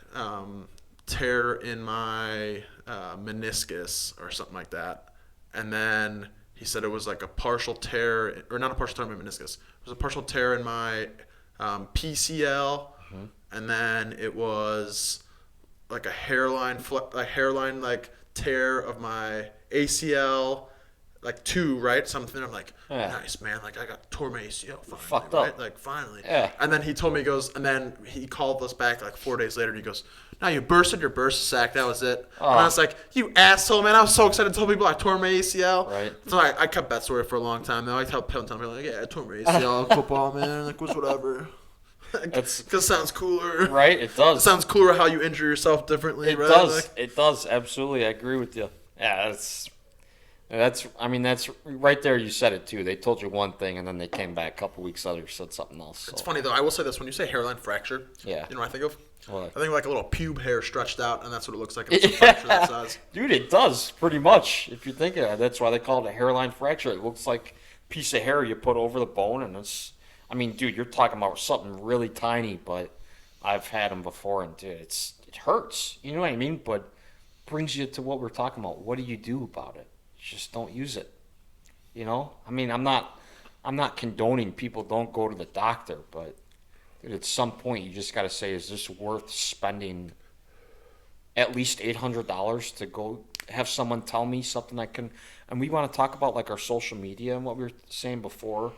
tear in my meniscus or something like that. And then he said it was like a partial tear, or not a partial tear in my meniscus. It was a partial tear in my PCL. And then it was like a hairline like tear of my ACL, like 2, right? Something. I'm like, Yeah. nice, man. Like I tore my ACL finally, Fucked right? up. Like finally. Yeah. And then he told me, he goes, and then he called us back like 4 days later, and he goes, "Now you bursted your burst sack. That was it." Oh. And I was like, "You asshole, man! I was so excited to tell people I tore my ACL." Right. So I kept that story for a long time. Though I tell people like, "Yeah, I tore my ACL in football, man. Like, was whatever." It's- Because it sounds cooler. Right? It does. It sounds cooler how you injure yourself differently, It right? does. Like, It does. Absolutely. I agree with you. Yeah, that's right there. You said it too. They told you one thing and then they came back a couple weeks later, said something else. So. it's funny though. I will say this: when you say hairline fracture, Yeah. you know what I think of? What? I think of like a little pube hair stretched out, and that's what it looks like. It's a fracture that size. Dude, it does pretty much. If you think of it, that's why they call it a hairline fracture. It looks like a piece of hair you put over the bone, and it's. I mean, dude, you're talking about something really tiny, but I've had them before, and dude, it hurts. You know what I mean? But brings you to what we're talking about. What do you do about it? Just don't use it. You know? I mean, I'm not condoning people don't go to the doctor, but dude, at some point you just got to say, is this worth spending at least $800 to go have someone tell me something I can? And we want to talk about like our social media and what we were saying before,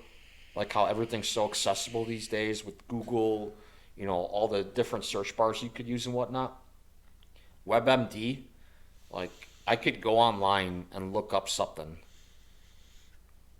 like how everything's so accessible these days with Google, you know, all the different search bars you could use and whatnot. WebMD, like I could go online and look up something,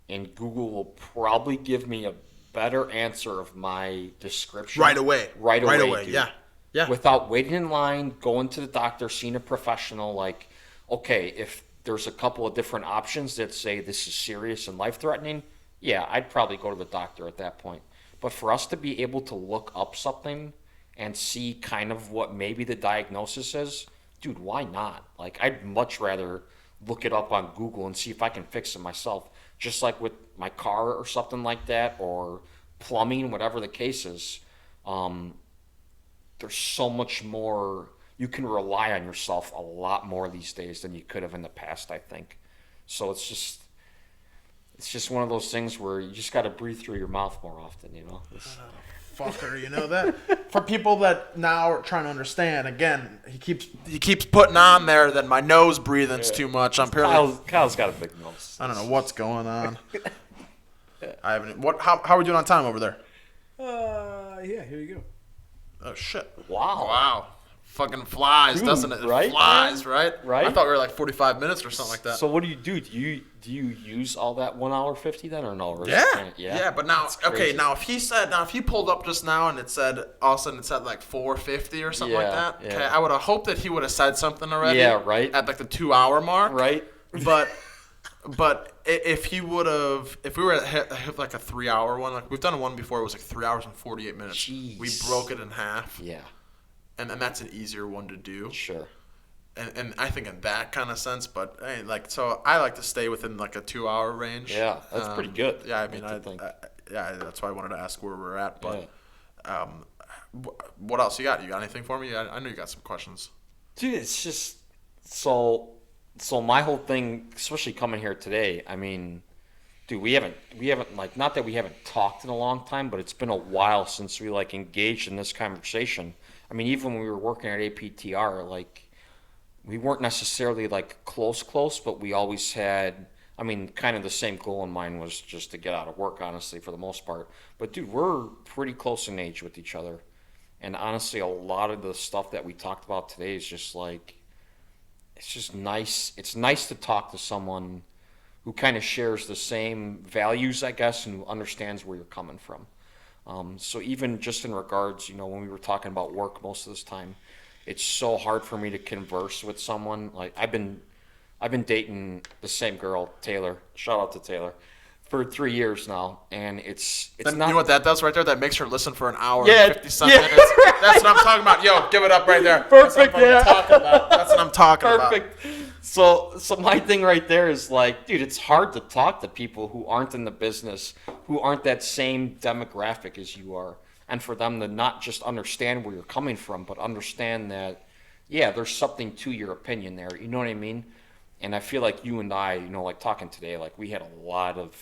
and Google will probably give me a better answer of my description Right away. Right away, dude. Yeah. Yeah. Without waiting in line, going to the doctor, seeing a professional. Like, okay, if there's a couple of different options that say this is serious and life-threatening, yeah, I'd probably go to the doctor at that point. But for us to be able to look up something and see kind of what maybe the diagnosis is, dude, why not? Like, I'd much rather look it up on Google and see if I can fix it myself. Just like with my car or something like that, or plumbing, whatever the case is. There's so much more. You can rely on yourself a lot more these days than you could have in the past, I think. So it's just one of those things where you just got to breathe through your mouth more often, you know. Fucker, you know that? For people that now are trying to understand, again, he keeps putting on there that my nose breathing's too much. I'm purely. Kyle's got a big nose. I don't know what's going on. I haven't. What? How are we doing on time over there? Yeah, here you go. Oh shit! Wow. Fucking flies, Dude, doesn't it? It right? flies, right? Right? I thought we were like 45 minutes or something like that. So what do you do? Do you use all that 1 hour 50 then, or no? Or is Yeah. it- Yeah. But now, That's okay, crazy. now if he pulled up just now and it said, all of a sudden it said like 450 or something like Yeah, that. yeah. Okay, I would have hoped that he would have said something already. Yeah, right. At like the 2 hour mark. Right. But if he would have, if we were at hit like a 3 hour one, like we've done one before, it was like 3 hours and 48 minutes. Jeez. We broke it in half. Yeah. And that's an easier one to do. Sure. And I think in that kind of sense, but hey, like, so I like to stay within like a 2 hour range. Yeah, that's pretty good. Yeah, I mean, I think. yeah, that's why I wanted to ask where we're at. But what else you got? You got anything for me? I know you got some questions. Dude, it's just so my whole thing, especially coming here today, I mean, dude, we haven't like, not that we haven't talked in a long time, but it's been a while since we like engaged in this conversation. I mean, even when we were working at APTR, like, we weren't necessarily like close, but we always had, I mean, kind of the same goal in mind was just to get out of work, honestly, for the most part. But dude, we're pretty close in age with each other. And honestly, a lot of the stuff that we talked about today is just like, it's just nice. It's nice to talk to someone who kind of shares the same values, I guess, and who understands where you're coming from. So even just in regards, you know, when we were talking about work most of this time, it's so hard for me to converse with someone. Like, I've been dating the same girl, Taylor. Shout out to Taylor. For 3 years now, and it's And not. you know what that does right there? That makes her listen for an hour Yeah, and 50 some yeah. minutes. That's what I'm talking about. Yo, give it up right there. Perfect, That's what I'm talking about. Perfect. So my thing right there is like, dude, it's hard to talk to people who aren't in the business, who aren't that same demographic as you are, and for them to not just understand where you're coming from, but understand that, yeah, there's something to your opinion there. You know what I mean? And I feel like you and I, you know, like talking today, like we had a lot of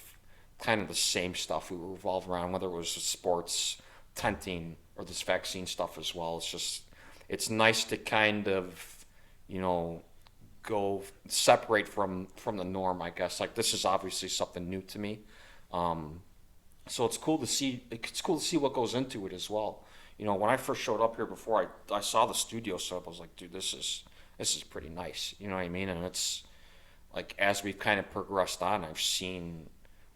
kind of the same stuff we revolve around, whether it was sports, tenting, or this vaccine stuff as well. It's just, it's nice to kind of, you know, go separate from the norm, I guess. Like, this is obviously something new to me. So it's cool to see what goes into it as well. You know, when I first showed up here before I saw the studio setup, I was like, dude, this is pretty nice. You know what I mean? And it's like, as we've kind of progressed on, I've seen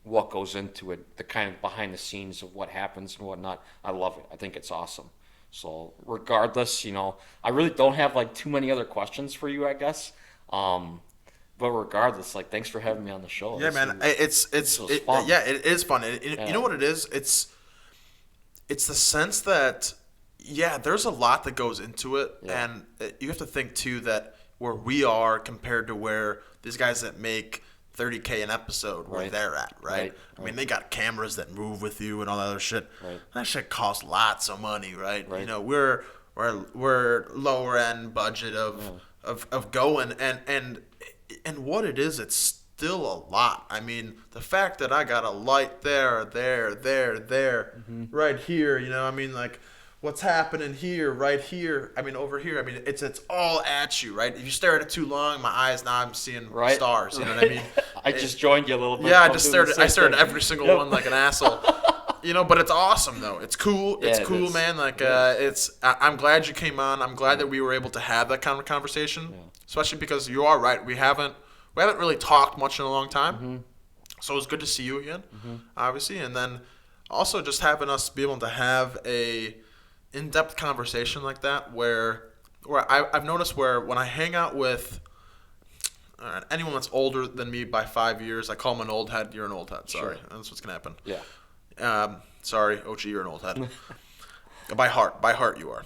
what goes into it, the kind of behind the scenes of what happens and whatnot. I love it. I think it's awesome. So regardless, you know, I really don't have like too many other questions for you, I guess. But regardless, like, thanks for having me on the show. Yeah, man. It's fun. yeah, it is fun. Yeah. You know what it is? It's the sense that, yeah, there's a lot that goes into it, Yeah. and you have to think too that where we are compared to where these guys that make $30K an episode, where Right. they're at, right? Right. I mean, they got cameras that move with you and all that other shit. Right. That shit costs lots of money, right? Right. You know, we're lower end budget of going, and what it is, it's still a lot. I mean, the fact that I got a light there, right here, you know, I mean, like, what's happening here, right here, I mean, over here, I mean, it's all at you, right? If you stare at it too long, my eyes, now I'm seeing Right. stars, you know what I mean? I just joined you a little bit. Yeah, I I'm just doing the stared same at thing. every single Yep. one like an asshole. You know, but it's awesome though. It's cool. It's Yeah, it cool, is. man. Like, It I'm glad you came on. I'm glad that we were able to have that kind of conversation, especially because you are right. We haven't really talked much in a long time. Mm-hmm. So it's good to see you again, obviously, and then also just having us be able to have a in-depth conversation like that, where I've noticed where when I hang out with, All right. Anyone that's older than me by 5 years, I call them an old head. You're an old head. Sorry, Sure. that's what's gonna happen. Yeah. Sorry, Ochi, you're an old head. By heart, you are.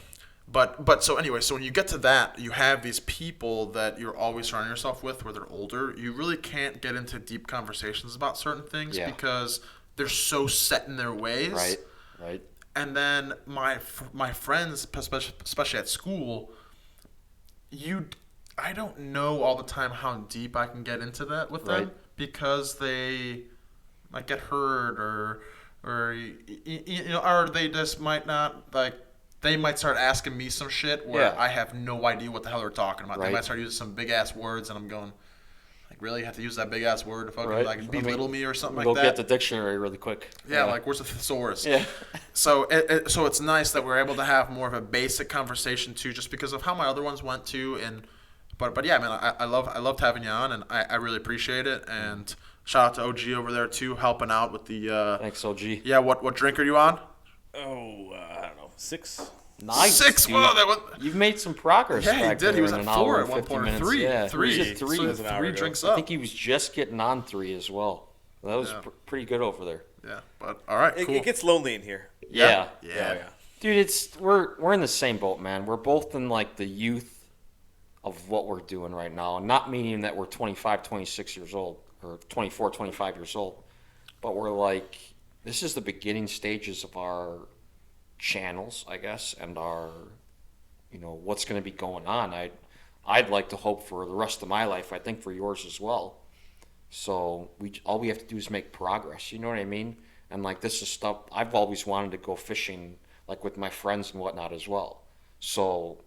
But so anyway, so when you get to that, you have these people that you're always surrounding yourself with, where they're older. You really can't get into deep conversations about certain things Yeah. because they're so set in their ways. Right. And then my friends, especially at school, I don't know all the time how deep I can get into that with them Right. because they might get hurt or or they just might not they might start asking me some shit where Yeah. I have no idea what the hell they're talking about. They Right. might start using some big ass words and I'm going, like, really have to use that big ass word to fucking Right. like belittle me or something Go like get that? the dictionary really quick. Yeah, like where's the thesaurus? Yeah. So so it's nice that we're able to have more of a basic conversation too, just because of how my other ones went too. And but yeah, man, I loved having you on, and I really appreciate it. And shout out to OG over there too, helping out with the Thanks, OG. yeah. What drink are you on? Oh, I don't know, 6. Nice. 6. dude. Whoa, that was. You've made some progress. Yeah, he back did. He there was in at an 4 hour at and one 50 point, or minutes. 3. Yeah, Three. He was at 3. So That's an hour 3 ago. drinks I up. think he was just getting on 3 as well. That was Yeah. pretty good over there. Yeah, but all right, It, cool. it gets lonely in here. Yeah. Oh, yeah. Dude, we're in the same boat, man. We're both in like the youth of what we're doing right now. And not meaning that we're 25, 26 years old or 24, 25 years old. But we're like, this is the beginning stages of our channels, I guess, and our, what's going to be going on. I'd like to hope for the rest of my life. I think for yours as well. So all we have to do is make progress. You know what I mean? And like this is stuff I've always wanted to go fishing, like with my friends and whatnot as well. So,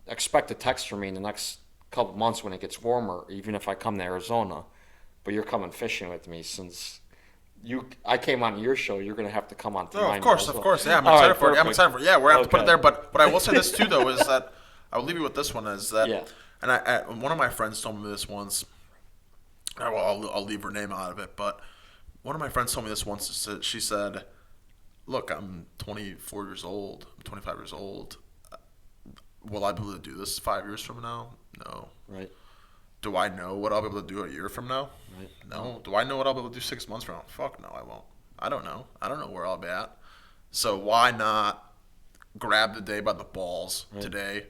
expect a text from me in the next couple months when it gets warmer, even if I come to Arizona. But you're coming fishing with me since I came on your show. You're gonna have to come on to Oh, mine. of course, as of well. course. Yeah, I'm All excited right, for it. I'm perfect. excited for it. Yeah, we're gonna have to put it Okay. there. But I will say this too, though, is that I'll leave you with this one is that, Yeah. and one of my friends told me this once. I'll leave her name out of it, but one of my friends told me this once. She said, "Look, I'm 24 years old. I'm 25 years old. Will I be able to do this 5 years from now? No. Right. Do I know what I'll be able to do a year from now? Right. No. Do I know what I'll be able to do 6 months from now? Fuck no, I won't. I don't know. I don't know where I'll be at. So why not grab the day by the balls today?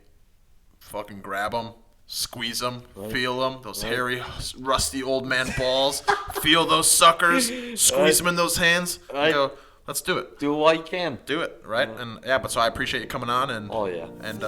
Fucking grab them, squeeze them, feel them. Those hairy, rusty old man balls. Feel those suckers. Squeeze them in those hands. And Right. go. Let's do it. Do it while you can. Do it. Right. And yeah. But so I appreciate you coming on and. Oh, yeah. And